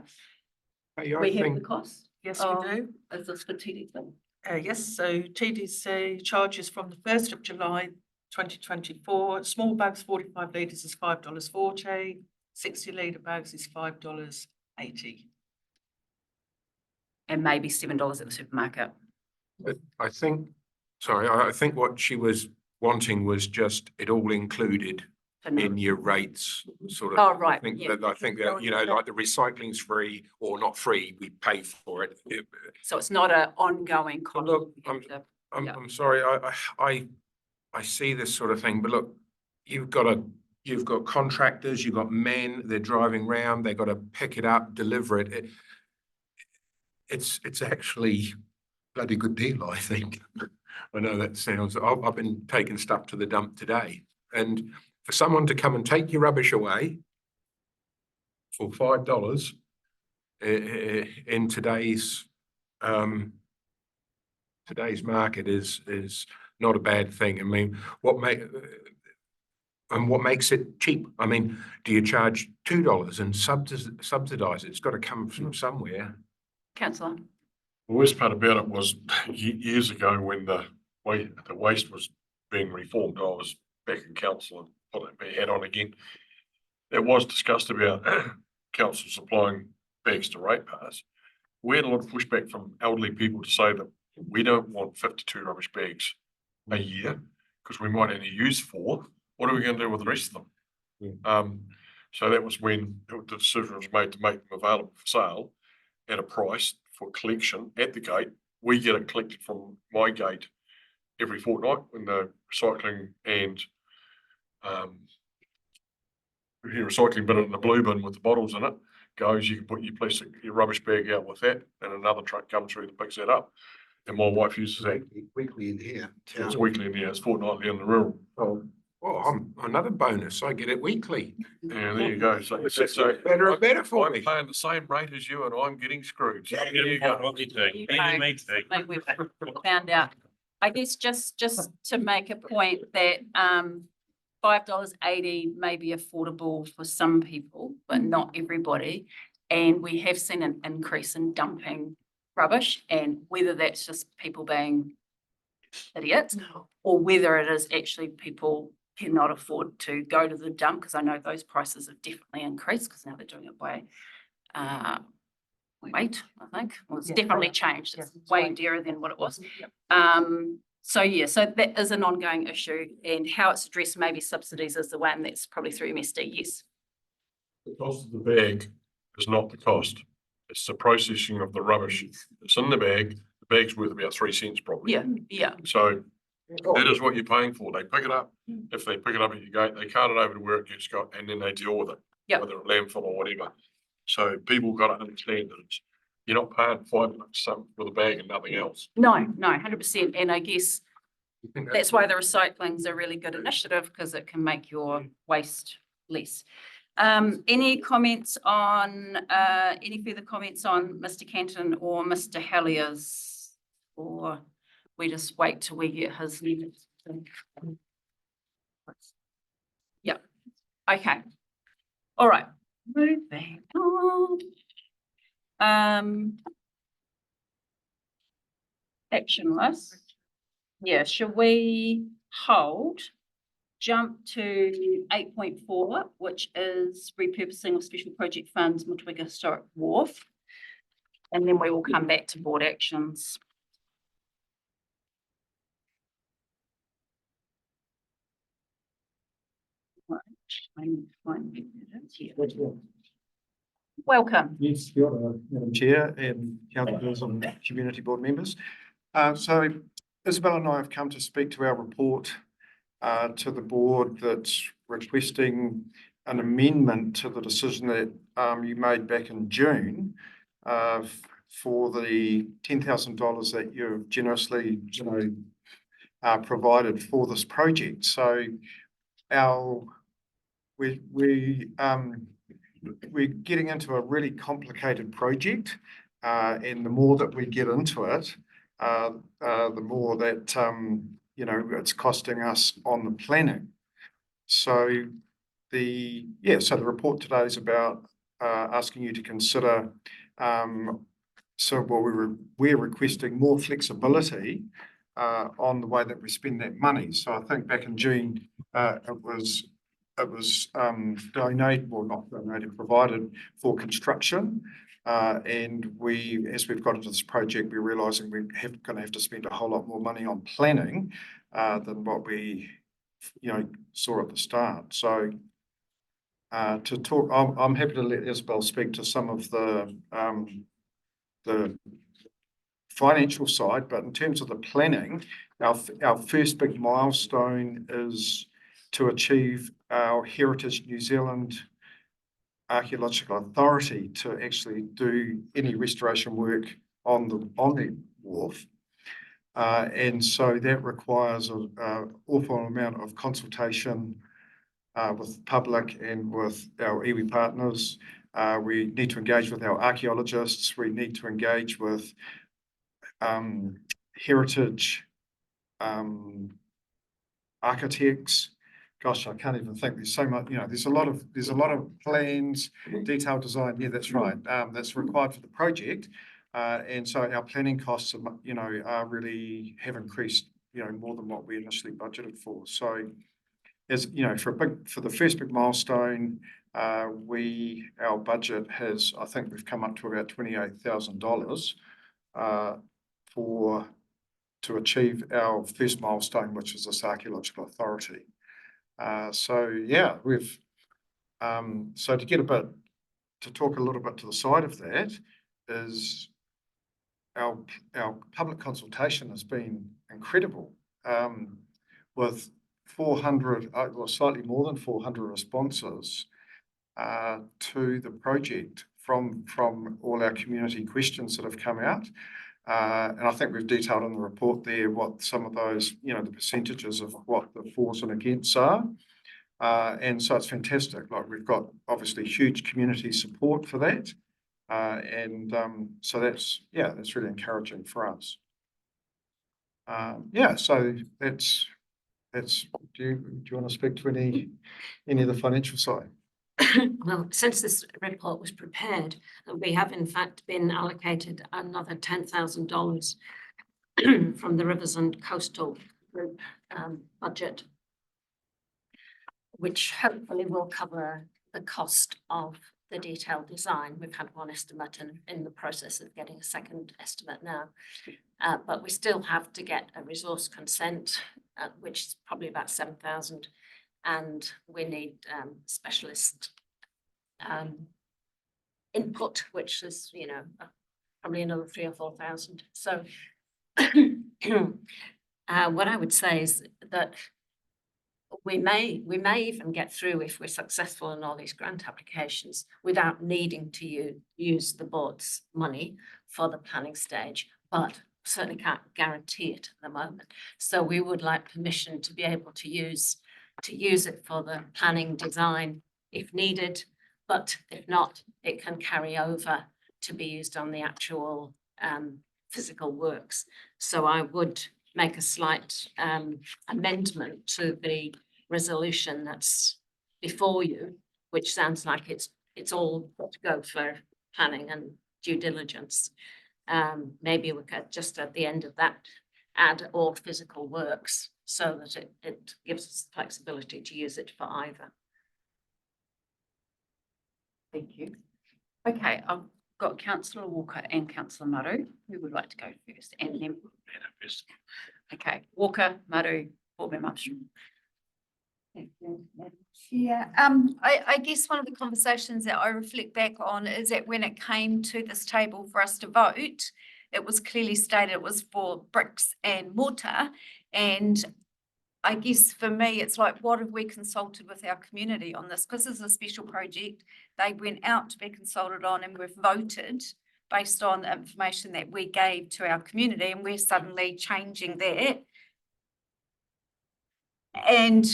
[SPEAKER 13] Hey, I
[SPEAKER 2] We have the
[SPEAKER 13] think,
[SPEAKER 2] cost.
[SPEAKER 11] Yes,
[SPEAKER 2] of-
[SPEAKER 11] we do.
[SPEAKER 2] Is this for TDC?
[SPEAKER 11] Yes, so TDC charges from the 1st of July 2024. Small bags 45 litres is $5.40. 60-litre bags is $5.80.
[SPEAKER 2] And maybe $7 at the supermarket.
[SPEAKER 13] I think, sorry, I think what she was wanting was just it all included
[SPEAKER 2] For now.
[SPEAKER 13] in your rates, sort of.
[SPEAKER 2] Oh, right,
[SPEAKER 13] I think
[SPEAKER 2] yeah.
[SPEAKER 13] that, you know, like the recycling's free or not free, we pay for it.
[SPEAKER 2] So it's not an ongoing cost.
[SPEAKER 13] look,
[SPEAKER 2] we have to- yeah.
[SPEAKER 13] I'm sorry, I see this sort of thing, but look, you've got contractors, you've got men, they're driving around, they've got to pick it up, deliver it. It's actually bloody good deal, I think. I know that sounds, I've been taking stuff to the dump today, and for someone to come and take your rubbish away for $5 in today's market is not a bad thing. I mean, what makes it cheap? I mean, do you charge $2 and subsidize it? It's got to come from somewhere.
[SPEAKER 2] Councillor.
[SPEAKER 19] The worst part about it was years ago when the waste was being reformed, I was back in council and put my hat on again. It was discussed about council supplying bags to ratepayers. We had a lot of pushback from elderly people to say that we don't want 52 rubbish bags a year because we might only use 4. What are we going to do with the rest of them? So that was when the decision was made to make them available for sale at a price for collection at the gate. We get it collected from my gate every fortnight when the recycling and your recycling bin in the blue bin with the bottles in it goes. You can put your rubbish bag out with that, and another truck comes through that picks that up. And my wife uses that.
[SPEAKER 7] Weekly in here.
[SPEAKER 19] It's weekly in here. It's fortnightly in the rural.
[SPEAKER 13] Oh, I'm another bonus. I get it weekly.
[SPEAKER 19] Yeah, there you go. So
[SPEAKER 13] Better and better for
[SPEAKER 19] I'm
[SPEAKER 13] me.
[SPEAKER 19] paying the same rate as you, and I'm getting screwed. So there you go.
[SPEAKER 2] Like we've found out. I guess just to make a point that $5.80 may be affordable for some people, but not everybody. And we have seen an increase in dumping rubbish, and whether that's just people being idiots or whether it is actually people cannot afford to go to the dump, because I know those prices have definitely increased because now they're doing it by weight, I think. Well, it's definitely changed. It's way dearer than what it was. So yeah, so that is an ongoing issue, and how it's addressed, maybe subsidies is the one that's probably through MSD, yes.
[SPEAKER 19] The cost of the bag is not the cost. It's the processing of the rubbish. It's in the bag. The bag's worth about 3 cents probably.
[SPEAKER 2] Yeah.
[SPEAKER 19] So that is what you're paying for. They pick it up. If they pick it up at your gate, they cart it over to where it gets got, and then they deal with it.
[SPEAKER 2] Yep.
[SPEAKER 19] Whether a landfill or whatever. So people got to understand that you're not paying $5 with a bag and nothing else.
[SPEAKER 2] No, 100%. And I guess that's why the recycling is a really good initiative, because it can make your waste less. Any comments on, any further comments on Mr. Canton or Mr. Hallier's? Or we just wait till we get his minutes? Yeah, okay. All right, moving on. Action list. Yeah, shall we hold
[SPEAKER 1] jump to 8.4, which is repurposing of special project funds, Motueka Historic Wharf. And then we will come back to board actions. Right, I need to find where that is here. Welcome.
[SPEAKER 20] Yes, kia ora, Madam Chair and councillors and community board members. So Isabel and I have come to speak to our report to the board that's requesting an amendment to the decision that you made back in June for the $10,000 that you've generously, provided for this project. So we're getting into a really complicated project, and the more that we get into it, the more that it's costing us on the planning. So the report today is about asking you to consider. We're requesting more flexibility on the way that we spend that money. So I think back in June, it was provided for construction. And as we've got into this project, we're realising we're going to have to spend a whole lot more money on planning than what we, saw at the start. So to talk, I'm happy to let Isabel speak to some of the financial side, but in terms of the planning, our first big milestone is to achieve our Heritage New Zealand Archaeological Authority to actually do any restoration work on the wharf. And so that requires an awful amount of consultation with the public and with our iwi partners. We need to engage with our archaeologists. We need to engage with heritage architects. Gosh, I can't even think. There's so much, there's a lot of plans, detailed design. Yeah, that's right. That's required for the project. And so our planning costs are really have increased, more than what we initially budgeted for. So as for the first big milestone, our budget has, I think we've come up to about $28,000 to achieve our first milestone, which is this archaeological authority. So to talk a little bit to the side of that is our public consultation has been incredible, with 400, slightly more than 400 responses to the project from all our community questions that have come out. And I think we've detailed in the report there what some of those, the percentages of what the fors and against are. And so it's fantastic. Like, we've got obviously huge community support for that. So that's really encouraging for us. So that's, do you want to speak to any of the financial side?
[SPEAKER 21] Well, since this report was prepared, we have in fact been allocated another $10,000 from the Rivers and Coastal Group budget, which hopefully will cover the cost of the detailed design. We've had one estimate and in the process of getting a second estimate now, but we still have to get a resource consent, which is probably about 7,000. And we need specialist input, which is, probably another 3,000 or 4,000. So what I would say is that we may even get through, if we're successful in all these grant applications, without needing to use the board's money for the planning stage, but certainly can't guarantee it at the moment. So we would like permission to be able to use it for the planning design if needed, but if not, it can carry over to be used on the actual physical works. So I would make a slight amendment to the resolution that's before you, which sounds like it's all got to go for planning and due diligence. Maybe we could just at the end of that and or physical works, so that it gives us the flexibility to use it for either.
[SPEAKER 2] Thank you. Okay, I've got councillor Walker and councillor Maru. Who would like to go first? And then, okay, Walker, Maru, Board Member Armstrong.
[SPEAKER 6] Thank you, Madam Chair. I guess one of the conversations that I reflect back on is that when it came to this table for us to vote, it was clearly stated it was for bricks and mortar. And I guess for me, it's like, what have we consulted with our community on this? Because this is a special project. They went out to be consulted on and we've voted based on the information that we gave to our community, and we're suddenly changing that. And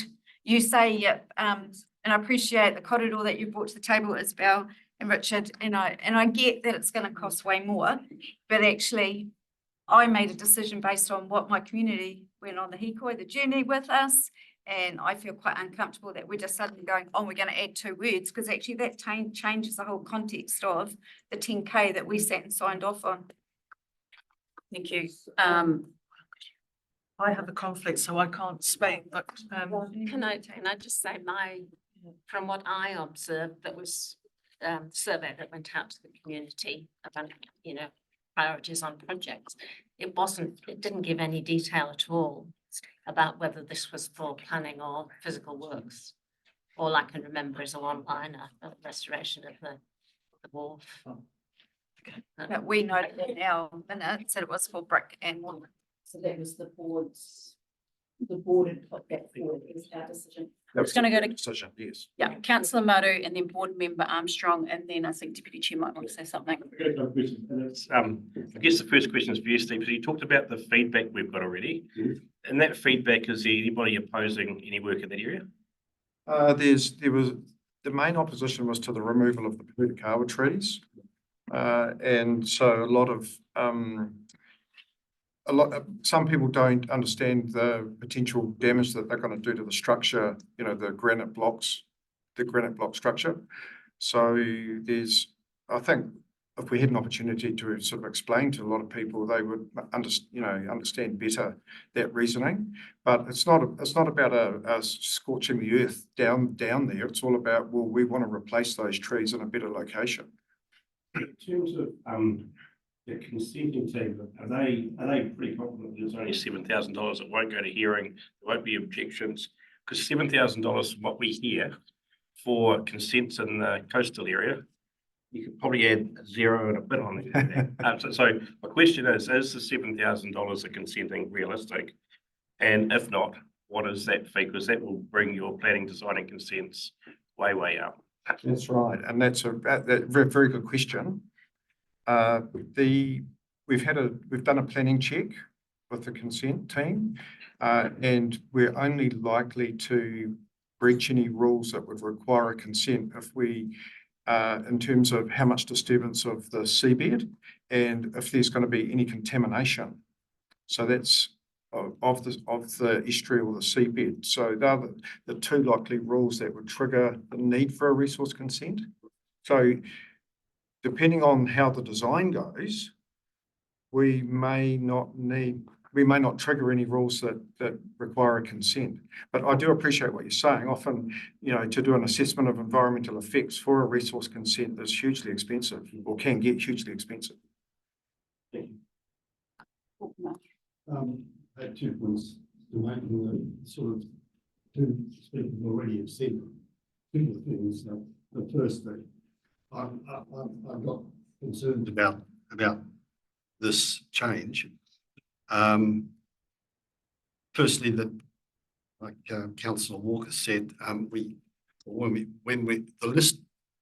[SPEAKER 6] you say, and I appreciate the corridor that you brought to the table, Isabel and Richard, and I get that it's going to cost way more, but actually I made a decision based on what my community went on the hikoi, the journey with us, and I feel quite uncomfortable that we're just suddenly going, oh, we're going to add 2 words, because actually that changes the whole context of the 10K that we sat and signed off on.
[SPEAKER 2] Thank you.
[SPEAKER 5] I have a conflict, so I can't speak, but
[SPEAKER 21] Can I just say from what I observed, that was survey that went out to the community about, priorities on projects. It didn't give any detail at all about whether this was for planning or physical works. All I can remember is a one-liner of restoration of the wharf.
[SPEAKER 6] But we noted in our minutes that it was for brick and mortar.
[SPEAKER 2] So that was the board had put that forward as our decision.
[SPEAKER 20] That
[SPEAKER 2] It's going to go to,
[SPEAKER 20] decision, yes.
[SPEAKER 2] yeah, councillor Maru and then board member Armstrong, and then I think Deputy Chair might want to say something.
[SPEAKER 15] I guess the first question is for you, Steve. So you talked about the feedback we've got already. And that feedback, is there anybody opposing any work in that area?
[SPEAKER 20] The main opposition was to the removal of the Motueka trees. And so some people don't understand the potential damage that they're going to do to the structure, the granite block structure. So I think if we had an opportunity to sort of explain to a lot of people, they would understand better that reasoning. But it's not about a scorching the earth down there. It's all about, well, we want to replace those trees in a better location.
[SPEAKER 15] In terms of the consenting team, are they pretty confident that it's only $7,000? It won't go to hearing. There won't be objections, because $7,000, from what we hear, for consents in the coastal area, you could probably add 0 and a bit on it. So my question is the $7,000 of consenting realistic? And if not, what is that fee? Because that will bring your planning, design and consents way up.
[SPEAKER 20] That's right, and that's a very good question. We've done a planning check with the consent team, and we're only likely to breach any rules that would require a consent if we, in terms of how much disturbance of the seabed and if there's going to be any contamination. So that's of the estuary or the seabed. So they're the 2 likely rules that would trigger the need for a resource consent. So depending on how the design goes, we may not trigger any rules that require a consent. But I do appreciate what you're saying. Often, to do an assessment of environmental effects for a resource consent is hugely expensive, or can get hugely expensive.
[SPEAKER 15] Thank you.
[SPEAKER 8] I had 2 points to make, and sort of 2 speakers already have said 2 things. The first thing, I've got concerns about this change. Firstly, that, like Councillor Walker said, the list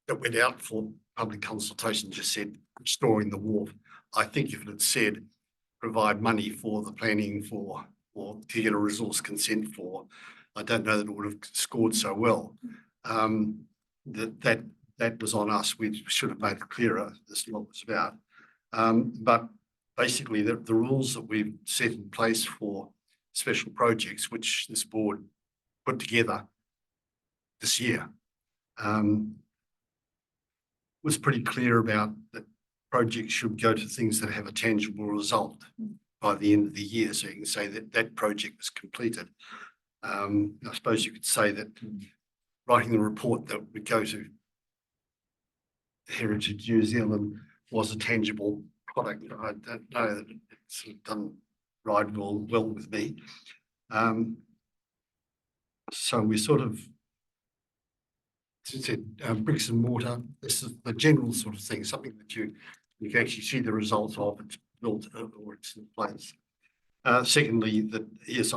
[SPEAKER 8] that went out for public consultation just said restoring the wharf. I think if it had said provide money for the planning or to get a resource consent for, I don't know that it would have scored so well. That was on us. We should have made it clearer as to what it was about. But basically, the rules that we've set in place for special projects, which this board put together this year, was pretty clear about that projects should go to things that have a tangible result. by the end of the year, so you can say that that project was completed. I suppose you could say that writing the report that would go to Heritage New Zealand was a tangible product. I don't know that it's done right well with me. So we sort of said bricks and mortar. This is the general sort of thing, something that you can actually see the results of. It's built or it's in place. Secondly, that yes,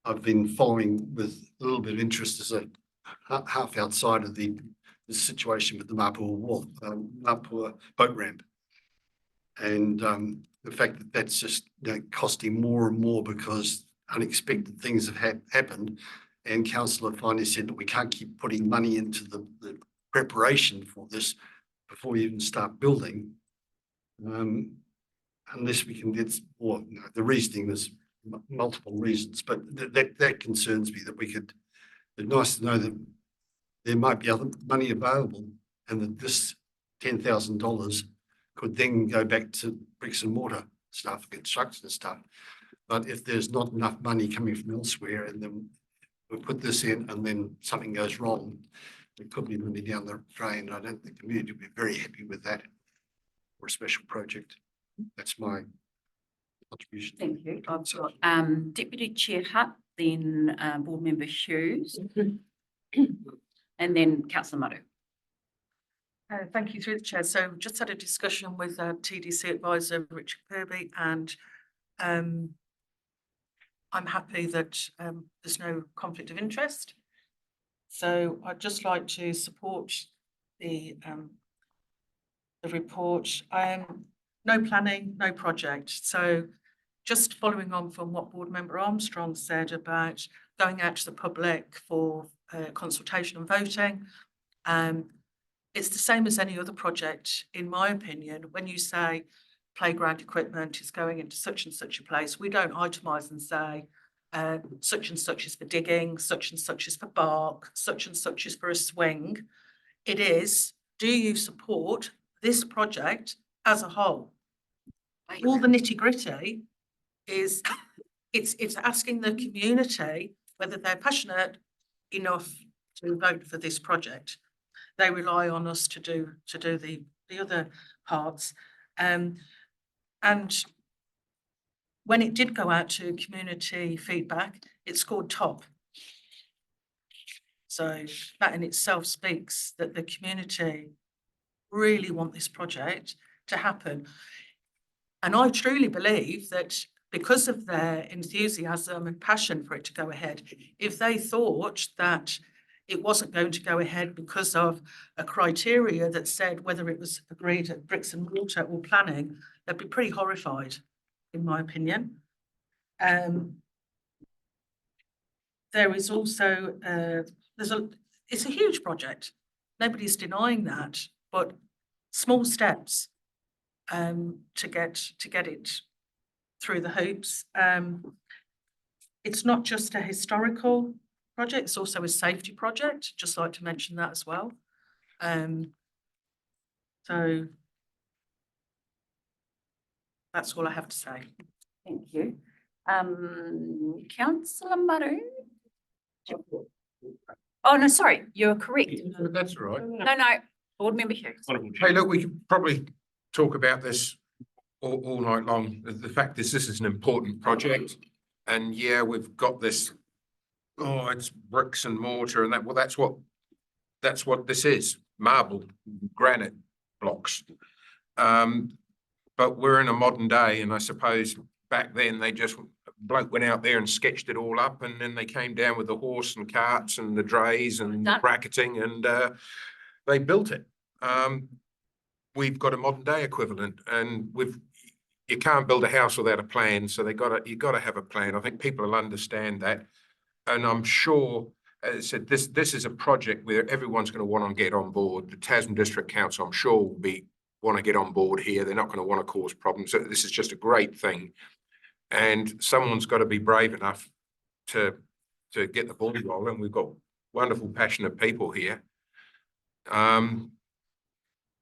[SPEAKER 8] I've been following with a little bit of interest as a half outside of the situation with the Mapua boat ramp, and the fact that that's just costing more and more because unexpected things have happened. And councillor finally said that we can't keep putting money into the preparation for this before you even start building, unless we can get more. The reasoning was multiple reasons, but that concerns me that we could. It's nice to know that there might be other money available, and that this $10,000 could then go back to bricks and mortar stuff, construction stuff. But if there's not enough money coming from elsewhere, and then we put this in, and then something goes wrong, it could be money down the drain. I don't think the community would be very happy with that for a special project. That's my contribution.
[SPEAKER 2] Thank you. I've got Deputy Chair Hutt, then Board Member Hughes, and then Councillor Maru.
[SPEAKER 11] Thank you through the chair. So just had a discussion with TDC advisor Richard Kirby, and I'm happy that there's no conflict of interest. So I'd just like to support the report. No planning, no project. So just following on from what Board Member Armstrong said about going out to the public for consultation and voting, it's the same as any other project, in my opinion. When you say playground equipment is going into such and such a place, we don't itemise and say such and such is for digging, such and such is for bark, such and such is for a swing. It is, do you support this project as a whole? All the nitty gritty is it's asking the community whether they're passionate enough to vote for this project. They rely on us to do the other parts. And when it did go out to community feedback, it scored top. So that in itself speaks that the community really want this project to happen. And I truly believe that because of their enthusiasm and passion for it to go ahead, if they thought that it wasn't going to go ahead because of a criteria that said whether it was agreed at bricks and mortar or planning, they'd be pretty horrified, in my opinion. There is also, it's a huge project. Nobody's denying that, but small steps to get it through the hoops. It's not just a historical project, it's also a safety project. Just like to mention that as well. So that's all I have to say.
[SPEAKER 2] Thank you. Councillor Maru. Oh, no, sorry, you're correct.
[SPEAKER 13] That's all right.
[SPEAKER 2] No, Board Member Hughes.
[SPEAKER 13] Hey, look, we could probably talk about this all night long. The fact is, this is an important project, and yeah, we've got this. Oh, it's bricks and mortar, and that. Well, that's what this is: marble, granite blocks. But we're in a modern day, and I suppose back then they just bloke went out there and sketched it all up, and then they came down with the horse and carts and the drays and the bracketing, and they built it. We've got a modern day equivalent, and you can't build a house without a plan, so you got to have a plan. I think people will understand that, and I'm sure, as I said, this is a project where everyone's going to want to get on board. The Tasman District Council, I'm sure, will want to get on board here. They're not going to want to cause problems. So this is just a great thing, and someone's got to be brave enough to get the ball rolling. We've got wonderful, passionate people here.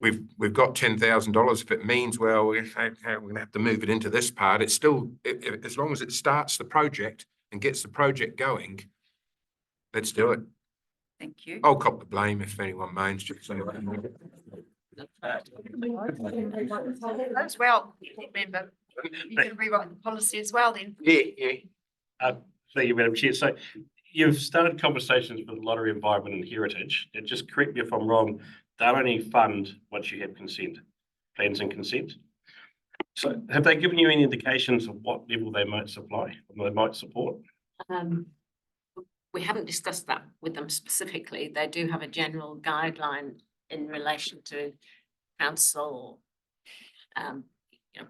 [SPEAKER 13] we've got $10,000. If it means, well, we're gonna have to move it into this part, it's still, as long as it starts the project and gets the project going, let's do it.
[SPEAKER 2] Thank you.
[SPEAKER 13] I'll cop the blame if anyone minds.
[SPEAKER 6] As well, remember, you can rewrite the policy as well then.
[SPEAKER 13] Yeah.
[SPEAKER 15] Thank you, Madam Chair. So you've started conversations with Lottery, Environment and Heritage, and just correct me if I'm wrong, they'll only fund once you have consent, plans and consent. So have they given you any indications of what level they might supply, they might support?
[SPEAKER 21] We haven't discussed that with them specifically. They do have a general guideline in relation to council,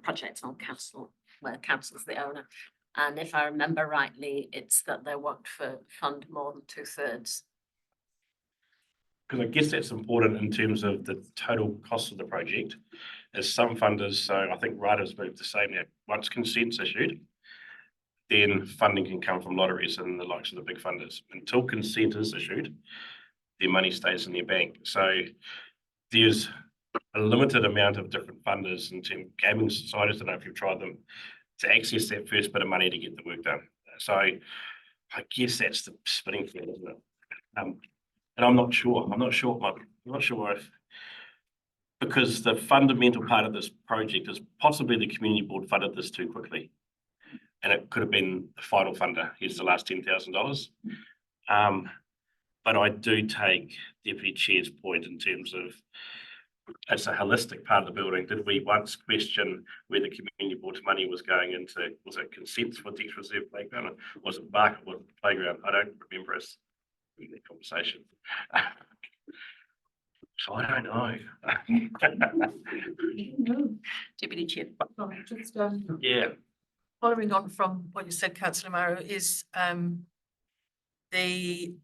[SPEAKER 21] projects on council, where council's the owner. And if I remember rightly, it's that they want to fund more than 2/3.
[SPEAKER 15] Because I guess that's important in terms of the total cost of the project, as some funders, so I think Ryder's moved to say that once consent's issued, then funding can come from lotteries and the likes of the big funders. Until consent is issued, their money stays in their bank. So there's a limited amount of different funders in terms of gaming societies, I don't know if you've tried them, to access that first bit of money to get the work done. So I guess that's the spinning thing, isn't it? And I'm not sure if, because the fundamental part of this project is possibly the community board funded this too quickly. And it could have been the final funder, here's the last $10,000. But I do take Deputy Chair's point in terms of it's a holistic part of the building. Did we once question where the community board's money was going into? Was it consents for Dex Reserve Playground? Was it Barker Wood Playground? I don't remember us in that conversation. So I don't know.
[SPEAKER 2] Deputy Chair.
[SPEAKER 11] Just,
[SPEAKER 15] Yeah.
[SPEAKER 11] following on from what you said, Councillor Maru, is the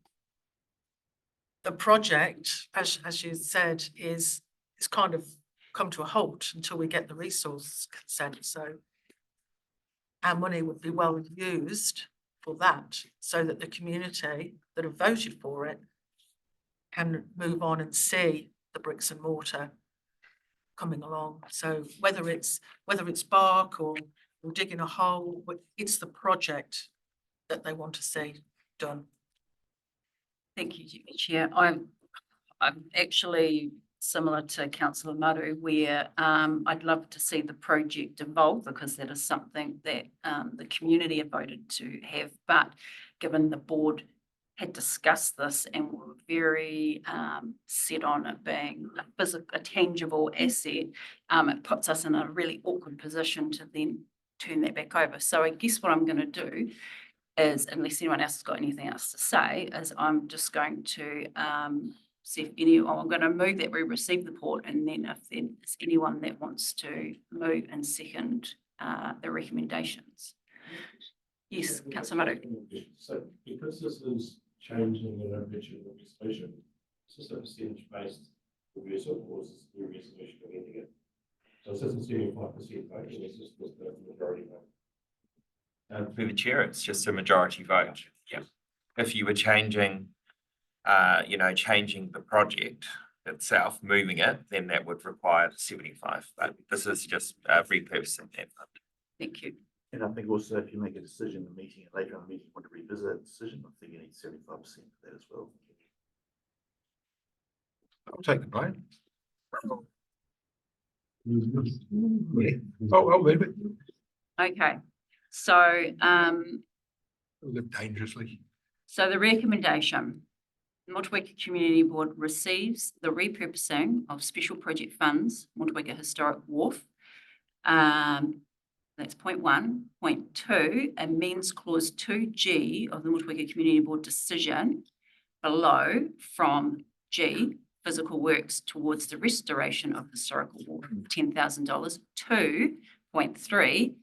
[SPEAKER 11] project, as you said, is kind of come to a halt until we get the resource consent. So our money would be well used for that, so that the community that have voted for it can move on and see the bricks and mortar coming along. So whether it's bark or digging a hole, it's the project that they want to see done.
[SPEAKER 2] Thank you, Deputy Chair. I'm actually similar to Councillor Maru, where I'd love to see the project evolve, because that is something that the community have voted to have. But given the board had discussed this and were very set on it being a tangible asset, it puts us in a really awkward position to then turn that back over. So I guess what I'm going to do is, unless anyone else has got anything else to say, is I'm just going to see if I'm going to move that we receive the report, and then if there's anyone that wants to move and second the recommendations. Yes, Councillor Maru.
[SPEAKER 15] So because this is changing in our picture of legislation, is this a percentage based reversal, or is this the resolution of ending it? So is this a 75% vote, or is this just the majority vote?
[SPEAKER 14] Through the chair, it's just a majority vote. Yeah. If you were changing, changing the project itself, moving it, then that would require 75. But this is just repurposing that fund.
[SPEAKER 2] Thank you.
[SPEAKER 18] And I think also if you make a decision in the meeting, later in the meeting, you want to revisit a decision, I think you need 75% of that as well.
[SPEAKER 13] I'll take the blame. Yeah. I'll move it.
[SPEAKER 2] Okay, so
[SPEAKER 13] Live dangerously.
[SPEAKER 2] So the recommendation, Motueka Community Board receives the repurposing of special project funds, Motueka Historic Wharf. That's point 1. Point 2, amends clause 2G of the Motueka Community Board decision below from G, physical works towards the restoration of historical wharf, $10,000, to point 3,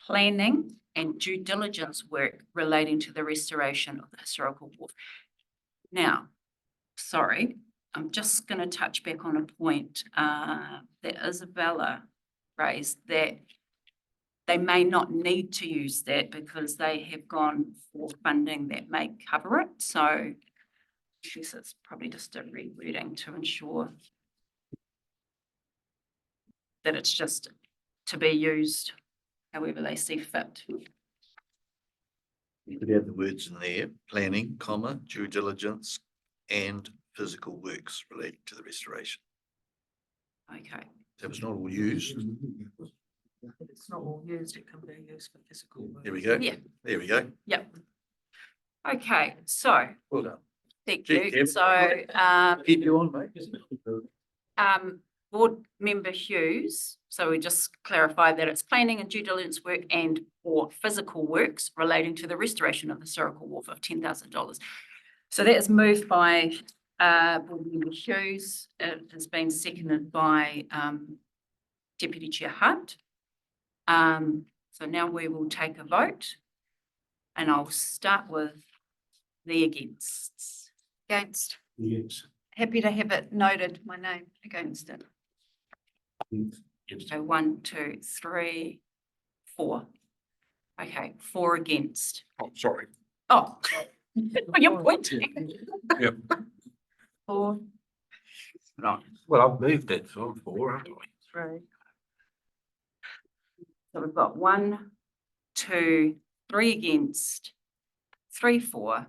[SPEAKER 2] planning and due diligence work relating to the restoration of the historical wharf. Now, sorry, I'm just going to touch back on a point that Isabella raised, that they may not need to use that because they have gone for funding that may cover it. So I guess it's probably just a rewording to ensure that it's just to be used however they see fit.
[SPEAKER 18] You could add the words in there, planning, comma, due diligence and physical works relating to the restoration.
[SPEAKER 2] Okay.
[SPEAKER 18] That was not all used.
[SPEAKER 16] If it's not all used, it can be used for physical work.
[SPEAKER 18] There we go.
[SPEAKER 2] Yeah.
[SPEAKER 18] There we go.
[SPEAKER 2] Yep. Okay, so
[SPEAKER 18] Well done.
[SPEAKER 2] thank
[SPEAKER 18] Gee,
[SPEAKER 2] you.
[SPEAKER 18] Kev.
[SPEAKER 2] So
[SPEAKER 18] Keep you on, mate.
[SPEAKER 2] Board Member Hughes, so we just clarify that it's planning and due diligence work and or physical works relating to the restoration of the historical wharf of $10,000. So that is moved by Board Member Hughes. It has been seconded by Deputy Chair Hunt. So now we will take a vote, and I'll start with the against.
[SPEAKER 6] Against.
[SPEAKER 19] Yes.
[SPEAKER 6] Happy to have it noted, my name against it.
[SPEAKER 2] So 1, 2, 3, 4. Okay, 4 against.
[SPEAKER 19] Oh, sorry.
[SPEAKER 2] Oh, you're pointing.
[SPEAKER 19] Yep.
[SPEAKER 2] 4. Right.
[SPEAKER 13] Well, I've moved it, so I'm 4, haven't I?
[SPEAKER 2] 3. So we've got 1, 2, 3 against, 3, 4.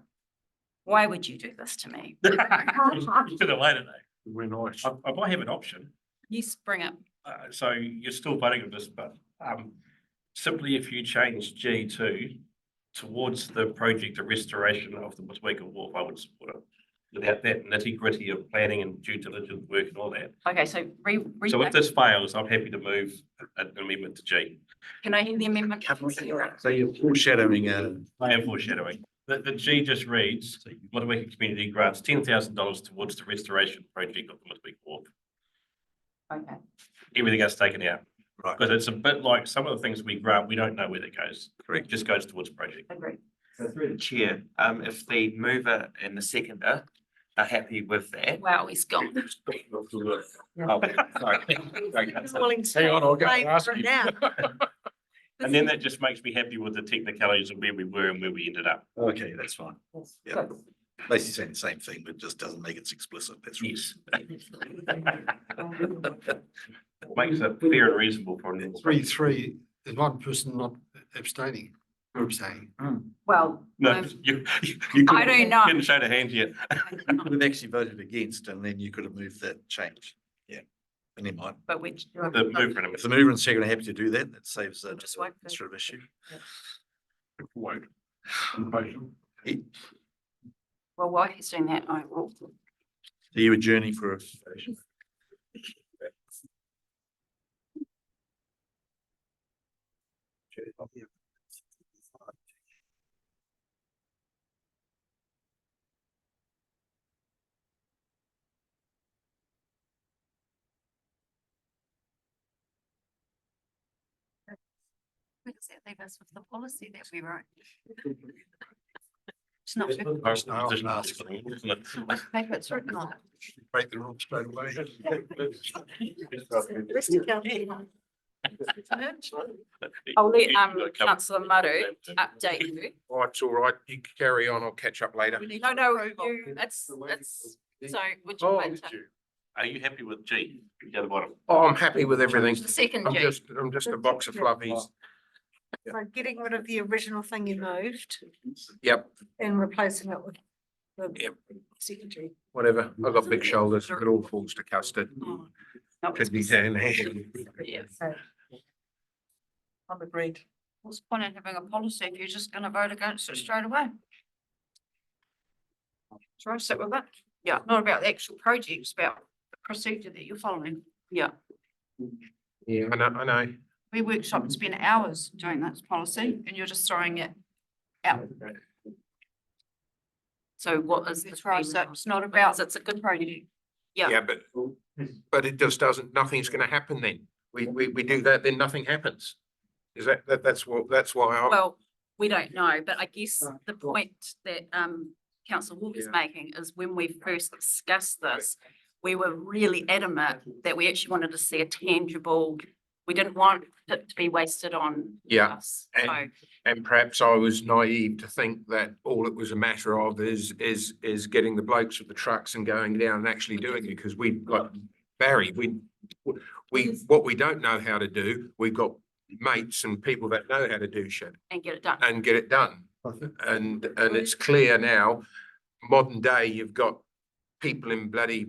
[SPEAKER 2] Why would you do this to me?
[SPEAKER 3] To the later day.
[SPEAKER 19] We're nice.
[SPEAKER 3] I might have an option.
[SPEAKER 2] Yes, bring up.
[SPEAKER 3] So you're still voting on this, but simply if you change G2 towards the project of restoration of the Motueka Wharf, I would support it. Without that nitty gritty of planning and due diligence work and all that.
[SPEAKER 2] Okay, so
[SPEAKER 3] So if this fails, I'm happy to move an amendment to G.
[SPEAKER 2] Can I hear the amendment?
[SPEAKER 18] So you're foreshadowing
[SPEAKER 3] I am foreshadowing. The G just reads, Motueka Community grants $10,000 towards the restoration project of the Motueka Wharf.
[SPEAKER 2] Okay.
[SPEAKER 3] Everything else taken out.
[SPEAKER 18] Right.
[SPEAKER 3] Because it's a bit like some of the things we grant, we don't know where that goes.
[SPEAKER 18] Correct.
[SPEAKER 3] It just goes towards project.
[SPEAKER 2] Agree.
[SPEAKER 14] So through the chair, if the mover and the seconder are happy with that.
[SPEAKER 2] Wow, he's gone.
[SPEAKER 14] Oh, sorry.
[SPEAKER 13] Hang on, I'll go and ask you.
[SPEAKER 3] And then that just makes me happy with the technicalities of where we were and where we ended up.
[SPEAKER 18] Okay, that's fine. Yeah. Basically saying the same thing, but just doesn't make it explicit. That's right.
[SPEAKER 3] Yes. It makes it fair and reasonable for an.
[SPEAKER 8] 3-3, is one person not abstaining? Or abstaining?
[SPEAKER 2] Well,
[SPEAKER 3] No, you
[SPEAKER 2] I don't know.
[SPEAKER 3] couldn't show the hand yet.
[SPEAKER 18] We've actually voted against, and then you could have moved that change. Yeah. And never mind.
[SPEAKER 2] But we.
[SPEAKER 3] The mover and
[SPEAKER 18] If the mover and second are happy to do that, that saves the
[SPEAKER 2] Just wait for-
[SPEAKER 18] sort of issue.
[SPEAKER 19] Wait.
[SPEAKER 2] Well, while he's doing that, I will.
[SPEAKER 18] So you adjourning for a.
[SPEAKER 6] Where does that leave us with the policy that we wrote? It's not. Paper it's written on.
[SPEAKER 8] Break the rules straight away.
[SPEAKER 2] I'll let councillor Maru update you.
[SPEAKER 13] Oh, it's all right. You can carry on. I'll catch up later.
[SPEAKER 2] No, you, it's, so would you
[SPEAKER 13] Oh,
[SPEAKER 2] like to?
[SPEAKER 3] Are you happy with G? Down the bottom.
[SPEAKER 13] Oh, I'm happy with everything.
[SPEAKER 2] Second
[SPEAKER 13] I'm
[SPEAKER 2] G.
[SPEAKER 13] just a box of fluffies.
[SPEAKER 9] So getting rid of the original thing you moved
[SPEAKER 13] Yep,
[SPEAKER 9] and replacing it with the
[SPEAKER 13] Yep.
[SPEAKER 9] secretary.
[SPEAKER 13] whatever. I've got big shoulders. It all falls to custard. Kidneys down there.
[SPEAKER 2] Yes.
[SPEAKER 9] I'm agreed.
[SPEAKER 6] What's the point in having a policy if you're just gonna vote against it straight away? So I sit with it.
[SPEAKER 2] Yeah.
[SPEAKER 6] Not about the actual project, it's about the procedure that you're following.
[SPEAKER 2] Yeah.
[SPEAKER 13] Yeah, I know.
[SPEAKER 6] We workshop and spend hours doing this policy and you're just throwing it out.
[SPEAKER 2] So what is the
[SPEAKER 6] That's right, so
[SPEAKER 2] reason?
[SPEAKER 6] it's not about,
[SPEAKER 2] It's a good project. Yeah.
[SPEAKER 13] Yeah, but it just doesn't, nothing's gonna happen then. We do that, then nothing happens. Is that's why I'm.
[SPEAKER 2] Well, we don't know, but I guess the point that councillor Wolf is making is when we first discussed this, we were really adamant that we actually wanted to see a tangible, we didn't want it to be wasted on
[SPEAKER 13] Yeah,
[SPEAKER 2] us. So,
[SPEAKER 13] and perhaps I was naive to think that all it was a matter of is getting the blokes with the trucks and going down and actually doing it, because we, like Barry, what we don't know how to do, we've got mates and people that know how to do shit
[SPEAKER 2] And get it done.
[SPEAKER 13] and get it done. And it's clear now, modern day, you've got people in bloody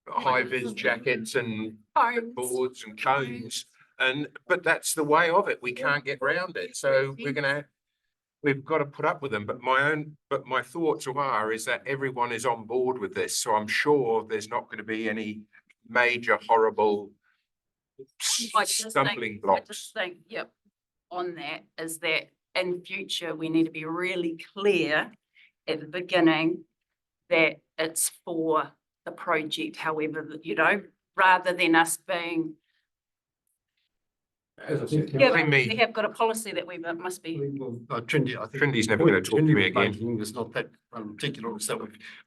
[SPEAKER 13] high vis jackets and boards and cones. But that's the way of it. We can't get round it. So we've got to put up with them. But my thoughts is that everyone is on board with this. So I'm sure there's not going to be any major horrible stumbling
[SPEAKER 2] I
[SPEAKER 13] blocks.
[SPEAKER 2] just think, yep, on that is that in future, we need to be really clear at the beginning that it's for the project, however, rather than us being. Yeah, we have got a policy that we must be.
[SPEAKER 8] Trinity, I think
[SPEAKER 13] Trinity's never going to talk to me again.
[SPEAKER 8] It's not that particular, it's that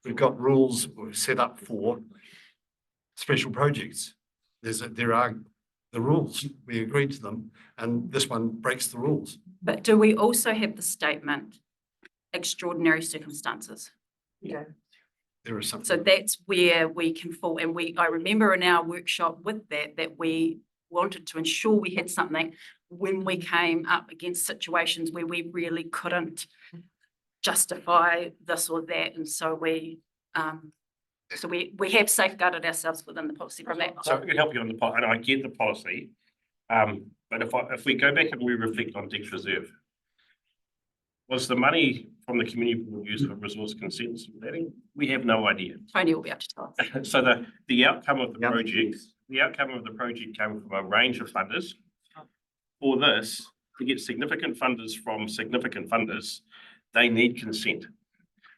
[SPEAKER 8] we've got rules we've set up for special projects. There are the rules, we agreed to them, and this one breaks the rules.
[SPEAKER 2] But do we also have the statement, extraordinary circumstances?
[SPEAKER 8] Yeah. There is something.
[SPEAKER 2] So that's where we can fall, and I remember in our workshop with that we wanted to ensure we had something when we came up against situations where we really couldn't justify this or that, and so we have safeguarded ourselves within the policy from that.
[SPEAKER 15] So I can help you on the and I get the policy. But if we go back and we reflect on Dex Reserve, was the money from the community board used for resource consents? We have no idea.
[SPEAKER 2] Tony will be able to tell us.
[SPEAKER 15] So the outcome of the project came from a range of funders. For this, to get significant funders from significant funders, they need consent.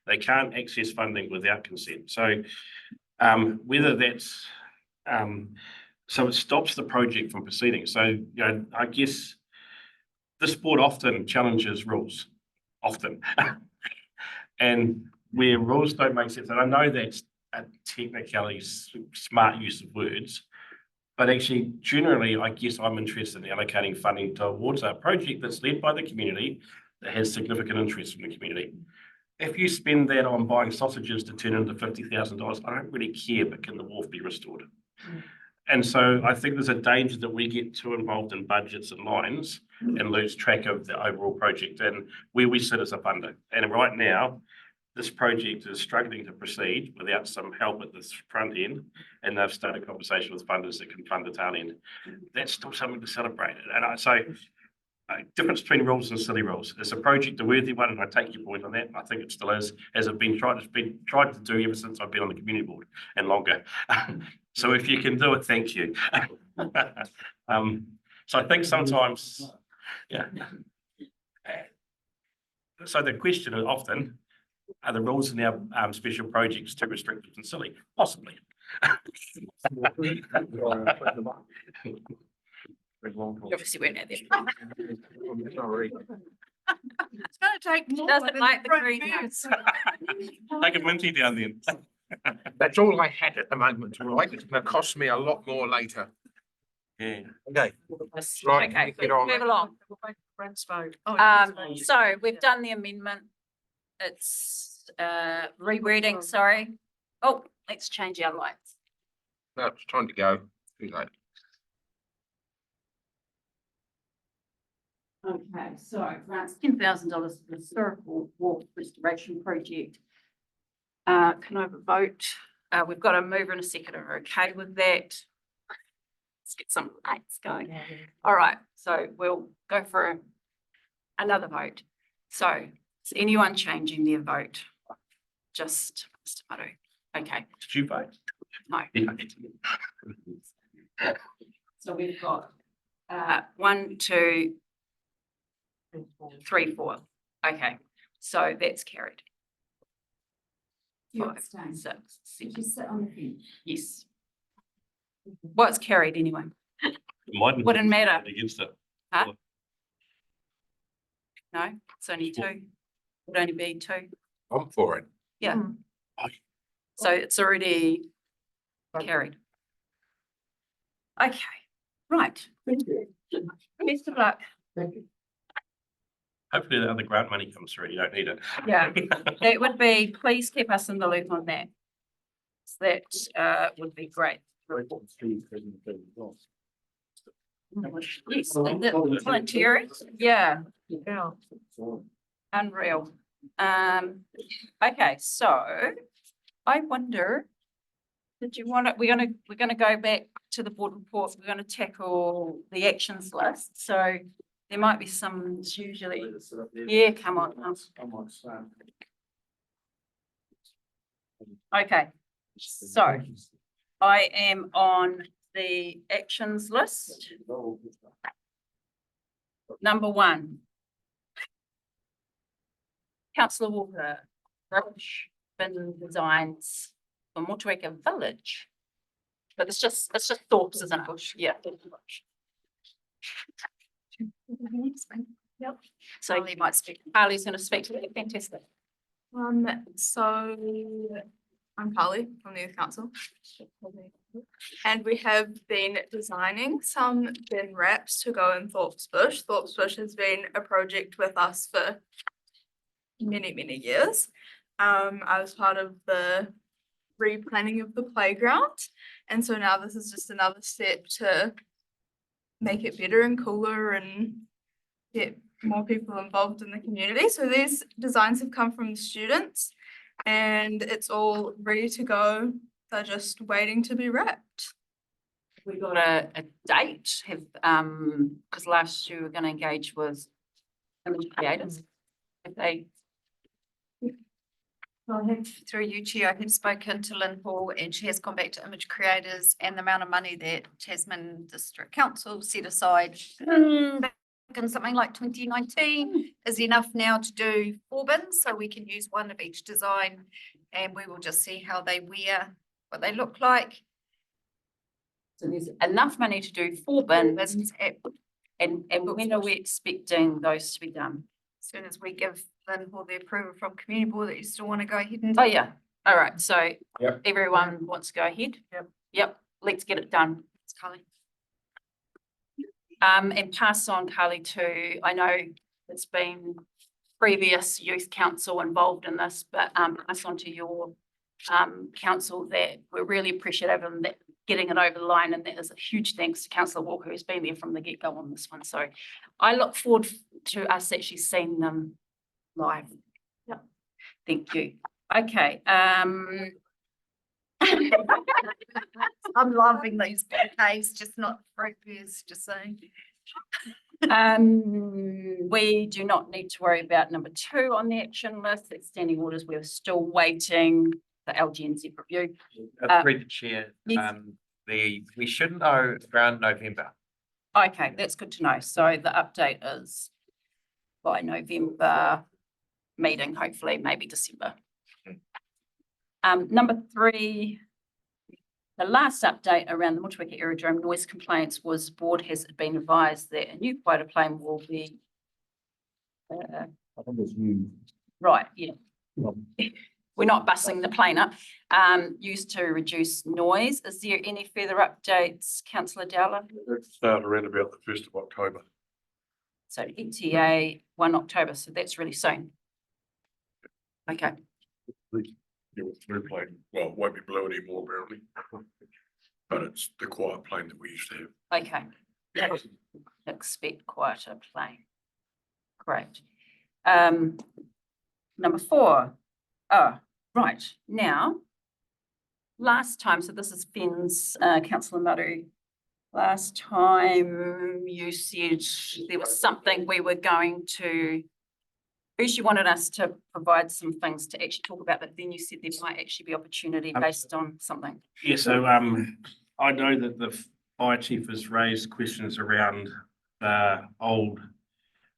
[SPEAKER 15] They can't access funding without consent. So whether that's so it stops the project from proceeding. So I guess this board often challenges rules, often, and where rules don't make sense. And I know that's a technically smart use of words, but actually, generally, I guess I'm interested in allocating funding towards a project that's led by the community that has significant interest from the community. If you spend that on buying sausages to turn into $50,000, I don't really care, but can the wharf be restored? And so I think there's a danger that we get too involved in budgets and lines and lose track of the overall project and where we sit as a funder. And right now, this project is struggling to proceed without some help at the front end, and they've started a conversation with funders that can fund the tail end. That's still something to celebrate. And I say, difference between rules and silly rules. Is a project a worthy one? And I take your point on that. I think it still is, as it's been tried to do ever since I've been on the community board and longer. So if you can do it, thank you. So I think sometimes, yeah. So the question is often, are the rules in our special projects too restrictive and silly? Possibly.
[SPEAKER 2] Obviously, we're not there.
[SPEAKER 11] It's gonna take more.
[SPEAKER 2] Doesn't
[SPEAKER 11] than
[SPEAKER 2] like the
[SPEAKER 11] front
[SPEAKER 2] greenhouse.
[SPEAKER 15] Take a minty down then.
[SPEAKER 13] That's all I had at the moment, right? It's going to cost me a lot more later.
[SPEAKER 15] Yeah.
[SPEAKER 13] Okay.
[SPEAKER 2] Right, okay,
[SPEAKER 13] get on.
[SPEAKER 2] move along.
[SPEAKER 11] Friends vote. Oh,
[SPEAKER 2] So we've done the amendment. It's rewording, sorry. Oh, let's change our lights.
[SPEAKER 13] No, it's time to go. Too late.
[SPEAKER 2] Okay, so grants $10,000 for the historical wharf restoration project. Can I have a vote? We've got a mover and a second. Are okay with that? Let's get some lights going. All right, so we'll go for another vote. So is anyone changing their vote? Just Mr. Maru. Okay.
[SPEAKER 15] Did you vote?
[SPEAKER 2] No.
[SPEAKER 15] Yeah.
[SPEAKER 2] So we've got 1, 2, 3, 4. Okay, so that's carried.
[SPEAKER 1] You
[SPEAKER 2] 5,
[SPEAKER 1] abstain.
[SPEAKER 2] 6, 7.
[SPEAKER 1] Did you sit on the fence?
[SPEAKER 2] Yes. Well, it's carried anyway. Wouldn't matter.
[SPEAKER 15] Against it.
[SPEAKER 2] Huh? No, it's only 2. Would only be 2.
[SPEAKER 13] I'm for it.
[SPEAKER 2] Yeah. So it's already carried. Okay, right. Best of luck.
[SPEAKER 15] Hopefully the other grant money comes through. You don't need it.
[SPEAKER 2] Yeah, that would be, please keep us in the loop on that. So that would be great.
[SPEAKER 1] Yes, the volunteers, yeah. Unreal. Okay, so I wonder, did you want to, we're gonna go back to the board report. We're gonna tackle the actions list. So there might be some usually, yeah, come on. Okay, so I am on the actions list. Number 1. Councillor Walker, rubbish bin designs for Motueka Village. But it's just thoughts, isn't it? Yeah.
[SPEAKER 6] Yep.
[SPEAKER 1] So
[SPEAKER 6] Carly might speak.
[SPEAKER 1] Carly's going to speak to that. Fantastic.
[SPEAKER 4] So I'm Carly from the Youth Council. And we have been designing some bin wraps to go in Thorpe's Bush. Thorpe's Bush has been a project with us for many, many years. I was part of the replanning of the playground. And so now this is just another step to make it better and cooler and get more people involved in the community. So these designs have come from the students and it's all ready to go. They're just waiting to be wrapped.
[SPEAKER 1] We got a date, have because last year we were going to engage with image creators. If they
[SPEAKER 6] Well, I have, through you, Chair, I have spoken to Lynn Hall and she has gone back to image creators, and the amount of money that Tasman District Council set aside back in something like 2019 is enough now to do 4 bins, so we can use 1 of each design and we will just see how they wear, what they look like.
[SPEAKER 1] So there's enough money to do 4 bins. And when are we expecting those to be done?
[SPEAKER 6] As soon as we give Lynn Hall the approval from community board that you still want to go ahead and.
[SPEAKER 1] Oh, yeah. All right. So
[SPEAKER 15] Yep.
[SPEAKER 1] everyone wants to go ahead? Yep. Let's get it done.
[SPEAKER 6] It's Carly.
[SPEAKER 1] And pass on, Carly, to, I know it's been previous youth council involved in this, but pass on to your council that we're really appreciative of that getting it over the line, and that is a huge thanks to Councillor Walker, who's been there from the get-go on this one. So I look forward to us actually seeing them live.
[SPEAKER 6] Yep.
[SPEAKER 1] Thank you. Okay.
[SPEAKER 6] I'm loving these bouquets, just not fruit beers, just saying.
[SPEAKER 1] We do not need to worry about number 2 on the action list. It's standing orders. We're still waiting for LGNZ review.
[SPEAKER 14] Through the chair,
[SPEAKER 1] yes.
[SPEAKER 14] We should know around November.
[SPEAKER 1] Okay, that's good to know. So the update is by November meeting, hopefully, maybe December. Number 3, the last update around the Motueka Aerodrome noise complaints was board has been advised that a new quota plane will be
[SPEAKER 19] I think it's new.
[SPEAKER 1] right, yeah. We're not bussing the plane up, used to reduce noise. Is there any further updates, Councillor Dowler?
[SPEAKER 19] It started around about the 1st of October.
[SPEAKER 1] So ETA 1 October, so that's really soon. Okay.
[SPEAKER 19] Yeah, with the new plane, well, it won't be blue anymore apparently. But it's the quiet plane that we used to have.
[SPEAKER 1] Okay. Expect quite a plane. Great. Number 4. Oh, right. Now, last time, so this is Finn's, Councillor Maru. Last time you said there was something we were going to, first you wanted us to provide some things to actually talk about, but then you said there might actually be opportunity based on something.
[SPEAKER 15] Yeah, so I know that the fire chief has raised questions around the old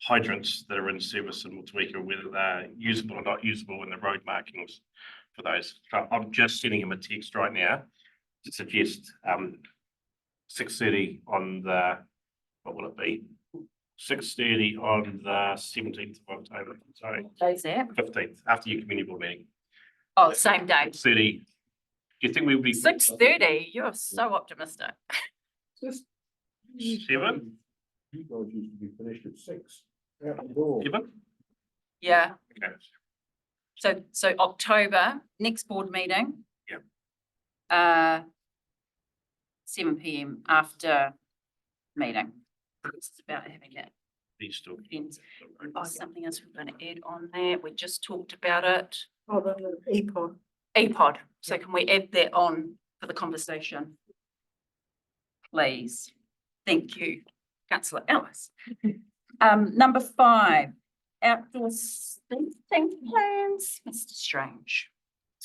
[SPEAKER 15] hydrants that are in service in Motueka, whether they're usable or not usable, in the road markings for those. So I'm just sending him a text right now to suggest 6:30 on the, what will it be? 6:30 on the 17th of October, sorry.
[SPEAKER 1] Day's that?
[SPEAKER 15] 15th, after your community board meeting.
[SPEAKER 1] Oh, same day.
[SPEAKER 15] 6:30. Do you think we would be?
[SPEAKER 1] 6:30, you're so optimistic.
[SPEAKER 15] 7?
[SPEAKER 19] You guys used to be finished at 6. Out the door.
[SPEAKER 15] 7?
[SPEAKER 1] Yeah.
[SPEAKER 15] Okay.
[SPEAKER 1] So October, next board meeting.
[SPEAKER 15] Yep.
[SPEAKER 1] 7 PM after meeting. This is about having that.
[SPEAKER 15] These two.
[SPEAKER 1] Depends. Something else we're going to add on that. We just talked about it.
[SPEAKER 5] Oh, the EPOD.
[SPEAKER 1] APOD. So can we add that on for the conversation? Please. Thank you, Councillor Ellis. Number 5, outdoor seating plans. Mr. Strange.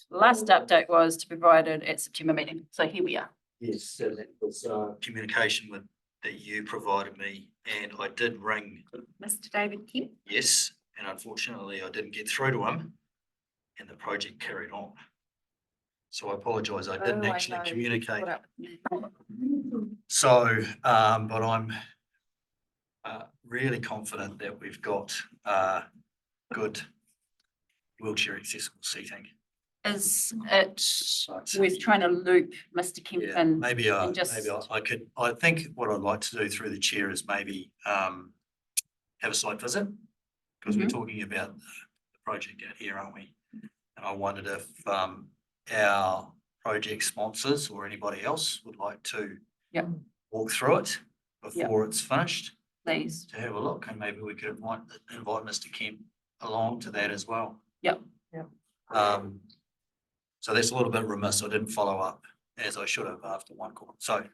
[SPEAKER 1] Last update was to be provided at September meeting. So here we are.
[SPEAKER 18] Yes, so that was communication that you provided me, and I did ring,
[SPEAKER 1] Mr. David Kemp.
[SPEAKER 18] yes, and unfortunately I didn't get through to him, and the project carried on. So I apologise, I didn't actually communicate. So, but I'm really confident that we've got good wheelchair accessible seating.
[SPEAKER 1] Is it worth trying to loop Mr. Kemp
[SPEAKER 18] Yeah,
[SPEAKER 1] in?
[SPEAKER 18] maybe
[SPEAKER 1] just-
[SPEAKER 18] I could, I think what I'd like to do through the chair is maybe have a site visit, because we're talking about the project out here, aren't we? And I wondered if our project sponsors or anybody else would like to walk through it before it's finished.
[SPEAKER 1] Please.
[SPEAKER 18] To have a look, and maybe we could invite Mr. Kemp along to that as well.
[SPEAKER 1] Yep.
[SPEAKER 18] So that's a little bit remiss. I didn't follow up as I should have after one call. So,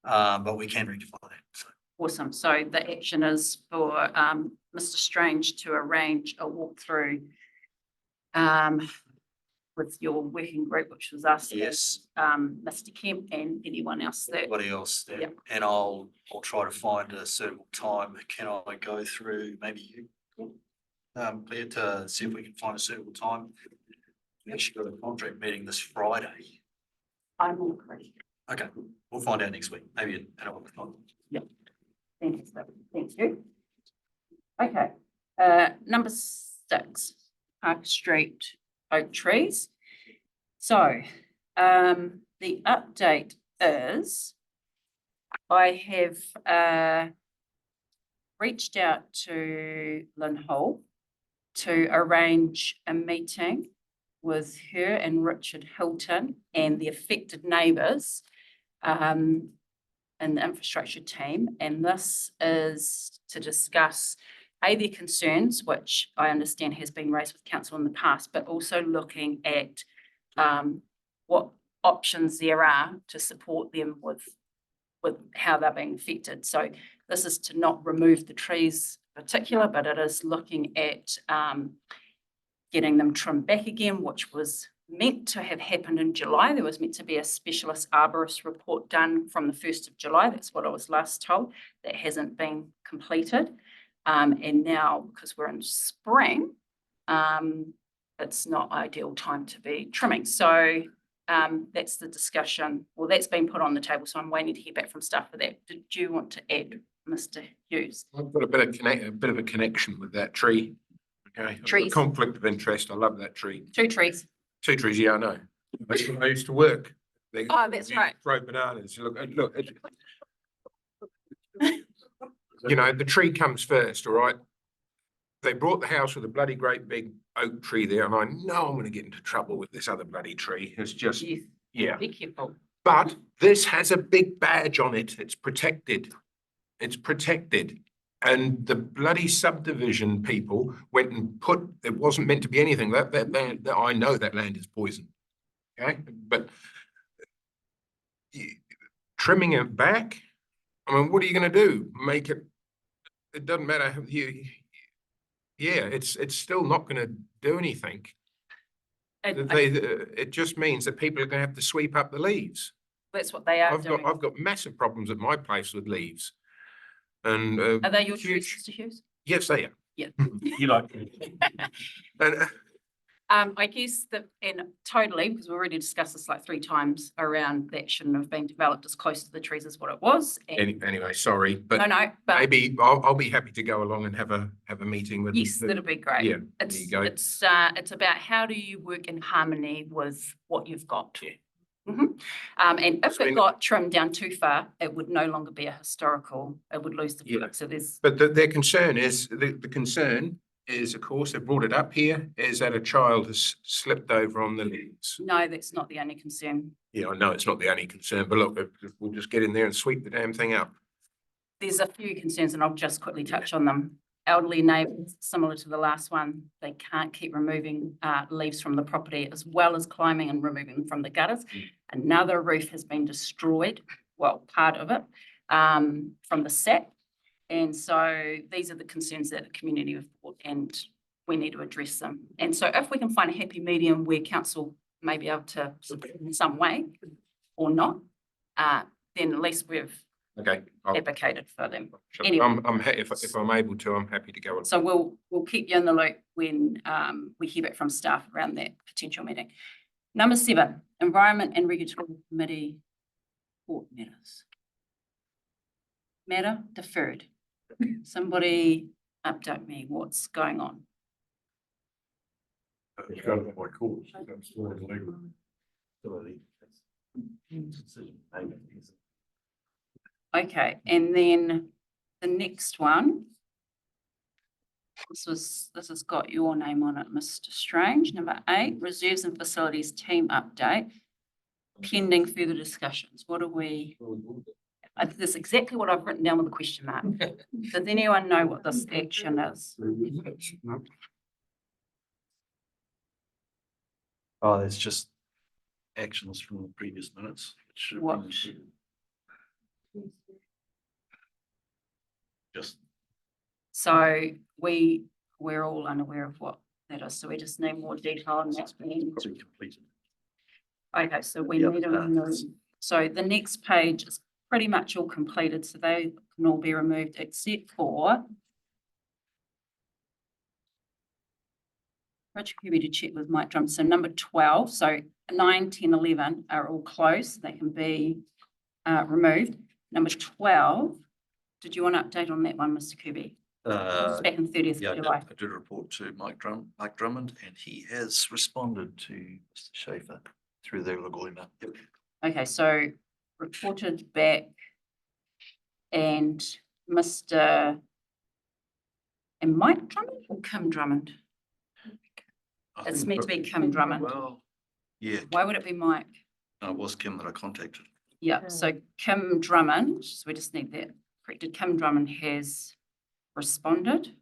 [SPEAKER 18] but we can rectify that. So.
[SPEAKER 1] Awesome. So the action is for Mr. Strange to arrange a walkthrough with your working group, which was us.
[SPEAKER 18] Yes.
[SPEAKER 1] Mr. Kemp and anyone else that.
[SPEAKER 18] Anybody else that,
[SPEAKER 1] Yep.
[SPEAKER 18] and I'll try to find a suitable time. Can I go through maybe you? Claire, to see if we can find a suitable time. We actually got a contract meeting this Friday.
[SPEAKER 1] I'm all ready.
[SPEAKER 18] Okay, we'll find out next week, maybe in a week's time.
[SPEAKER 1] Yep. Thank you. Okay, number 6, Park Street oak trees. So, the update is I have reached out to Lynn Hull to arrange a meeting with her and Richard Hilton and the affected neighbours and the infrastructure team. And this is to discuss their concerns, which I understand has been raised with council in the past, but also looking at what options there are to support them with how they're being affected. So this is to not remove the trees in particular, but it is looking at getting them trimmed back again, which was meant to have happened in July. There was meant to be a specialist arborist report done from the 1st of July. That's what I was last told. That hasn't been completed. And now, because we're in spring, it's not ideal time to be trimming. So that's the discussion. Well, that's been put on the table. So I'm waiting to hear back from staff for that. Did you want to add, Mr. Hughes?
[SPEAKER 13] I've got a bit of a connection with that tree. Okay. I've got
[SPEAKER 1] Trees.
[SPEAKER 13] conflict of interest. I love that tree.
[SPEAKER 1] 2 trees.
[SPEAKER 13] 2 trees, yeah, I know. I used to work. They
[SPEAKER 1] That's right.
[SPEAKER 13] throw bananas. Look. You know, the tree comes first, all right? They brought the house with a bloody great big oak tree there, and I know I'm going to get into trouble with this other bloody tree. It's just, yeah.
[SPEAKER 1] Be careful.
[SPEAKER 13] But this has a big badge on it. It's protected. It's protected. And the bloody subdivision people went and put, it wasn't meant to be anything. That I know that land is poison. Okay, but trimming it back, I mean, what are you going to do? Make it, it doesn't matter. It's still not going to do anything. It just means that people are going to have to sweep up the leaves.
[SPEAKER 1] That's what they are doing.
[SPEAKER 13] I've got massive problems at my place with leaves. And
[SPEAKER 1] are they your trees, Mr. Hughes?
[SPEAKER 13] Yes, they are.
[SPEAKER 1] Yeah.
[SPEAKER 15] You like.
[SPEAKER 13] And,
[SPEAKER 1] I guess that, and totally, because we already discussed this like 3 times around that shouldn't have been developed as close to the trees as what it was.
[SPEAKER 13] anyway, sorry, but
[SPEAKER 1] No, but
[SPEAKER 13] maybe I'll be happy to go along and have a meeting with.
[SPEAKER 1] yes, that'll be great.
[SPEAKER 13] Yeah,
[SPEAKER 1] It's,
[SPEAKER 13] there you go.
[SPEAKER 1] it's about how do you work in harmony with what you've got.
[SPEAKER 13] Yeah.
[SPEAKER 1] And if it got trimmed down too far, it would no longer be a historical, it would lose the look. So there's.
[SPEAKER 13] But their concern is, the concern is, of course, they've brought it up here, is that a child has slipped over on the leads.
[SPEAKER 1] No, that's not the only concern.
[SPEAKER 13] Yeah, I know it's not the only concern, but look, we'll just get in there and sweep the damn thing up.
[SPEAKER 1] There's a few concerns and I'll just quickly touch on them. Elderly neighbours, similar to the last one, they can't keep removing leaves from the property as well as climbing and removing them from the gutters. Another roof has been destroyed, well, part of it, from the sap. And so these are the concerns that the community have brought and we need to address them. And so if we can find a happy medium where council may be able to support in some way or not, then at least we've
[SPEAKER 13] Okay.
[SPEAKER 1] advocated for them.
[SPEAKER 13] So
[SPEAKER 1] Anyway.
[SPEAKER 13] if I'm able to, I'm happy to go.
[SPEAKER 1] So we'll keep you in the loop when we hear back from staff around that potential meeting. Number 7, Environment and Regulatory Committee Court matters. Matter deferred. Somebody update me what's going on.
[SPEAKER 19] It's got to be my course. That's still illegal.
[SPEAKER 1] Okay, and then the next one. This has got your name on it, Mr. Strange. Number 8, Reserves and Facilities Team Update. Pending further discussions. What are we? This is exactly what I've written down with a question mark. Does anyone know what this action is?
[SPEAKER 18] Oh, it's just actions from the previous minutes. which should have been
[SPEAKER 1] What?
[SPEAKER 18] included. Just
[SPEAKER 1] So we're all unaware of what that is, so we just need more detail on that.
[SPEAKER 18] probably completed.
[SPEAKER 1] Okay, so we
[SPEAKER 18] Yeah,
[SPEAKER 1] need to remove, so the next page is pretty much all completed, so they can all be removed except for Richard Kirby to check with Mike Drum. So number 12, so 9, 10, 11 are all closed, they can be removed. Number 12, did you want to update on that one, Mr. Kirby? It's back in 30th
[SPEAKER 18] Yeah,
[SPEAKER 1] of July.
[SPEAKER 18] I did a report to Mike Drummond, and he has responded to Mr. Schaefer through the Lagoima. Yep.
[SPEAKER 1] Okay, so reported back and Mr. and Mike Drummond or Kim Drummond?
[SPEAKER 18] I
[SPEAKER 1] It's
[SPEAKER 18] think-
[SPEAKER 1] meant to be Kim Drummond.
[SPEAKER 18] Well, yeah,
[SPEAKER 1] Why would it be Mike?
[SPEAKER 18] no, it was Kim that I contacted.
[SPEAKER 1] Yeah, so Kim Drummond, so we just need that corrected. Kim Drummond has responded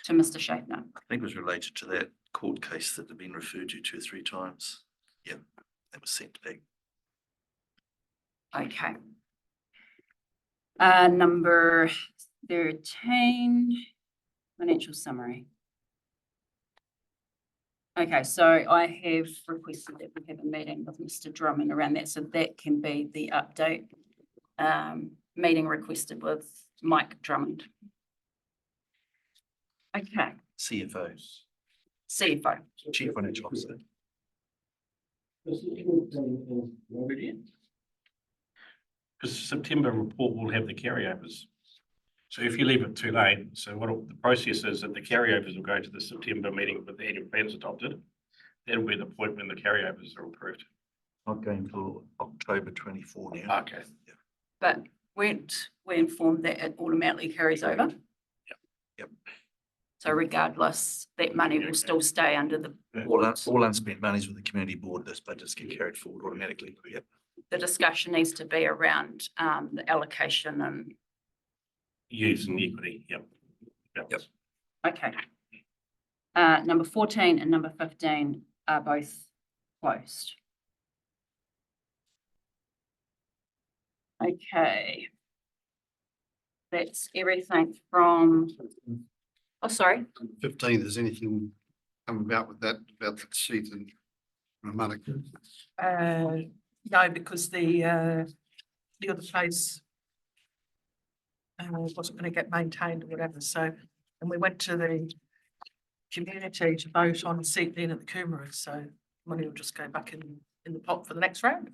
[SPEAKER 1] to Mr. Schaefer.
[SPEAKER 18] I think it was related to that court case that had been referred to 2 or 3 times. Yeah, that was sent back.
[SPEAKER 1] Okay. Number 13, financial summary. Okay, so I have requested that we have a meeting with Mr. Drummond around that, so that can be the update. Meeting requested with Mike Drummond. Okay,
[SPEAKER 18] CFO,
[SPEAKER 1] CFO.
[SPEAKER 18] Chief Financial Officer.
[SPEAKER 15] Because September report will have the carryovers. So if you leave it too late, so the process is that the carryovers will go to the September meeting with the annual plans adopted. That'll be the point when the carryovers are approved.
[SPEAKER 18] Not going till October 24 now.
[SPEAKER 15] Okay.
[SPEAKER 1] But weren't we informed that it automatically carries over?
[SPEAKER 18] Yep.
[SPEAKER 1] So regardless, that money will still stay under the,
[SPEAKER 18] All unspent monies with the community board, those budgets get carried forward automatically. Yep.
[SPEAKER 1] the discussion needs to be around the allocation and,
[SPEAKER 15] Use and equity, yep. Yep.
[SPEAKER 1] okay. Number 14 and number 15 are both closed. Okay. That's everything from, oh, sorry.
[SPEAKER 8] 15, is anything come about with that, about the seat in Motueka?
[SPEAKER 11] No, because the other place wasn't going to get maintained or whatever, so, and we went to the community to vote on seat being at the Coomera, so money will just go back in the pot for the next round.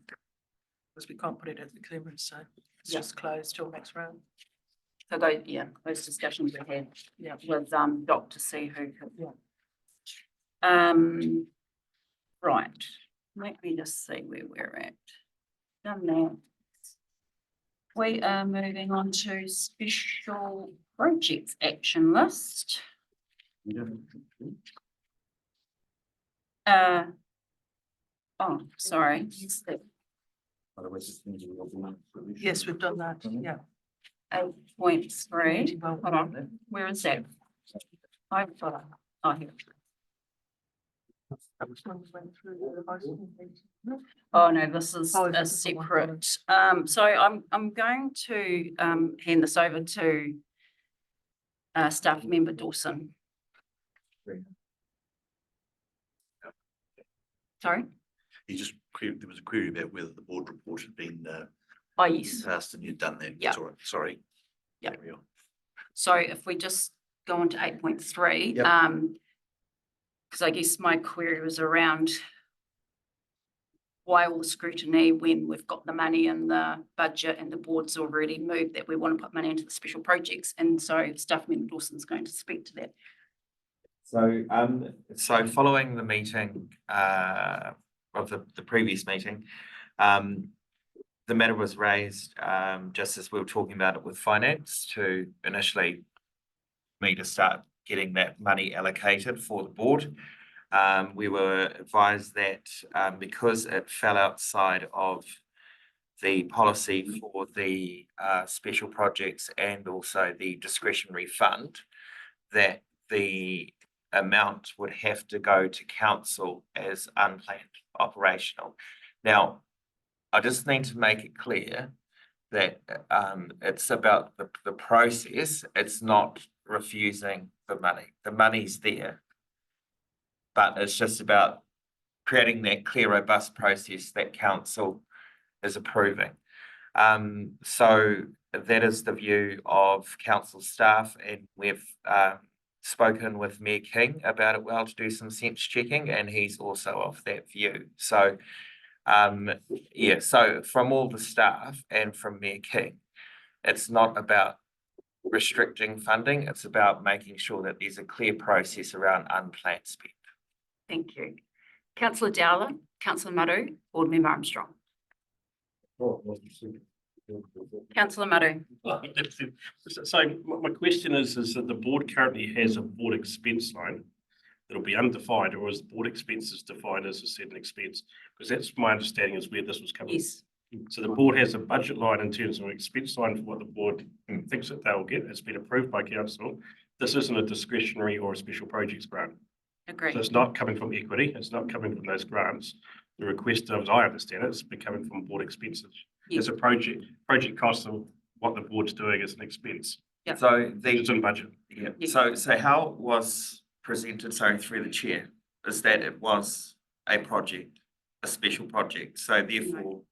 [SPEAKER 11] Because we can't put it at the Coomera, so it's
[SPEAKER 1] Yeah.
[SPEAKER 11] just closed till next round.
[SPEAKER 1] So those, yeah, those discussions we had with Doc to see who could. Right, let me just see where we're at. Done that. We are moving on to special projects action list. Oh, sorry.
[SPEAKER 11] Yes, we've done that, yeah.
[SPEAKER 1] 8.3, hold on, where is that? I've got, oh, here. Oh, no, this is
[SPEAKER 11] Oh,
[SPEAKER 1] a
[SPEAKER 11] this is the one.
[SPEAKER 1] separate, so I'm going to, hand this over to staff member Dawson. Sorry?
[SPEAKER 18] You just, there was a query about whether the board report had been
[SPEAKER 1] Oh, yes.
[SPEAKER 18] passed and you'd done that.
[SPEAKER 1] Yeah.
[SPEAKER 18] That's all right. Sorry.
[SPEAKER 1] Yeah.
[SPEAKER 18] Carry on.
[SPEAKER 1] So if we just go on to 8.3,
[SPEAKER 18] Yep.
[SPEAKER 1] because I guess my query was around why all the scrutiny when we've got the money in the budget and the board's already moved that we want to put money into the special projects. And so staff member Dawson's going to speak to that.
[SPEAKER 14] So following the meeting, of the previous meeting, the matter was raised, just as we were talking about it with finance to initially me to start getting that money allocated for the board. We were advised that, because it fell outside of the policy for the, special projects and also the discretionary fund, that the amount would have to go to council as unplanned operational. Now, I just need to make it clear that it's about the process. It's not refusing the money. The money's there. But it's just about creating that clear, robust process that council is approving. So that is the view of council staff, and we've spoken with Mayor King about it to do some sense checking, and he's also of that view. So yeah, so from all the staff and from Mayor King, it's not about restricting funding, it's about making sure that there's a clear process around unplanned spend.
[SPEAKER 1] Thank you. Councillor Dowler, Councillor Maru, Board Member Armstrong. Councillor Maru.
[SPEAKER 15] So my question is that the board currently has a board expense line that'll be undefined, or is board expenses defined as a certain expense? Because that's my understanding is where this was coming.
[SPEAKER 1] Yes.
[SPEAKER 15] So the board has a budget line in terms of an expense line for what the board thinks that they'll get. It's been approved by council. This isn't a discretionary or a special projects grant.
[SPEAKER 1] Agreed.
[SPEAKER 15] So it's not coming from equity. It's not coming from those grants. The request, as I understand it, is coming from board expenses.
[SPEAKER 1] Yes.
[SPEAKER 15] It's a project cost of what the board's doing as an expense.
[SPEAKER 1] Yeah.
[SPEAKER 14] So
[SPEAKER 15] It's in budget.
[SPEAKER 14] yeah.
[SPEAKER 1] Yeah.
[SPEAKER 14] So how it was presented, sorry, through the chair, is that it was a project, a special project. So therefore,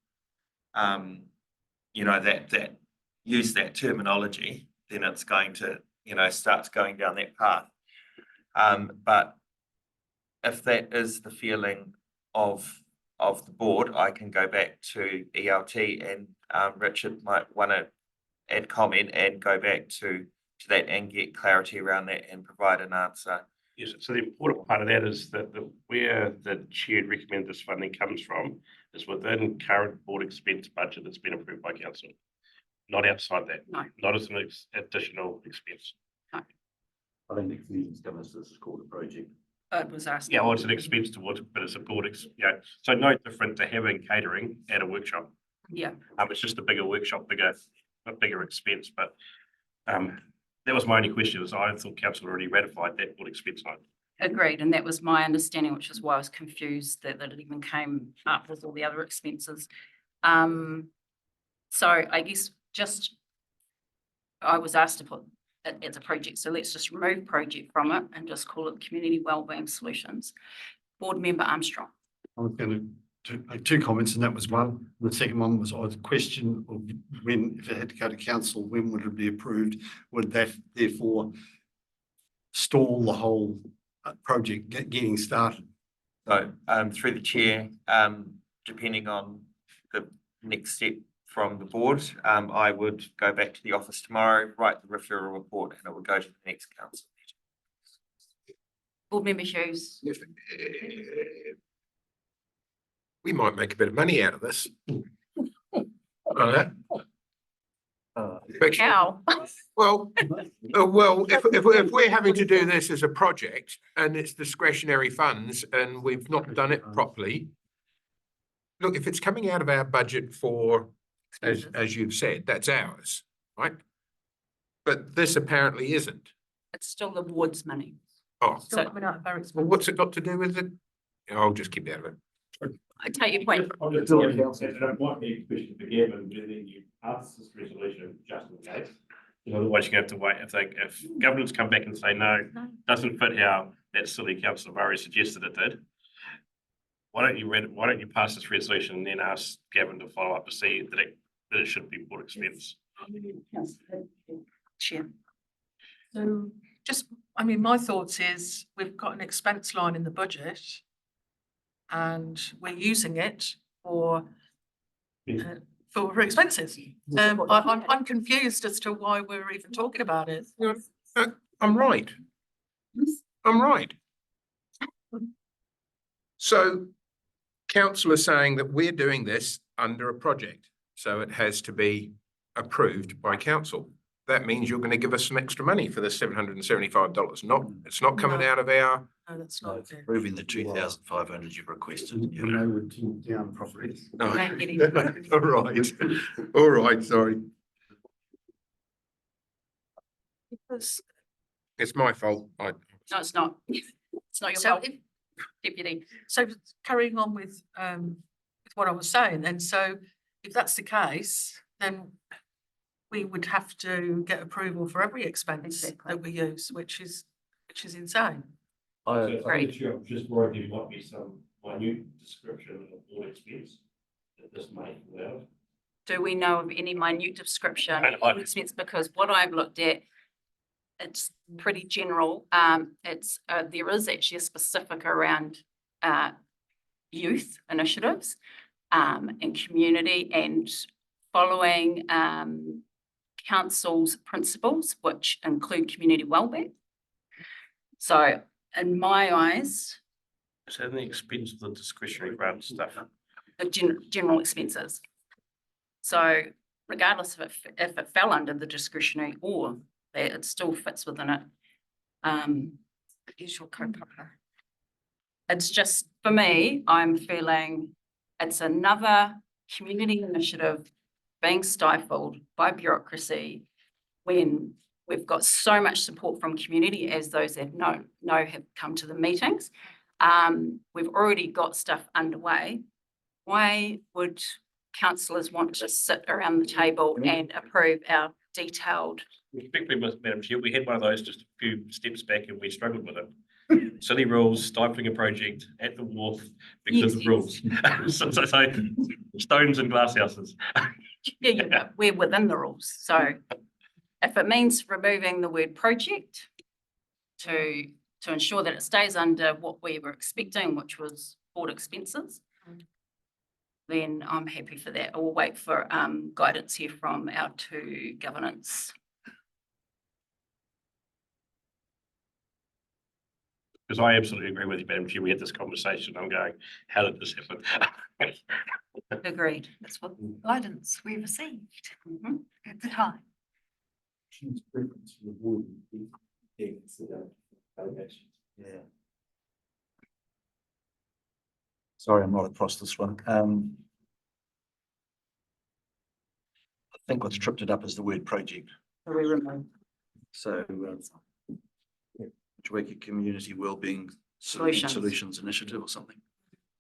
[SPEAKER 14] you know, that use that terminology, then it's going to, you know, starts going down that path. But if that is the feeling of the board, I can go back to ELT, and Richard might want to add comment and go back to that and get clarity around that and provide an answer.
[SPEAKER 15] Yes, so the important part of that is that where the chair recommend this funding comes from is within current board expense budget that's been approved by council. Not outside that.
[SPEAKER 1] No.
[SPEAKER 15] Not as an additional expense.
[SPEAKER 18] I think the confusion's coming as this is called a project.
[SPEAKER 1] It was asked.
[SPEAKER 15] Yeah, well, it's an expense towards it, but it's a board, so no different to having catering at a workshop.
[SPEAKER 1] Yeah.
[SPEAKER 15] It's just a bigger workshop, a bigger expense, but that was my only question, is I thought council already ratified that board expense line.
[SPEAKER 1] Agreed, and that was my understanding, which is why I was confused that it even came up with all the other expenses. So I guess I was asked to put it as a project, so let's just remove project from it and just call it Community Wellbeing Solutions. Board Member Armstrong.
[SPEAKER 8] I was going to make two comments, and that was one. The second one was a question of when, if it had to go to council, when would it be approved? Would that therefore stall the whole project getting started?
[SPEAKER 14] So through the chair, depending on the next step from the board, I would go back to the office tomorrow, write the referral report, and it would go to the next council meeting.
[SPEAKER 1] Board Member Hughes.
[SPEAKER 13] We might make a bit of money out of this. But-
[SPEAKER 2] How?
[SPEAKER 13] Well, if we're having to do this as a project and it's discretionary funds and we've not done it properly. Look, if it's coming out of our budget for, as you've said, that's ours, right? But this apparently isn't.
[SPEAKER 2] It's still the ward's money.
[SPEAKER 13] Oh,
[SPEAKER 2] So
[SPEAKER 13] well, what's it got to do with it? I'll just keep out of it.
[SPEAKER 2] I take your point.
[SPEAKER 15] It might be a question for Gavin, whether you pass this resolution just in case. Otherwise, you have to wait. If governments come back and say, no, doesn't fit how that silly councillor Murray suggested it did. Why don't you pass this resolution and then ask Gavin to follow up to see that it should be board expense?
[SPEAKER 2] Chair.
[SPEAKER 11] So just, I mean, my thoughts is we've got an expense line in the budget and we're using it for expenses. I'm confused as to why we're even talking about it.
[SPEAKER 13] I'm right. I'm right. So council is saying that we're doing this under a project, so it has to be approved by council. That means you're going to give us some extra money for the $775. It's not coming out of our.
[SPEAKER 11] No, that's not fair.
[SPEAKER 18] Approving the 2,500 you've requested.
[SPEAKER 8] We know we're down properly.
[SPEAKER 13] No. All right, sorry.
[SPEAKER 11] Because
[SPEAKER 13] It's my fault.
[SPEAKER 2] No, it's not. It's not your
[SPEAKER 11] So
[SPEAKER 2] fault,
[SPEAKER 11] if-
[SPEAKER 2] deputy.
[SPEAKER 11] So carrying on with what I was saying, and so if that's the case, then we would have to get approval for every expense that we use, which is insane.
[SPEAKER 15] I'm just worried there might be some minute description of all expense that this may allow.
[SPEAKER 2] Do we know of any minute description
[SPEAKER 15] I-
[SPEAKER 2] of expense? Because what I've looked at, it's pretty general. There is actually a specific around youth initiatives and community and following council's principles, which include community wellbeing. So in my eyes,
[SPEAKER 15] Is that the expense of the discretionary grant stuff?
[SPEAKER 2] general expenses. So regardless of if it fell under the discretionary or that it still fits within it. Usual kaupapa. It's just, for me, I'm feeling it's another community initiative being stifled by bureaucracy when we've got so much support from community, as those that know have come to the meetings. We've already got stuff underway. Why would councillors want to sit around the table and approve our detailed?
[SPEAKER 15] Respectfully, Madam Chair, we had one of those just a few steps back and we struggled with it. Silly rules, stifling a project at the wharf because of rules. So stones and glass houses.
[SPEAKER 2] Yeah, but we're within the rules. So if it means removing the word project to ensure that it stays under what we were expecting, which was board expenses, then I'm happy for that. We'll wait for guidance here from our two governance.
[SPEAKER 15] Because I absolutely agree with you, Madam Chair. We had this conversation. I'm going, how did this happen?
[SPEAKER 2] Agreed.
[SPEAKER 6] That's what guidance we received at the time.
[SPEAKER 18] Yeah. Sorry, I'm not across this one. I think what's tripped it up is the word project.
[SPEAKER 2] We remove
[SPEAKER 18] So, Motueka Community Wellbeing Solutions Initiative or something.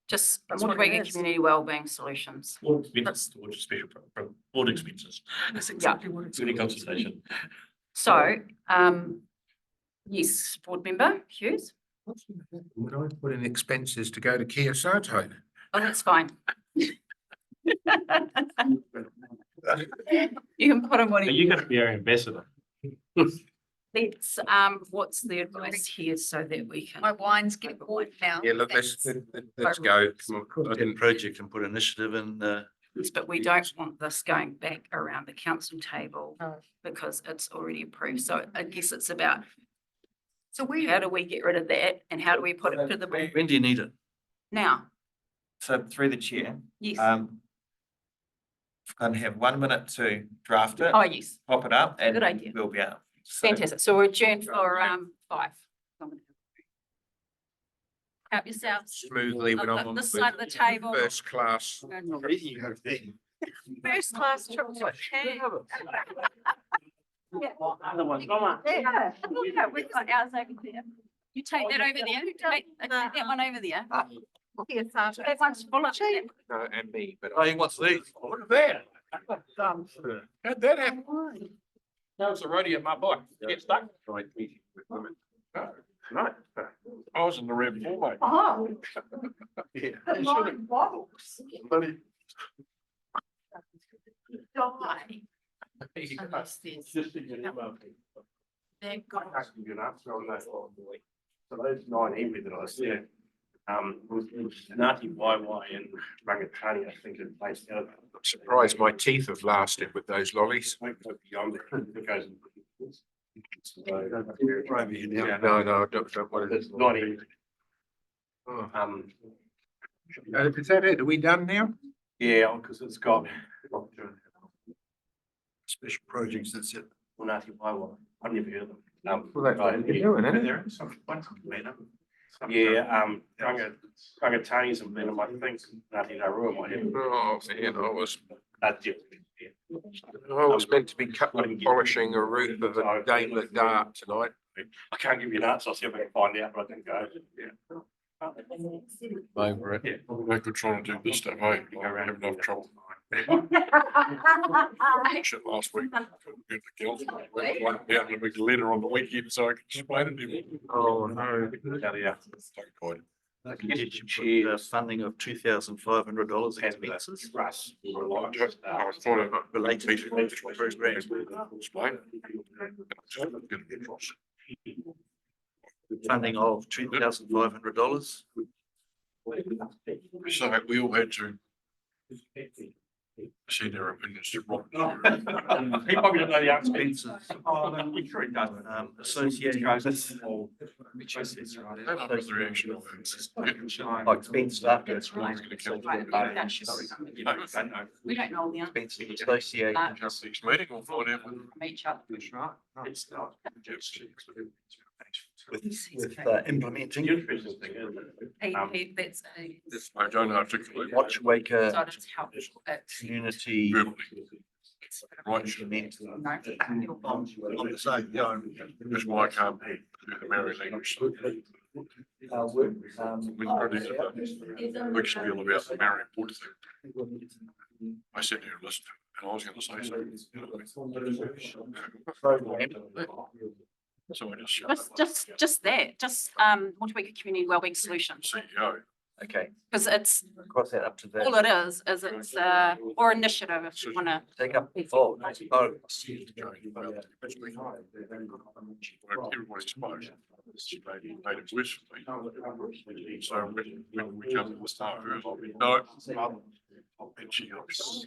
[SPEAKER 2] just
[SPEAKER 11] That's what it
[SPEAKER 2] Motueka
[SPEAKER 11] is.
[SPEAKER 2] Community Wellbeing Solutions.
[SPEAKER 15] Board expenses towards special board expenses.
[SPEAKER 11] That's exactly what it's.
[SPEAKER 15] Any consultation.
[SPEAKER 2] So, yes, board member Hughes.
[SPEAKER 13] Would I put in expenses to go to Kia Soto?
[SPEAKER 2] Oh, that's fine. You can put in what
[SPEAKER 15] Are you going to be our ambassador?
[SPEAKER 2] Let's, what's the advice here so that we can.
[SPEAKER 6] My wine's getting bored now.
[SPEAKER 13] Yeah, look, let's go. Come on.
[SPEAKER 18] Put in project and put initiative in.
[SPEAKER 2] Yes, but we don't want this going back around the council table because it's already approved. So I guess it's about,
[SPEAKER 6] So
[SPEAKER 2] how do we get rid of that and how do we put it to the board
[SPEAKER 18] When do you need it?
[SPEAKER 2] now?
[SPEAKER 14] So through the chair.
[SPEAKER 2] Yes.
[SPEAKER 14] Going to have 1 minute to draft it.
[SPEAKER 2] Oh, yes,
[SPEAKER 14] Pop it up and
[SPEAKER 2] Good idea.
[SPEAKER 14] we'll be out. So-
[SPEAKER 2] fantastic. So we're adjourned for 5. Help yourselves.
[SPEAKER 13] Smoothly when I'm on
[SPEAKER 2] This side of the table.
[SPEAKER 13] first class.
[SPEAKER 2] First class trip to Japan. Yeah, we've got ours over there. You take that over there, take that one over there. Yes, that one's full of it.
[SPEAKER 13] No, and me, but.
[SPEAKER 18] Oh, he wants these.
[SPEAKER 19] Look at that. How'd that happen? That was the radio of my bike. Get stuck.
[SPEAKER 13] Right meeting with women.
[SPEAKER 19] No. I was in the Rev 4, mate.
[SPEAKER 2] Oh.
[SPEAKER 19] Yeah.
[SPEAKER 2] The line bottles.
[SPEAKER 19] Bloody-
[SPEAKER 2] Die. Unless there's.
[SPEAKER 19] Just to get him up.
[SPEAKER 2] They've got.
[SPEAKER 19] I can get up on that one. So those 9 iwi that I said, was Ngāti Waiwai and Rangatani, I think, is based out of.
[SPEAKER 13] I'm surprised my teeth have lasted with those lollies.
[SPEAKER 19] It goes.
[SPEAKER 13] Yeah, no, don't want
[SPEAKER 19] It's
[SPEAKER 13] to.
[SPEAKER 19] 9 iwi.
[SPEAKER 13] Is that it? Are we done now?
[SPEAKER 19] Yeah, because it's got.
[SPEAKER 18] Special projects, that's it.
[SPEAKER 19] Ngāti Waiwai, I've never heard of them.
[SPEAKER 13] Well, that's what they're doing, isn't it?
[SPEAKER 19] There is some. Yeah, Rangatanis and Venom, I think, Ngāti Rarua might have.
[SPEAKER 13] Oh, man,
[SPEAKER 19] I
[SPEAKER 13] I was meant to be cutting and polishing a roof of a Daimler Dart tonight.
[SPEAKER 19] I can't give you an answer, I'll see if I can find out, but I didn't go. Yeah.
[SPEAKER 13] Over it.
[SPEAKER 19] Yeah.
[SPEAKER 15] They're good trying to do this stuff, eh? I have enough trouble. Shit last week. Couldn't get the girls. Went down to a big letter on the weekend so I could explain it to them.
[SPEAKER 13] Oh, no.
[SPEAKER 19] Yeah.
[SPEAKER 18] I can get you put, funding of $2,500 expenses.
[SPEAKER 19] Russ.
[SPEAKER 15] I thought of
[SPEAKER 18] Related
[SPEAKER 15] meeting
[SPEAKER 18] to
[SPEAKER 15] with
[SPEAKER 18] the
[SPEAKER 15] the
[SPEAKER 18] program.
[SPEAKER 15] explain.
[SPEAKER 18] Funding of $2,500.
[SPEAKER 15] So we all had to see their opinions to Rob.
[SPEAKER 19] He probably didn't know the answer.
[SPEAKER 18] Expenses associated with.
[SPEAKER 15] That was the reaction of it.
[SPEAKER 18] Expense staff.
[SPEAKER 2] We don't know the answer.
[SPEAKER 18] Expenses associated.
[SPEAKER 15] Just this meeting or find out.
[SPEAKER 2] Each other.
[SPEAKER 18] With implementing.
[SPEAKER 2] That's
[SPEAKER 15] I don't know particularly.
[SPEAKER 18] Motueka
[SPEAKER 2] so it's helpful.
[SPEAKER 18] community.
[SPEAKER 15] Verbally. Right. That's why I can't do the Maori language. We already did a big spiel about the Maori board thing. I sat there and listened, and I was going to say something. So I just shut up.
[SPEAKER 2] Just Motueka Community Wellbeing Solutions,
[SPEAKER 15] CEO.
[SPEAKER 18] Okay,
[SPEAKER 2] because it's,
[SPEAKER 18] cross that up to that.
[SPEAKER 2] all it is it's, or initiative if you wanna.
[SPEAKER 18] Take up. Oh,
[SPEAKER 15] Everybody's supposed. Made it worse for me. So when we come to the start, I'll be, no. And she goes.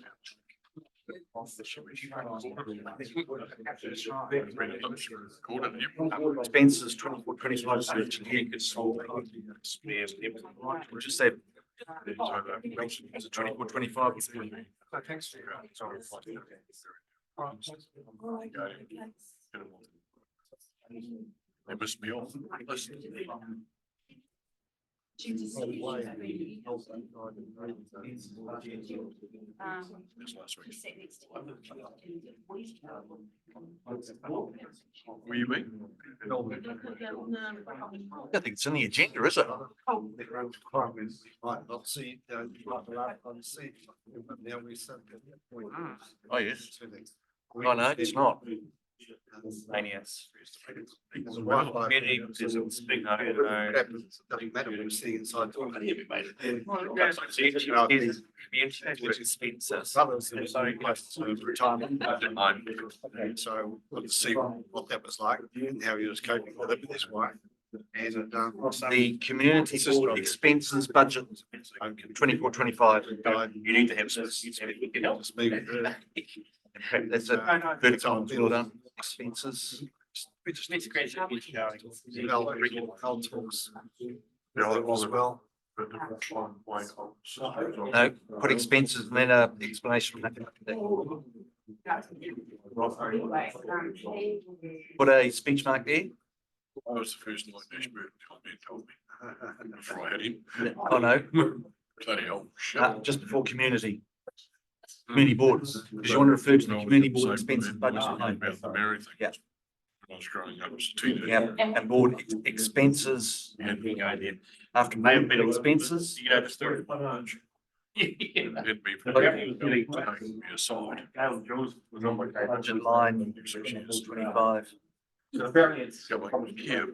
[SPEAKER 18] Expenses 24-25 search and we'll just say. 24-25.
[SPEAKER 15] They missed me off. Were you mean?
[SPEAKER 18] I don't think it's in the agenda, is it?
[SPEAKER 8] Might not see, see. Now we said.
[SPEAKER 18] Oh, yes. Oh, no, it's not.
[SPEAKER 14] Manias.
[SPEAKER 8] Doesn't
[SPEAKER 14] Community, there's a big no.
[SPEAKER 8] matter, we're sitting inside.
[SPEAKER 14] Community expenses.
[SPEAKER 8] They're so close to retirement. So let's see what that was like and how he was coping with it this way. And
[SPEAKER 18] The community board expenses budget, 24-25.
[SPEAKER 14] You need to have some.
[SPEAKER 18] That's it. Vertical, well done. Expenses.
[SPEAKER 8] we just need to create. Al talks. As well.
[SPEAKER 18] No, put expenses and then a explanation. Put a speech mark there.
[SPEAKER 19] I was the first night Ashburn told me. Before I had him.
[SPEAKER 18] Oh, no.
[SPEAKER 19] Bloody hell.
[SPEAKER 18] Just before community. Community boards, because you want to refer to the community board expenses budget.
[SPEAKER 19] About the Mary thing.
[SPEAKER 18] Yeah.
[SPEAKER 19] When I was growing up as a teenager.
[SPEAKER 18] Yeah, and board expenses.
[SPEAKER 19] And we go there.
[SPEAKER 18] After board expenses.
[SPEAKER 19] You know, the story. It'd be taking me aside.
[SPEAKER 18] Budget line 25.
[SPEAKER 19] So apparently it's. Yeah,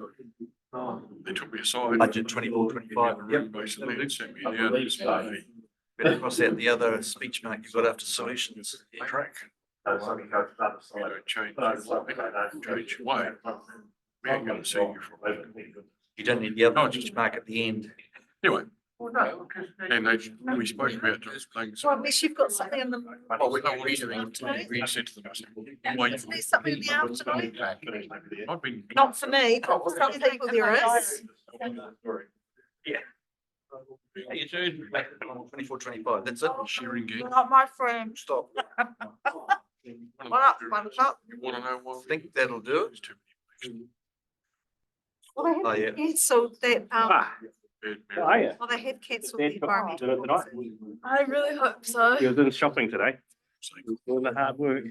[SPEAKER 19] they took me aside.
[SPEAKER 18] Budget 24-25.
[SPEAKER 19] Yep. Basically, and sent me down to say,
[SPEAKER 18] Better cross out the other speech mark you've got after solutions.
[SPEAKER 19] track. You don't change your way. We ain't gonna see you from.
[SPEAKER 18] You don't need the other speech mark at the end.
[SPEAKER 19] Anyway. And we spoke about those things.
[SPEAKER 9] Well, at least you've got something in the.
[SPEAKER 19] Oh, we don't want anything to be said to them.
[SPEAKER 9] At least something in the afternoon.
[SPEAKER 19] I've been.
[SPEAKER 9] Not for me, but for some people there is.
[SPEAKER 18] Yeah. How you doing? 24-25, that's it.
[SPEAKER 19] Sharing game.
[SPEAKER 9] Not my friend.
[SPEAKER 18] Stop.
[SPEAKER 9] One up, one up.
[SPEAKER 19] You wanna know what?
[SPEAKER 18] I think that'll do it.
[SPEAKER 9] Well, they
[SPEAKER 18] Oh,
[SPEAKER 9] have
[SPEAKER 18] yeah.
[SPEAKER 9] cancelled that, well, they have cancelled the environmental.
[SPEAKER 15] Did it tonight?
[SPEAKER 4] I really hope so.
[SPEAKER 15] You was in shopping today. Doing the hard work.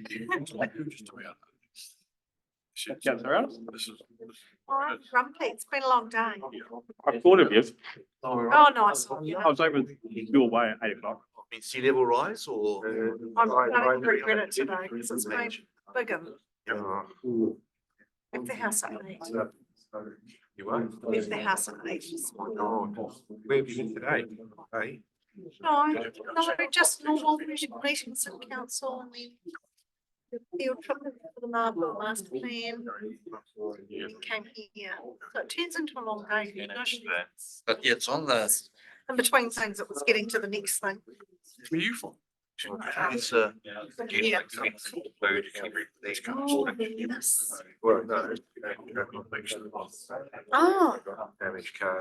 [SPEAKER 15] Yeah, sorry.
[SPEAKER 9] Oh, I'm grumpy. It's been a long day.
[SPEAKER 15] I thought of you.
[SPEAKER 9] Oh, nice.
[SPEAKER 15] I was over your way at 8 o'clock.
[SPEAKER 18] I mean, sea level rise or?
[SPEAKER 9] I'm going to regret it today because it's been bigger. Left the house at 8.
[SPEAKER 18] You won't?
[SPEAKER 9] Left the house at 8 this morning.
[SPEAKER 18] Oh, where have you been today? Hey?
[SPEAKER 9] No, just normal meetings in council and then the field trip for the Marble Master Plan. And then came here. So it turns into a long day.
[SPEAKER 18] But yeah, it's on the.
[SPEAKER 9] In between things, it was getting to the next thing.
[SPEAKER 19] Where are you from?
[SPEAKER 18] It's
[SPEAKER 9] Yeah.
[SPEAKER 18] Oh,
[SPEAKER 9] yes.
[SPEAKER 18] Well, no.
[SPEAKER 9] Oh.
[SPEAKER 18] Damaged car.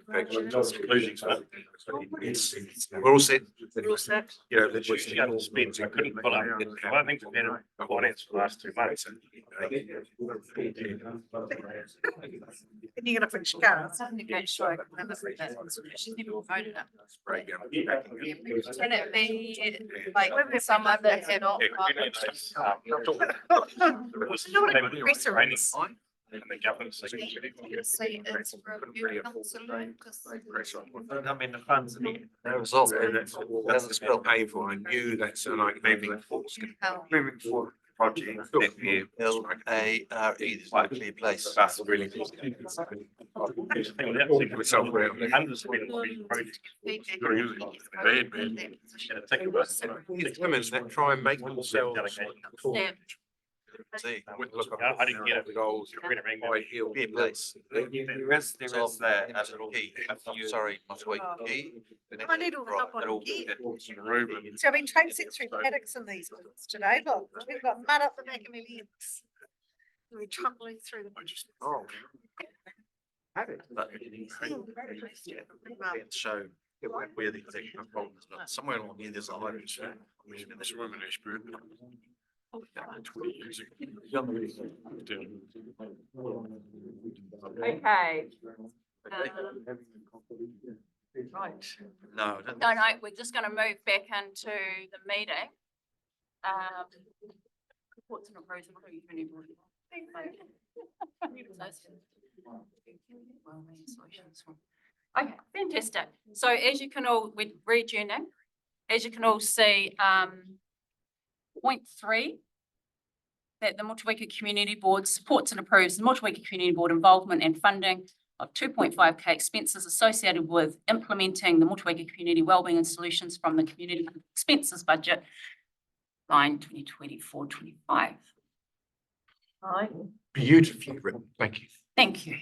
[SPEAKER 18] We're all set.
[SPEAKER 9] We're all set.
[SPEAKER 18] You know,
[SPEAKER 15] The other spends, I couldn't pull up. Well, I think we've had a finance for the last 2 months.
[SPEAKER 9] And you're gonna fix your cars.
[SPEAKER 6] She's never voted it.
[SPEAKER 18] Spray gun.
[SPEAKER 6] Can it be like someone that had not?
[SPEAKER 15] And the governance.
[SPEAKER 6] See, it's for you, councillor, because
[SPEAKER 14] I mean, the funds.
[SPEAKER 18] No result. Doesn't spell painful. I knew that's like moving forward.
[SPEAKER 14] Moving forward, project that we LARE is a clear place.
[SPEAKER 15] That's really good.
[SPEAKER 13] These women that try and make themselves.
[SPEAKER 6] Yeah.
[SPEAKER 18] See,
[SPEAKER 15] I didn't get it.
[SPEAKER 13] Goals.
[SPEAKER 18] high heel place.
[SPEAKER 14] There is there a little key. Sorry, Motueka key.
[SPEAKER 9] I need all the help I can get.
[SPEAKER 19] Ruben.
[SPEAKER 9] So I've been traipsing through paddocks in these ones today. Look, we've got mud up the back of my legs. We're tumbling through them.
[SPEAKER 18] Oh.
[SPEAKER 9] Mud.
[SPEAKER 18] Show where the exact problem is, but somewhere along here, there's a hydro.
[SPEAKER 19] This woman Ashburn. 20 years ago.
[SPEAKER 2] Okay.
[SPEAKER 6] Right.
[SPEAKER 18] No.
[SPEAKER 2] No, we're just going to move back into the meeting. Reports and approval of community board. Okay, fantastic. So as you can all, we're readjourning. As you can all see, point 3, that the Motueka Community Board supports and approves the Motueka Community Board involvement and funding of 2.5k expenses associated with implementing the Motueka Community Wellbeing and Solutions from the Community Expenses Budget, line 2024-25.
[SPEAKER 13] Beautifully written. Thank you.
[SPEAKER 2] Thank you.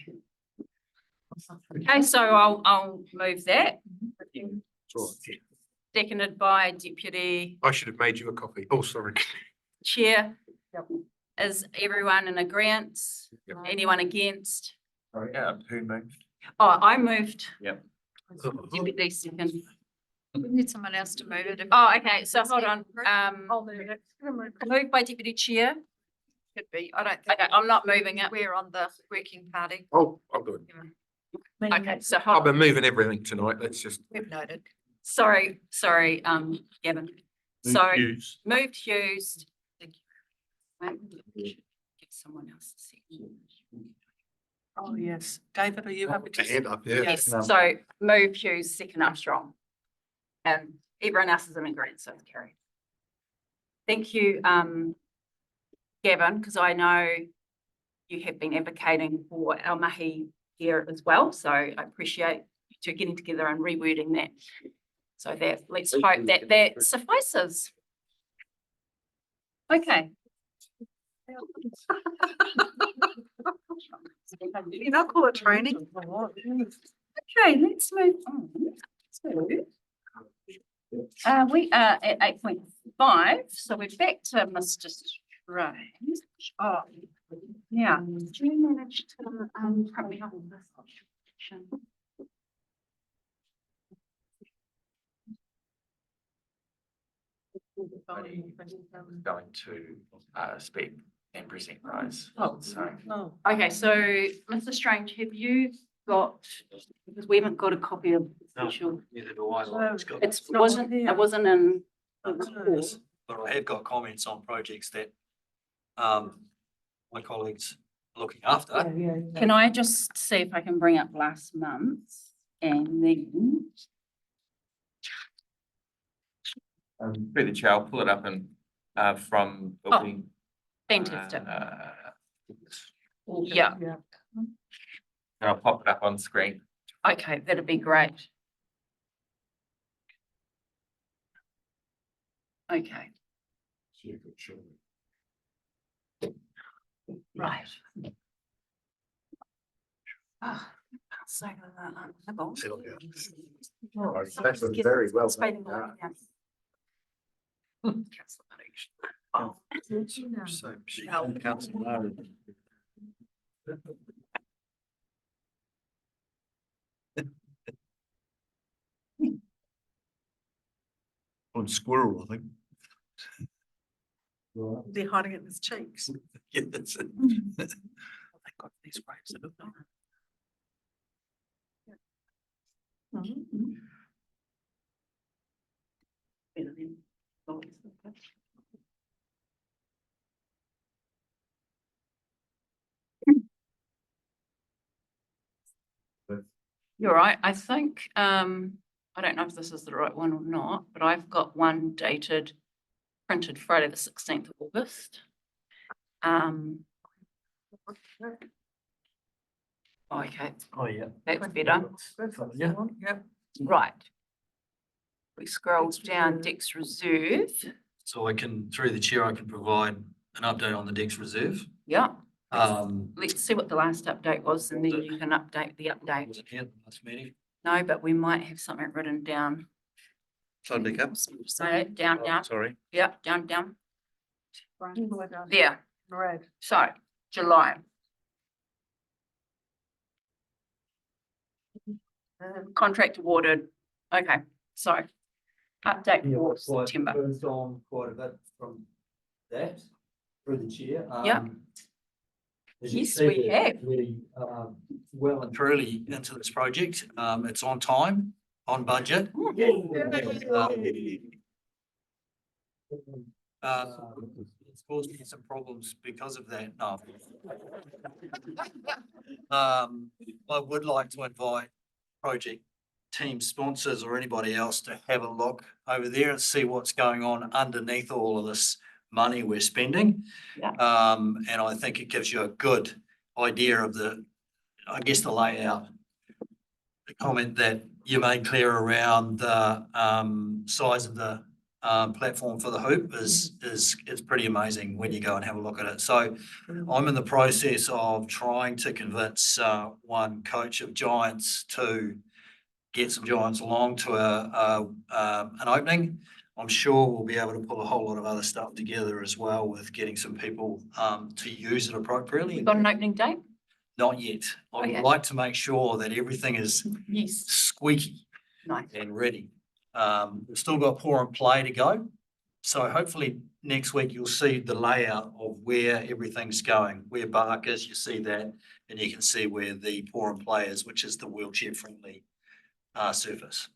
[SPEAKER 2] Okay, so I'll move that. Seconded by Deputy
[SPEAKER 13] I should have made you a copy. Oh, sorry.
[SPEAKER 2] Chair. Is everyone in agreement? Anyone against?
[SPEAKER 14] Yeah, who moved?
[SPEAKER 2] Oh, I moved.
[SPEAKER 14] Yep.
[SPEAKER 2] Deputy second.
[SPEAKER 6] We need someone else to move it.
[SPEAKER 2] Oh, okay, so hold on,
[SPEAKER 11] I'll move it.
[SPEAKER 2] moved by deputy chair.
[SPEAKER 6] Could be. I don't think.
[SPEAKER 2] Okay, I'm not moving it.
[SPEAKER 6] We're on the working party.
[SPEAKER 13] Oh, I'm good.
[SPEAKER 2] Okay, so
[SPEAKER 13] I've
[SPEAKER 2] hold
[SPEAKER 13] been
[SPEAKER 2] on.
[SPEAKER 13] moving everything tonight. Let's just.
[SPEAKER 6] We've noted.
[SPEAKER 2] Sorry, Gavin. So
[SPEAKER 15] Hughes.
[SPEAKER 2] moved Hughes. Thank you. Give someone else a second.
[SPEAKER 11] Oh, yes. David, are you happy to?
[SPEAKER 13] Hand up, yeah.
[SPEAKER 2] Yes, so move Hughes, second Armstrong. And everyone else is in agreement, so it's carried. Thank you, Gavin, because I know you have been advocating for our mahi here as well, so I appreciate you two getting together and rewording that. So that, let's hope that that suffices. Okay.
[SPEAKER 9] You not call it training?
[SPEAKER 2] Okay, let's move on to. We are at 8.5, so we're back to Mr. Strange. Oh, yeah. Do you manage to print me up on this option?
[SPEAKER 14] Going to speak and present those.
[SPEAKER 2] Oh,
[SPEAKER 14] So
[SPEAKER 2] okay, so Mr. Strange, have you got, because we haven't got a copy of the special.
[SPEAKER 10] Neither do I.
[SPEAKER 2] It wasn't in. the report.
[SPEAKER 10] But I have got comments on projects that my colleagues are looking after.
[SPEAKER 2] Can I just see if I can bring up last month and then.
[SPEAKER 14] through the chair, I'll pull it up and from building.
[SPEAKER 2] Fantastic.
[SPEAKER 14] And
[SPEAKER 2] Yeah,
[SPEAKER 14] I'll pop it up on screen.
[SPEAKER 2] okay, that'd be great. Okay, right. Ah, so,
[SPEAKER 8] Settle down.
[SPEAKER 13] Oh, that was very well
[SPEAKER 2] Spending
[SPEAKER 13] done.
[SPEAKER 2] more, yeah.
[SPEAKER 10] So, Councillor Murray.
[SPEAKER 18] On squirrel, I think.
[SPEAKER 9] They're hiding it in his cheeks.
[SPEAKER 18] Yeah, that's it.
[SPEAKER 10] They've got these grapes that have done.
[SPEAKER 2] You're right, I think, I don't know if this is the right one or not, but I've got one dated, printed Friday, the 16th of August. Okay,
[SPEAKER 10] Oh, yeah.
[SPEAKER 2] that's better.
[SPEAKER 10] Yeah.
[SPEAKER 11] Yep.
[SPEAKER 2] Right. We scroll down Dex Reserve.
[SPEAKER 10] So I can, through the chair, I can provide an update on the Dex Reserve.
[SPEAKER 2] Yeah,
[SPEAKER 10] Um,
[SPEAKER 2] let's see what the last update was and then you can update the update.
[SPEAKER 10] was it here, last meeting?
[SPEAKER 2] No, but we might have something written down.
[SPEAKER 10] Sunday Cup.
[SPEAKER 2] So down, down,
[SPEAKER 10] Sorry.
[SPEAKER 2] yep, down, down.
[SPEAKER 11] There.
[SPEAKER 2] There,
[SPEAKER 11] Red.
[SPEAKER 2] so July. Contract awarded, okay, so update for September.
[SPEAKER 10] Moved on quite a bit from that through the chair.
[SPEAKER 2] Yep.
[SPEAKER 10] As you
[SPEAKER 2] Yes,
[SPEAKER 10] see,
[SPEAKER 2] we have.
[SPEAKER 10] We well and truly into this project. It's on time, on budget. It's caused me some problems because of that. No. I would like to invite project team sponsors or anybody else to have a look over there and see what's going on underneath all of this money we're spending.
[SPEAKER 2] Yeah.
[SPEAKER 10] And I think it gives you a good idea of the layout. The comment that you made clear around the size of the platform for the hoop is pretty amazing when you go and have a look at it. So I'm in the process of trying to convince one coach of Giants to get some Giants along to an opening. I'm sure we'll be able to pull a whole lot of other stuff together as well with getting some people to use it appropriately.
[SPEAKER 2] You got an opening date?
[SPEAKER 10] Not yet. I would
[SPEAKER 2] Okay.
[SPEAKER 10] like to make sure that everything is
[SPEAKER 2] Yes.
[SPEAKER 10] squeaky
[SPEAKER 2] Nice.
[SPEAKER 10] and ready. We've still got pour and play to go. So hopefully next week you'll see the layout of where everything's going, where bark is, you see that, and you can see where the pour and play is, which is the wheelchair friendly surface.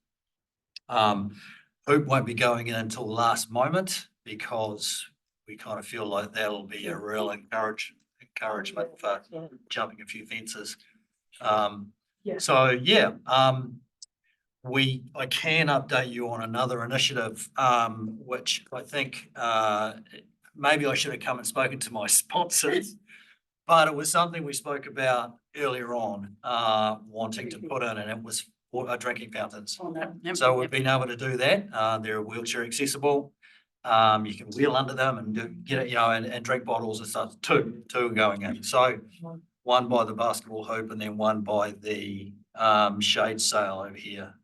[SPEAKER 10] Hoop won't be going in until the last moment because we kind of feel like that'll be a real encouragement for jumping a few fences. So yeah, I can update you on another initiative, which I think maybe I should have come and spoken to my sponsors, but it was something we spoke about earlier on, wanting to put in, and it was drinking fountains. So we've been able to do that. They're wheelchair accessible. You can wheel under them and get it, and drink bottles and stuff. Two going in. So one by the basketball hoop and then one by the shade sail over here.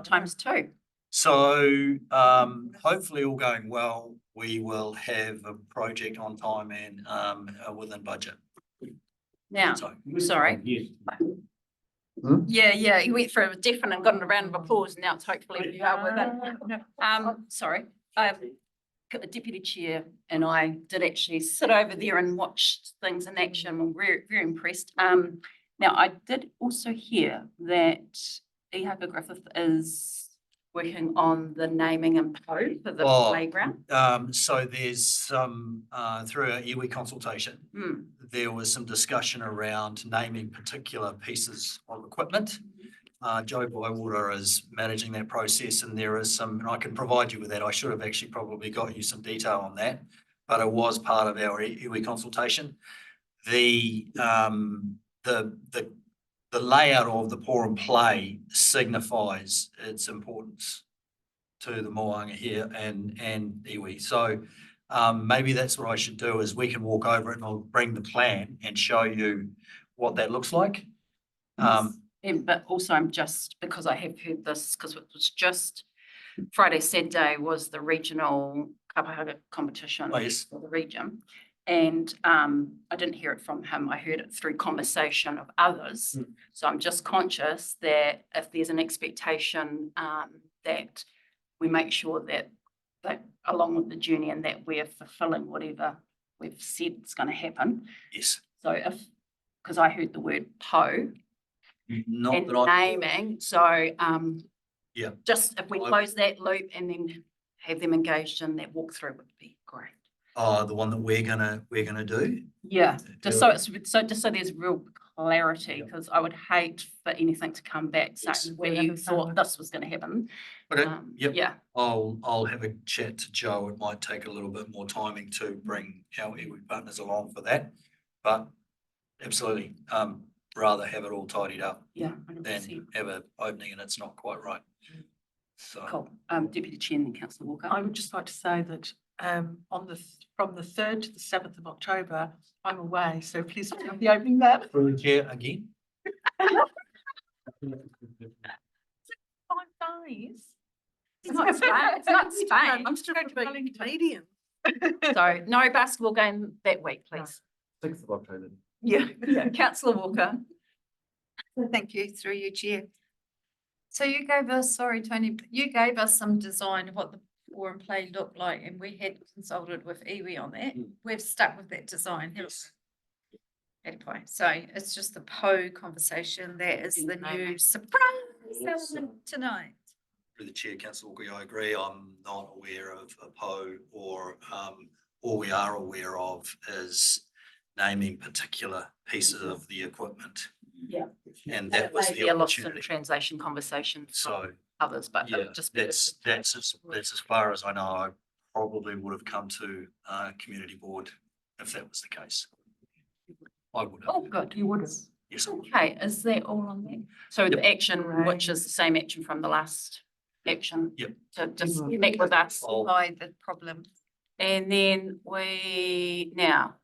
[SPEAKER 2] Times 2.
[SPEAKER 10] So hopefully all going well, we will have a project on time and within budget.
[SPEAKER 2] Now, sorry. Yeah, he went for a deafening and got a round of applause. Now it's hopefully we are within. Sorry. The Deputy Chair and I did actually sit over there and watch things in action. We're very, very impressed. Now I did also hear that Ihaka Griffith is working on the naming and po for the playground.
[SPEAKER 10] So there's some through our iwi consultation, there was some discussion around naming particular pieces of equipment. Joe Bywater is managing that process, and there is some, and I can provide you with that. I should have actually probably got you some detail on that, but it was part of our iwi consultation. The layout of the pour and play signifies its importance to the moanga here and iwi. So maybe that's what I should do is we can walk over it and I'll bring the plan and show you what that looks like.
[SPEAKER 2] But also I'm just, because I have heard this, because it was just Friday, Saturday was the regional kapahaga competition for the region. And I didn't hear it from him. I heard it through conversation of others. So I'm just conscious that if there's an expectation that we make sure that along with the journey and that we're fulfilling whatever we've said is going to happen.
[SPEAKER 10] Yes.
[SPEAKER 2] So because I heard the word po
[SPEAKER 10] and
[SPEAKER 2] naming, so
[SPEAKER 10] yeah,
[SPEAKER 2] just if we close that loop and then have them engaged in that walkthrough would be great.
[SPEAKER 10] The one that we're gonna do.
[SPEAKER 2] Yeah, just so there's real clarity, because I would hate for anything to come back saying we thought this was going to happen.
[SPEAKER 10] Okay. Yep.
[SPEAKER 2] Yeah.
[SPEAKER 10] I'll have a chat to Joe. It might take a little bit more timing to bring our iwi partners along for that, but absolutely, rather have it all tidied up.
[SPEAKER 2] Yeah.
[SPEAKER 10] Than have an opening and it's not quite right. So
[SPEAKER 2] cool. Deputy Chair and then Councillor Walker.
[SPEAKER 11] I would just like to say that from the 3rd to the 7th of October, I'm away, so please have the opening there.
[SPEAKER 10] Through the chair again.
[SPEAKER 11] 5 days.
[SPEAKER 2] It's not Spain. It's not Spain.
[SPEAKER 9] I'm still being Canadian.
[SPEAKER 2] So no basketball game that week, please.
[SPEAKER 18] 6th of October.
[SPEAKER 2] Yeah. Councillor Walker.
[SPEAKER 6] Thank you, through you, Chair. So you gave us, sorry, Tony, you gave us some design of what the pour and play looked like, and we had consulted with iwi on that. We've stuck with that design.
[SPEAKER 10] Yes.
[SPEAKER 6] Anyway, so it's just the po conversation. That is the new surprise element tonight.
[SPEAKER 10] Through the chair, Councillor Walker, I agree. I'm not aware of a po, or all we are aware of is naming particular pieces of the equipment.
[SPEAKER 2] Yeah.
[SPEAKER 10] And that was the
[SPEAKER 2] a lost in
[SPEAKER 10] opportunity.
[SPEAKER 2] translation conversation.
[SPEAKER 10] So
[SPEAKER 2] Others, but
[SPEAKER 10] yeah,
[SPEAKER 2] just
[SPEAKER 10] that's as far as I know. I probably would have come to community board if that was the case. I would have.
[SPEAKER 2] Oh, good. You would have.
[SPEAKER 10] Yes.
[SPEAKER 2] Okay, is that all on there? So the action, which is the same action from the last action.
[SPEAKER 10] Yep.
[SPEAKER 2] So just connect with us.
[SPEAKER 6] By the problem.
[SPEAKER 2] And then now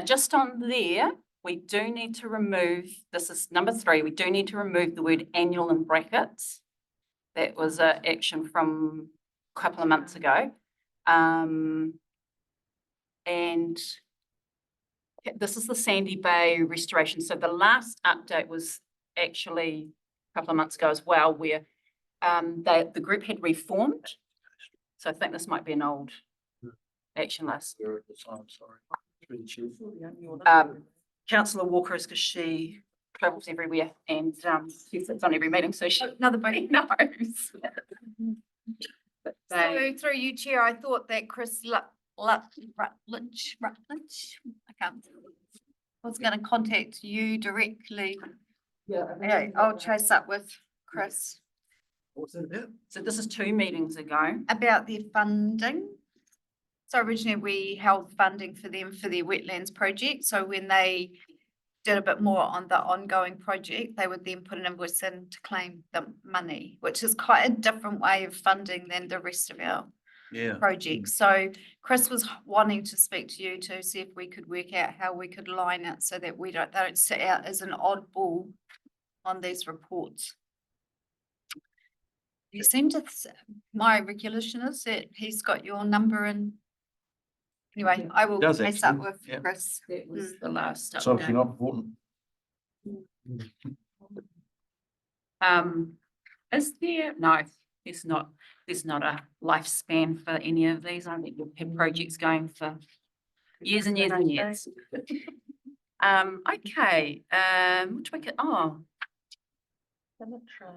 [SPEAKER 2] just on there, we do need to remove, this is number 3, we do need to remove the word annual in brackets. That was an action from a couple of months ago. And This is the Sandy Bay restoration. So the last update was actually a couple of months ago as well, where the group had reformed. So I think this might be an old action list. Councillor Walker is because she travels everywhere and she sits on every meeting, so she
[SPEAKER 6] Another body.
[SPEAKER 2] knows. But
[SPEAKER 6] So through you, Chair, I thought that Chris Rutledge, I can't. Was going to contact you directly. Yeah, I'll chase up with Chris
[SPEAKER 10] What's it about?
[SPEAKER 2] So this is 2 meetings ago.
[SPEAKER 6] about their funding. So originally we held funding for them for their wetlands project. So when they did a bit more on the ongoing project, they would then put an invoice in to claim the money, which is quite a different way of funding than the rest of our projects. So Chris was wanting to speak to you to see if we could work out how we could line it so that they don't sit out as an oddball on these reports. You seem to, my recollection is that he's got your number and anyway, I will
[SPEAKER 10] Does
[SPEAKER 6] chase up
[SPEAKER 10] actually,
[SPEAKER 6] with
[SPEAKER 10] yeah.
[SPEAKER 6] Chris.
[SPEAKER 2] That was the last
[SPEAKER 19] So
[SPEAKER 2] update.
[SPEAKER 19] not important.
[SPEAKER 2] Is there, no, there's not a lifespan for any of these. I think we've had projects going for years and years and years. Okay, Motueka, oh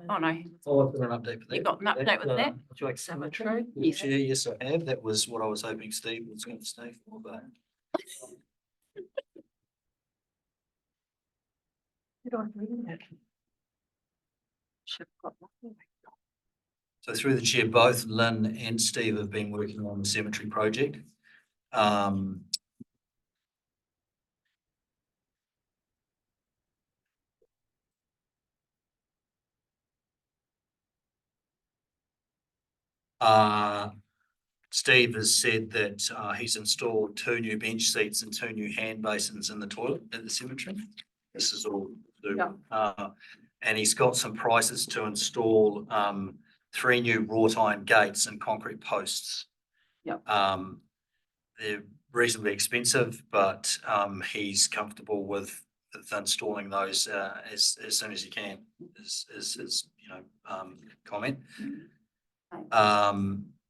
[SPEAKER 2] no,
[SPEAKER 10] Oh, I've got an update for that.
[SPEAKER 2] you got an update with that?
[SPEAKER 10] Motueka Cemetery? Yes, I have. That was what I was hoping Steve was going to stay for, but. So through the chair, both Lynn and Steve have been working on the cemetery project. Steve has said that he's installed 2 new bench seats and 2 new hand basins in the toilet at the cemetery. This is all to do. And he's got some prices to install 3 new wrought iron gates and concrete posts. They're reasonably expensive, but he's comfortable with installing those as soon as he can, is his comment.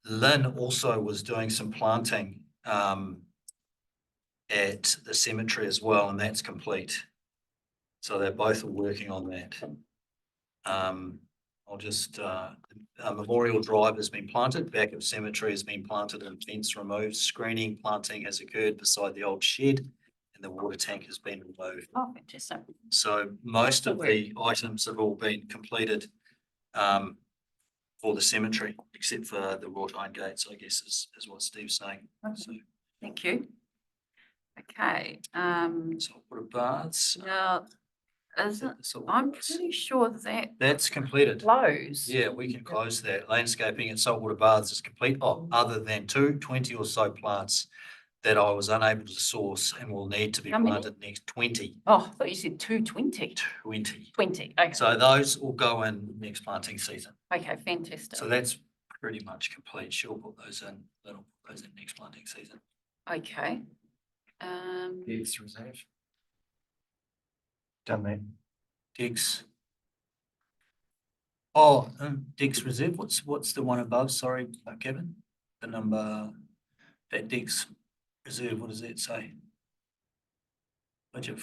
[SPEAKER 10] Lynn also was doing some planting at the cemetery as well, and that's complete. So they're both working on that. I'll just, Memorial Drive has been planted, back of cemetery has been planted and fence removed. Screening planting has occurred beside the old shed and the water tank has been removed.
[SPEAKER 2] Oh, fantastic.
[SPEAKER 10] So most of the items have all been completed for the cemetery, except for the wrought iron gates, I guess is what Steve's saying. So,
[SPEAKER 2] Thank you. Okay,
[SPEAKER 10] saltwater baths.
[SPEAKER 2] now, I'm pretty sure that
[SPEAKER 10] That's completed.
[SPEAKER 2] close.
[SPEAKER 10] Yeah, we can close that. Landscaping at saltwater baths is complete, other than 20 or so plants that I was unable to source and will need to be
[SPEAKER 2] How many?
[SPEAKER 10] planted next 20.
[SPEAKER 2] Oh, I thought you said 220.
[SPEAKER 10] 20.
[SPEAKER 2] 20, okay.
[SPEAKER 10] So those will go in next planting season.
[SPEAKER 2] Okay, fantastic.
[SPEAKER 10] So that's pretty much complete. She'll put those in, that'll put those in next planting season.
[SPEAKER 2] Okay.
[SPEAKER 10] Dix reserve. Done that. Dix. Oh, Dix reserve, what's the one above? Sorry, Kevin, the number, that Dix reserve, what does that say? Budget.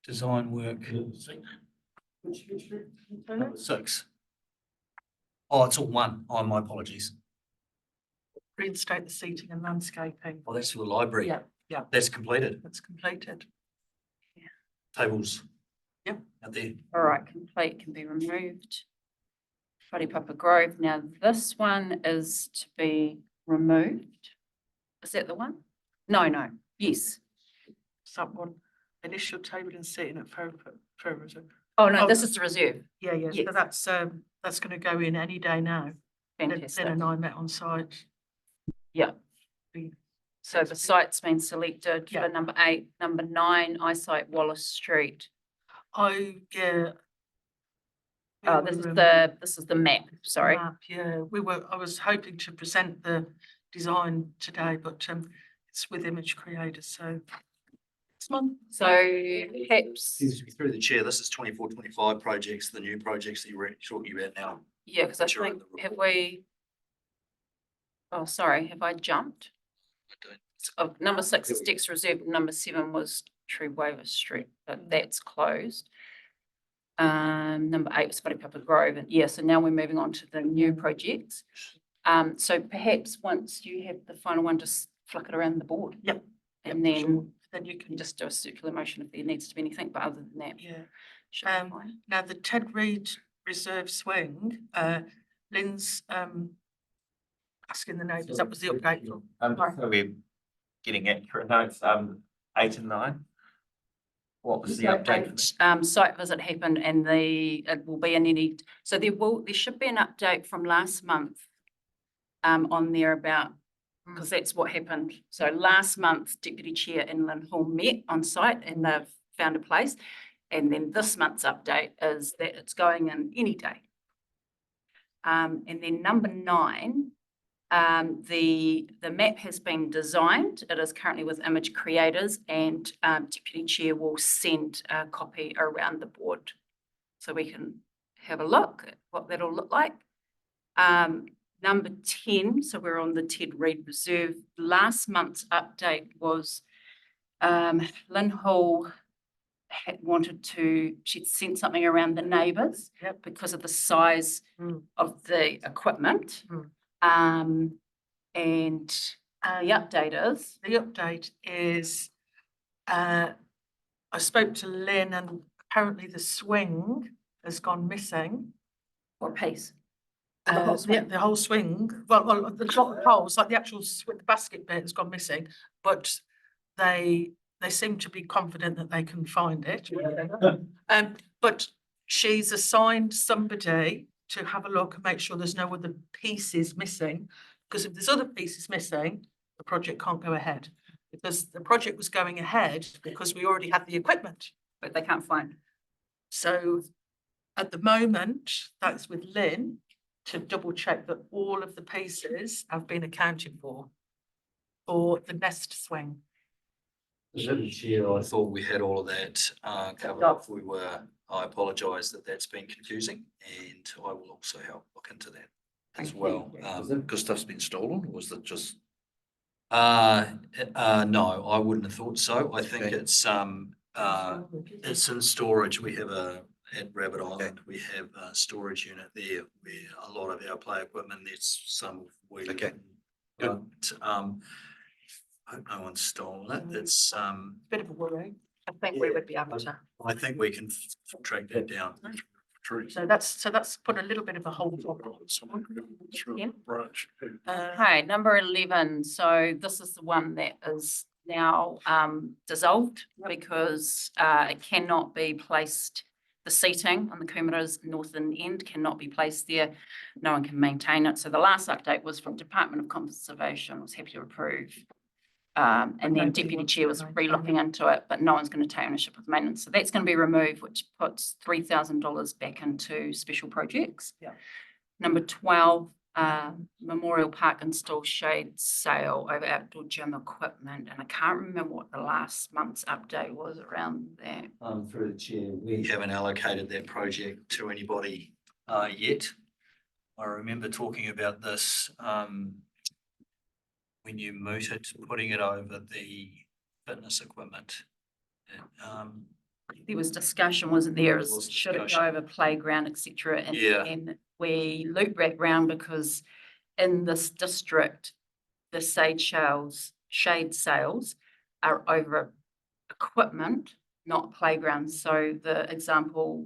[SPEAKER 10] Design work. Number 6. Oh, it's all one. Oh, my apologies.
[SPEAKER 11] Reinstate the seating and landscaping.
[SPEAKER 10] Oh, that's for the library.
[SPEAKER 11] Yeah.
[SPEAKER 10] That's completed.
[SPEAKER 11] That's completed.
[SPEAKER 10] Tables.
[SPEAKER 11] Yep.
[SPEAKER 10] Out there.
[SPEAKER 2] All right, complete can be removed. Papa Grove, now this one is to be removed. Is that the one? No, yes.
[SPEAKER 11] Someone, initial table and seating at Ferguson.
[SPEAKER 2] Oh, no, this is the reserve.
[SPEAKER 11] Yeah,
[SPEAKER 2] Yes.
[SPEAKER 11] so that's going to go in any day now.
[SPEAKER 2] Fantastic.
[SPEAKER 11] Then and I met on site.
[SPEAKER 2] Yeah. So the site's been selected for number 8, number 9, eyesight Wallace Street.
[SPEAKER 11] Oh, yeah.
[SPEAKER 2] Oh, this is the map, sorry.
[SPEAKER 11] Yeah, I was hoping to present the design today, but it's with image creators, so. It's one.
[SPEAKER 2] So perhaps,
[SPEAKER 18] Excuse me, through the chair, this is 24-25 projects, the new projects that you're talking about now.
[SPEAKER 2] yeah, because I
[SPEAKER 18] Which are in
[SPEAKER 2] think,
[SPEAKER 18] the
[SPEAKER 2] have we? Oh, sorry, have I jumped? Number 6 is Dexter Reserve, and number 7 was True Waver Street, but that's closed. Number 8 was Wharekapa Grove, and yeah, so now we're moving on to the new projects. So perhaps once you have the final one, just flick it around the board.
[SPEAKER 11] Yep.
[SPEAKER 2] And
[SPEAKER 11] Yep,
[SPEAKER 2] then,
[SPEAKER 11] sure. Then you can
[SPEAKER 2] just do a circular motion if there needs to be anything, but other than that.
[SPEAKER 11] Yeah.
[SPEAKER 2] should be fine.
[SPEAKER 11] Now the Ted Reid Reserve Swing, Lynn's asking the neighbours, that was the update.
[SPEAKER 14] So we're getting accurate notes, 8 and 9. What was the update?
[SPEAKER 2] Site visit happened and it will be in any, so there should be an update from last month on there about, because that's what happened. So last month, Deputy Chair and Lynn Hall met on site and they've found a place. And then this month's update is that it's going in any day. And then number 9, the map has been designed. It is currently with image creators, and Deputy Chair will send a copy around the board so we can have a look at what that'll look like. Number 10, so we're on the Ted Reid Reserve. Last month's update was Lynn Hall she'd sent something around the neighbours because of the size of the equipment. And the update is?
[SPEAKER 11] The update is, I spoke to Lynn and apparently the swing has gone missing.
[SPEAKER 2] What piece?
[SPEAKER 11] The whole swing, well, the not the poles, like the actual the basket bit has gone missing, but they seem to be confident that they can find it. But she's assigned somebody to have a look and make sure there's no other pieces missing, because if there's other pieces missing, the project can't go ahead. Because the project was going ahead because we already had the equipment.
[SPEAKER 2] But they can't find.
[SPEAKER 11] So at the moment, that's with Lynn to double check that all of the pieces have been accounted for the nest swing.
[SPEAKER 18] Chair, I thought we had all of that covered off. I apologise that that's been confusing, and I will also help look into that as well.
[SPEAKER 10] Is it because stuff's been stolen, or was it just?
[SPEAKER 18] No, I wouldn't have thought so. I think it's in storage. We have at Rabbit Island, we have a storage unit there where a lot of our play equipment, there's some we.
[SPEAKER 7] Okay.
[SPEAKER 18] But I hope no one's stolen it. It's
[SPEAKER 11] Bit of a worry. I think we would be able to.
[SPEAKER 18] I think we can track that down.
[SPEAKER 11] So that's put a little bit of a hold on.
[SPEAKER 2] Okay, number 11. So this is the one that is now dissolved because it cannot be placed. The seating on the Kumara's northern end cannot be placed there. No one can maintain it. So the last update was from Department of Conservation, was happy to approve. And then Deputy Chair was re-looking into it, but no one's going to take ownership of maintenance. So that's going to be removed, which puts $3,000 back into special projects.
[SPEAKER 11] Yeah.
[SPEAKER 2] Number 12, Memorial Park install shade sale over outdoor gym equipment. And I can't remember what the last month's update was around that.
[SPEAKER 18] Through the chair, we haven't allocated that project to anybody yet. I remember talking about this when you mooted, putting it over the fitness equipment.
[SPEAKER 2] There was discussion, wasn't there? Should it go over playground, etc. And we looped back round because in this district, the shade sales are over equipment, not playgrounds. So the example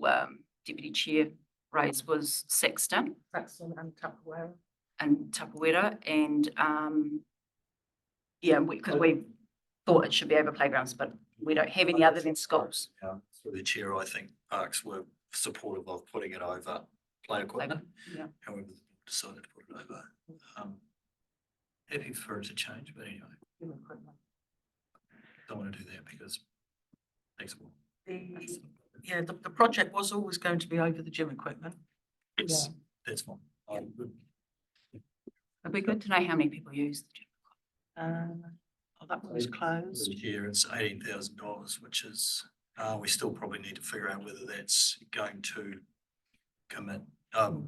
[SPEAKER 2] Deputy Chair raised was Saxton
[SPEAKER 11] And Tupperware.
[SPEAKER 2] and Tapawera, and because we thought it should be over playgrounds, but we don't have any other than schools.
[SPEAKER 18] Through the chair, I think parks were supportive of putting it over play equipment.
[SPEAKER 2] Yeah.
[SPEAKER 18] However, the board decided to put it over. Happy for it to change, but anyway. Don't want to do that because it takes a while.
[SPEAKER 11] The project was always going to be over the gym equipment.
[SPEAKER 18] Yes, that's fine.
[SPEAKER 2] It'd be good to know how many people use the gym.
[SPEAKER 16] That one's closed.
[SPEAKER 10] Here it's $18,000, which is, we still probably need to figure out whether that's going to commit,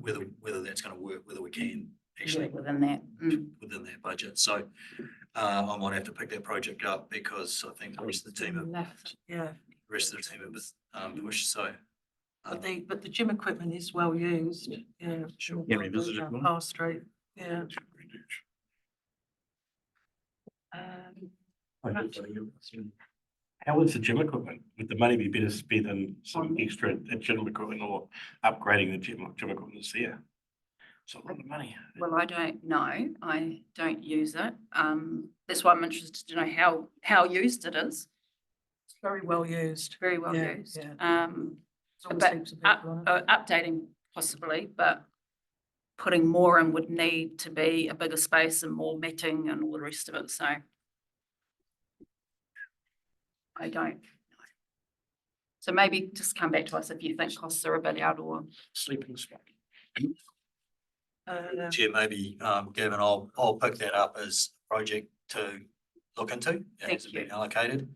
[SPEAKER 10] whether that's gonna work, whether we can actually
[SPEAKER 2] Within that.
[SPEAKER 10] within that budget. So I might have to pick that project up because I think the rest of the team have,
[SPEAKER 11] Yeah,
[SPEAKER 10] the rest of the team have pushed, so.
[SPEAKER 11] but the gym equipment is well used, yeah.
[SPEAKER 10] Sure.
[SPEAKER 18] Yeah, revisit it, Mum.
[SPEAKER 11] Par Street, yeah.
[SPEAKER 15] How is the gym equipment? Would the money be better spent on some extra gym equipment or upgrading the gym equipment that's there? It's a lot of money.
[SPEAKER 2] Well, I don't know. I don't use it. That's why I'm interested to know how used it is.
[SPEAKER 11] It's very well used.
[SPEAKER 2] Very well
[SPEAKER 11] Yeah,
[SPEAKER 2] used.
[SPEAKER 11] yeah.
[SPEAKER 2] But
[SPEAKER 11] Always heaps of people on it.
[SPEAKER 2] updating possibly, but putting more in would need to be a bigger space and more matting and all the rest of it, so. I don't know. So maybe just come back to us if you think costs are a bit out or.
[SPEAKER 15] Sleeping spot.
[SPEAKER 10] Chair, maybe, Gavin, I'll pick that up as a project to look into. It hasn't been allocated.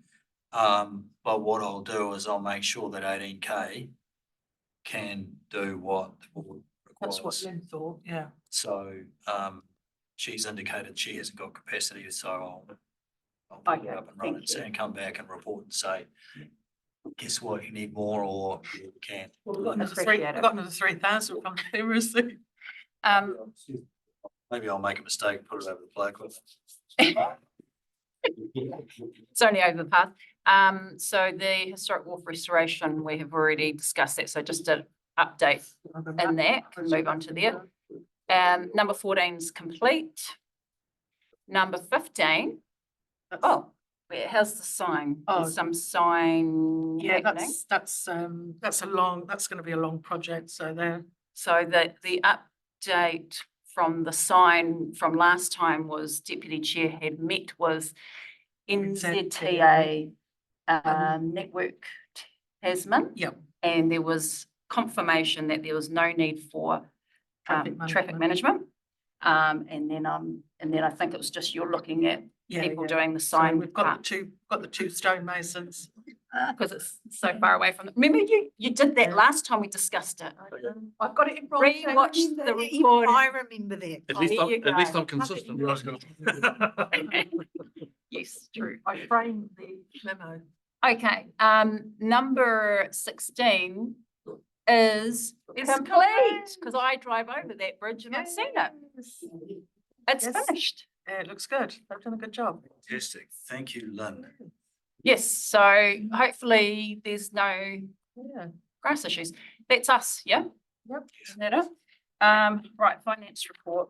[SPEAKER 10] But what I'll do is I'll make sure that 18K can do what the board requires.
[SPEAKER 11] That's what Lynn thought, yeah.
[SPEAKER 10] So, she's indicated she hasn't got capacity, so I'll pick it up and run it and come back and report and say, guess what, you need more or you can.
[SPEAKER 11] Well, we've got another 3,000 from the literacy.
[SPEAKER 10] Maybe I'll make a mistake, put it over the flag cliff.
[SPEAKER 2] It's only over the path. So the historic wharf restoration, we have already discussed that, so just an update in that, can move on to there. Number 14 is complete. Number 15. Oh, how's the sign? There's some sign
[SPEAKER 11] Yeah,
[SPEAKER 2] happening.
[SPEAKER 11] that's gonna be a long project, so there.
[SPEAKER 2] So the update from the sign from last time was Deputy Chair had met with NZTA Network Tasman.
[SPEAKER 11] Yep.
[SPEAKER 2] And there was confirmation that there was no need for traffic management. And then I think it was just you're looking at people doing the
[SPEAKER 11] So
[SPEAKER 2] sign.
[SPEAKER 11] we've got the two stonemasons.
[SPEAKER 2] Because it's so far away from. Remember you did that last time we discussed it.
[SPEAKER 11] I've got it in writing.
[SPEAKER 2] Rewatch the recording.
[SPEAKER 9] I remember that.
[SPEAKER 2] At least
[SPEAKER 15] I'm consistent.
[SPEAKER 2] Yes, true.
[SPEAKER 11] I framed the memo.
[SPEAKER 2] Okay, number 16 is complete, because I drive over that bridge and I've seen it. It's finished.
[SPEAKER 11] Yeah, it looks good. They've done a good job.
[SPEAKER 10] Fantastic. Thank you, Lynn.
[SPEAKER 2] Yes, so hopefully there's no grass issues. That's us, yeah?
[SPEAKER 11] Yep.
[SPEAKER 2] Is that it? Right, finance report.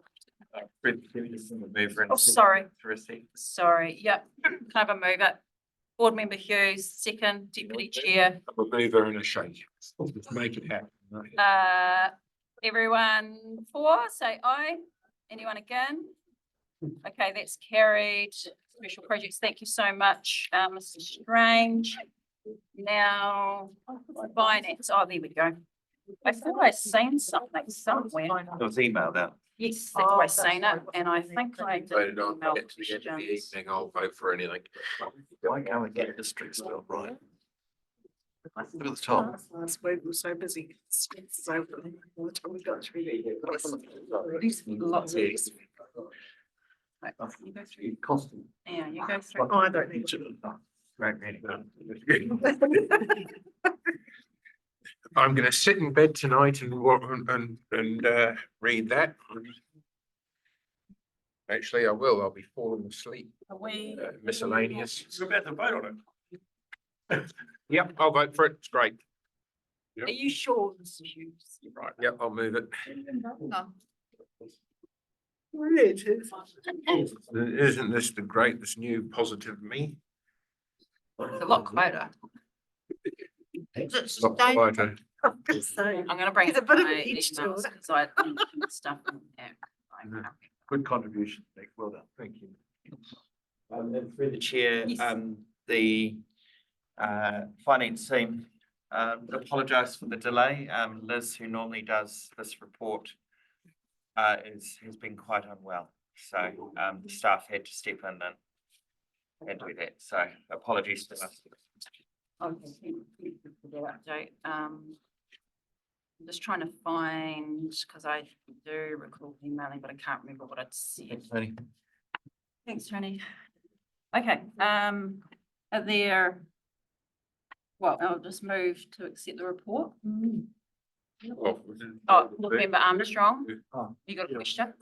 [SPEAKER 2] Oh, sorry. Sorry, yep. Can I have a move it? Board member Hughes, second, deputy chair.
[SPEAKER 13] A mover and a shake. Let's make it happen.
[SPEAKER 2] Everyone for, say aye. Anyone again? Okay, that's carried. Special projects, thank you so much, Mr. Strange. Now, finance, oh, there we go. I thought I'd seen something somewhere.
[SPEAKER 14] It was emailed out.
[SPEAKER 2] Yes, that's why I've seen it, and I think I did
[SPEAKER 13] Voted on
[SPEAKER 2] email
[SPEAKER 13] it to the end of the
[SPEAKER 2] questions.
[SPEAKER 13] evening, I'll vote for anything.
[SPEAKER 18] Why can't we get district still right? Look at the top.
[SPEAKER 11] Last week we were so busy. It's over. By the time we got through lots of these.
[SPEAKER 2] Right, you go through.
[SPEAKER 18] Constant.
[SPEAKER 2] Yeah, you go through.
[SPEAKER 11] Oh, I don't need to.
[SPEAKER 18] Great meeting.
[SPEAKER 13] I'm gonna sit in bed tonight and read that. Actually, I will. I'll be falling asleep.
[SPEAKER 2] Are we?
[SPEAKER 13] Miscellaneous.
[SPEAKER 15] We're about to vote on it.
[SPEAKER 13] Yep, I'll vote for it. It's great.
[SPEAKER 2] Are you sure, Mr. Hughes?
[SPEAKER 13] Right, yep, I'll move it. Isn't this the great, this new positive me?
[SPEAKER 2] It's a lot quieter.
[SPEAKER 13] Lot quieter.
[SPEAKER 2] I'm gonna bring
[SPEAKER 9] There's
[SPEAKER 2] it
[SPEAKER 9] a bit of
[SPEAKER 2] my
[SPEAKER 9] an edge to
[SPEAKER 2] emails
[SPEAKER 9] it.
[SPEAKER 2] because I stuff in there.
[SPEAKER 18] Good contribution, Nick. Well done.
[SPEAKER 13] Thank you.
[SPEAKER 14] And through the chair,
[SPEAKER 2] Yes.
[SPEAKER 14] the finance team apologise for the delay. Liz, who normally does this report, has been quite unwell. So the staff had to step in and do that. So apologies to us.
[SPEAKER 1] Okay, thank you for that update. I'm just trying to find, because I do recall emailing, but I can't remember what I'd said. Thanks, Tony. Okay, are there, well, I'll just move to accept the report. Oh, Board Member Armstrong, you got a question?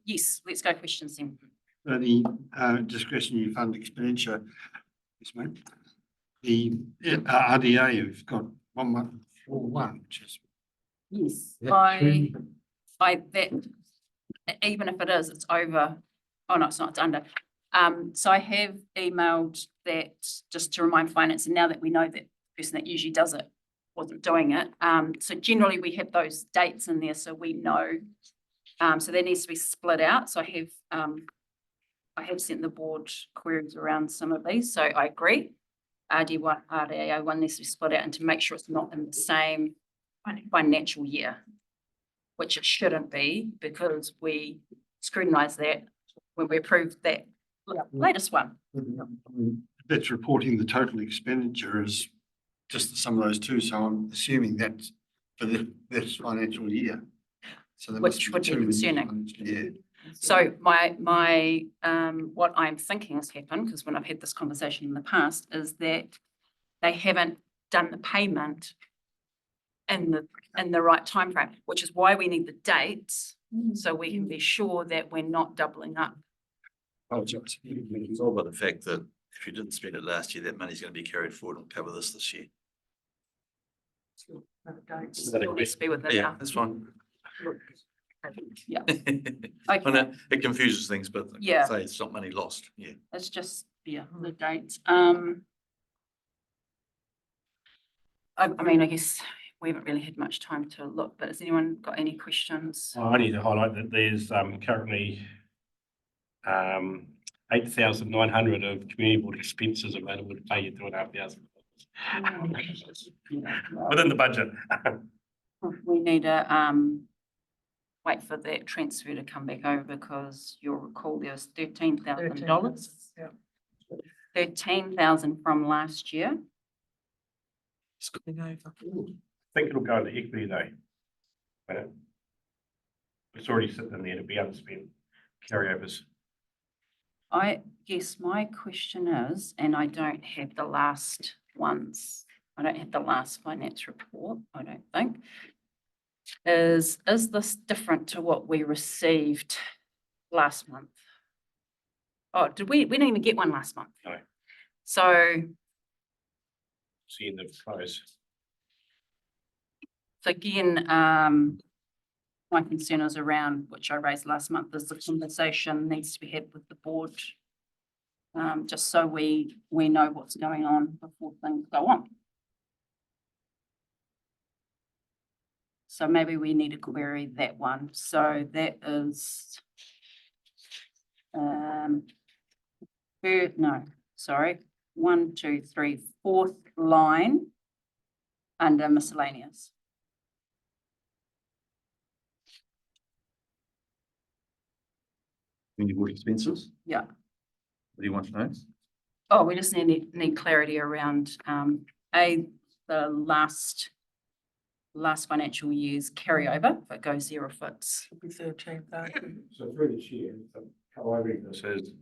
[SPEAKER 1] Yes, let's go questions then.
[SPEAKER 12] The discretionary fund expenditure, yes, mate. The RDA, you've got 1,141, which is.
[SPEAKER 1] Yes,
[SPEAKER 12] that
[SPEAKER 1] that, even if it is, it's over, oh no, it's not, it's under. So I have emailed that just to remind finance, and now that we know that the person that usually does it wasn't doing it. So generally we have those dates in there, so we know. So that needs to be split out. So I have sent the board queries around some of these, so I agree. RDA one needs to be split out and to make sure it's not in the same financial year, which it shouldn't be, because we scrutinise that when we approved that latest one.
[SPEAKER 12] That's reporting the total expenditure is just the sum of those two, so I'm assuming that's for this financial year. So there must
[SPEAKER 1] Which
[SPEAKER 12] be
[SPEAKER 1] would be
[SPEAKER 12] two in this
[SPEAKER 1] concerning.
[SPEAKER 12] financial year.
[SPEAKER 1] So my what I'm thinking has happened, because when I've had this conversation in the past, is that they haven't done the payment in the right timeframe, which is why we need the dates, so we can be sure that we're not doubling up.
[SPEAKER 18] It's all about the fact that if you didn't spend it last year, that money's going to be carried forward and cover this year.
[SPEAKER 1] Still needs to be within
[SPEAKER 18] Yeah,
[SPEAKER 1] our-
[SPEAKER 18] that's fine.
[SPEAKER 1] Yeah.
[SPEAKER 18] I know it confuses things, but like I
[SPEAKER 1] Yeah.
[SPEAKER 18] say it's not money lost. Yeah.
[SPEAKER 1] It's just, yeah, the dates. I mean, I guess we haven't really had much time to look, but has anyone got any questions?
[SPEAKER 15] I need to highlight that there's currently 8,900 of community board expenses available to pay you $2,500 within the budget.
[SPEAKER 1] We need to wait for that transfer to come back over, because you'll recall there was $13,000.
[SPEAKER 11] Yeah.
[SPEAKER 1] 13,000 from last year.
[SPEAKER 15] I think it'll go into equity though. It's already sitting in there to be unspent carryovers.
[SPEAKER 1] I guess my question is, and I don't have the last ones, I don't have the last finance report, I don't think. Is this different to what we received last month? Oh, we didn't even get one last month.
[SPEAKER 15] No.
[SPEAKER 1] So
[SPEAKER 15] See the close.
[SPEAKER 1] again, my concern is around, which I raised last month, is the conversation needs to be had with the board. Just so we know what's going on before things go on. So maybe we need to query that one. So that is one, two, three, fourth line under miscellaneous.
[SPEAKER 18] Community board expenses.
[SPEAKER 1] Yeah.
[SPEAKER 18] What do you want to know?
[SPEAKER 1] Oh, we just need clarity around the last financial year's carryover, if it goes there, if it's.
[SPEAKER 15] So through this year, how I read this is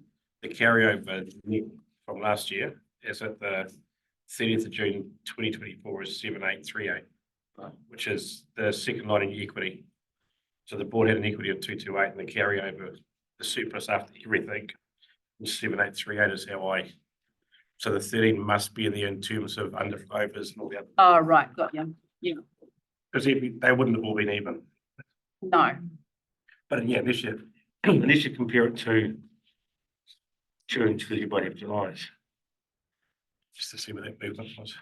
[SPEAKER 15] the carryover net from last year is at the 30th of June 2024 is 7,838, which is the second line in equity. So the board had an equity of 228, and the carryover, the surplus after everything, was 7,838 is how I. So the 13 must be in there in terms of underflows and all the other.
[SPEAKER 1] Oh, right, got you. Yeah.
[SPEAKER 15] Because they wouldn't have all been even.
[SPEAKER 1] No.
[SPEAKER 15] But yeah, unless you compare it to June to everybody of July, just to see where that movement was.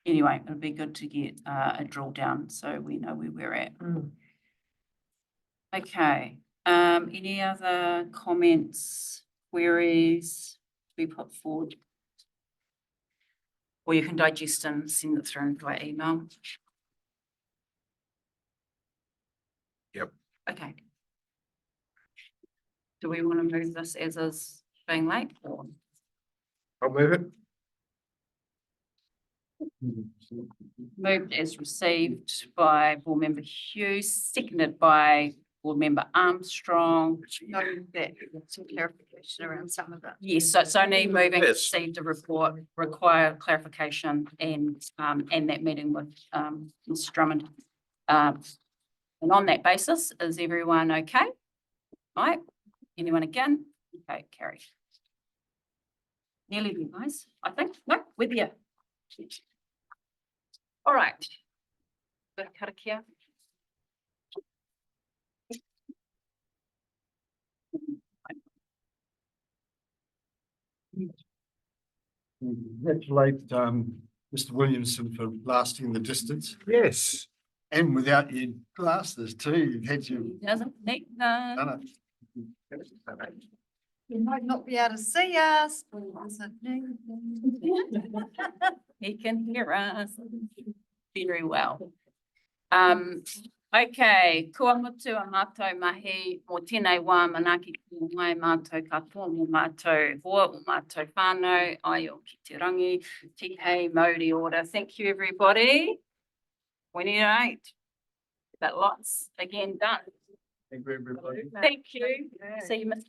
[SPEAKER 1] Anyway, it'd be good to get a drill down so we know where we're at. Okay, any other comments, queries to be put forward? Or you can digest and send it through by email.
[SPEAKER 18] Yep.
[SPEAKER 1] Okay. Do we want to move this as is being late or?
[SPEAKER 12] I'll move it.
[SPEAKER 1] Moved as received by board member Hughes, seconded by board member Armstrong.
[SPEAKER 6] Noting that some clarification around some of it.
[SPEAKER 1] Yes, so it's only moving,
[SPEAKER 14] Yes.
[SPEAKER 1] received a report, require clarification and that meeting with, Mr. Drummond. And on that basis, is everyone okay? Right, anyone again? Okay, carry. Nearly there, guys, I think, no, with you. All right. Bit of karakia.
[SPEAKER 12] Congratulate Mr. Williamson for lasting the distance.
[SPEAKER 8] Yes.
[SPEAKER 12] And without your glasses too, you've had your.
[SPEAKER 1] Doesn't need none.
[SPEAKER 12] Done
[SPEAKER 6] You might not be able to see us.
[SPEAKER 1] He can hear us very well. Okay, kua mutu a mātou mahi, mō tēnei wā manaki ki mai mātou katoa mō mātou hoa o mātou whānau, ai o ki te rangi, tika Māori order. Thank you, everybody. 28. That lots again done.
[SPEAKER 12] Thank you, everybody.
[SPEAKER 1] Thank you. See you, Mr.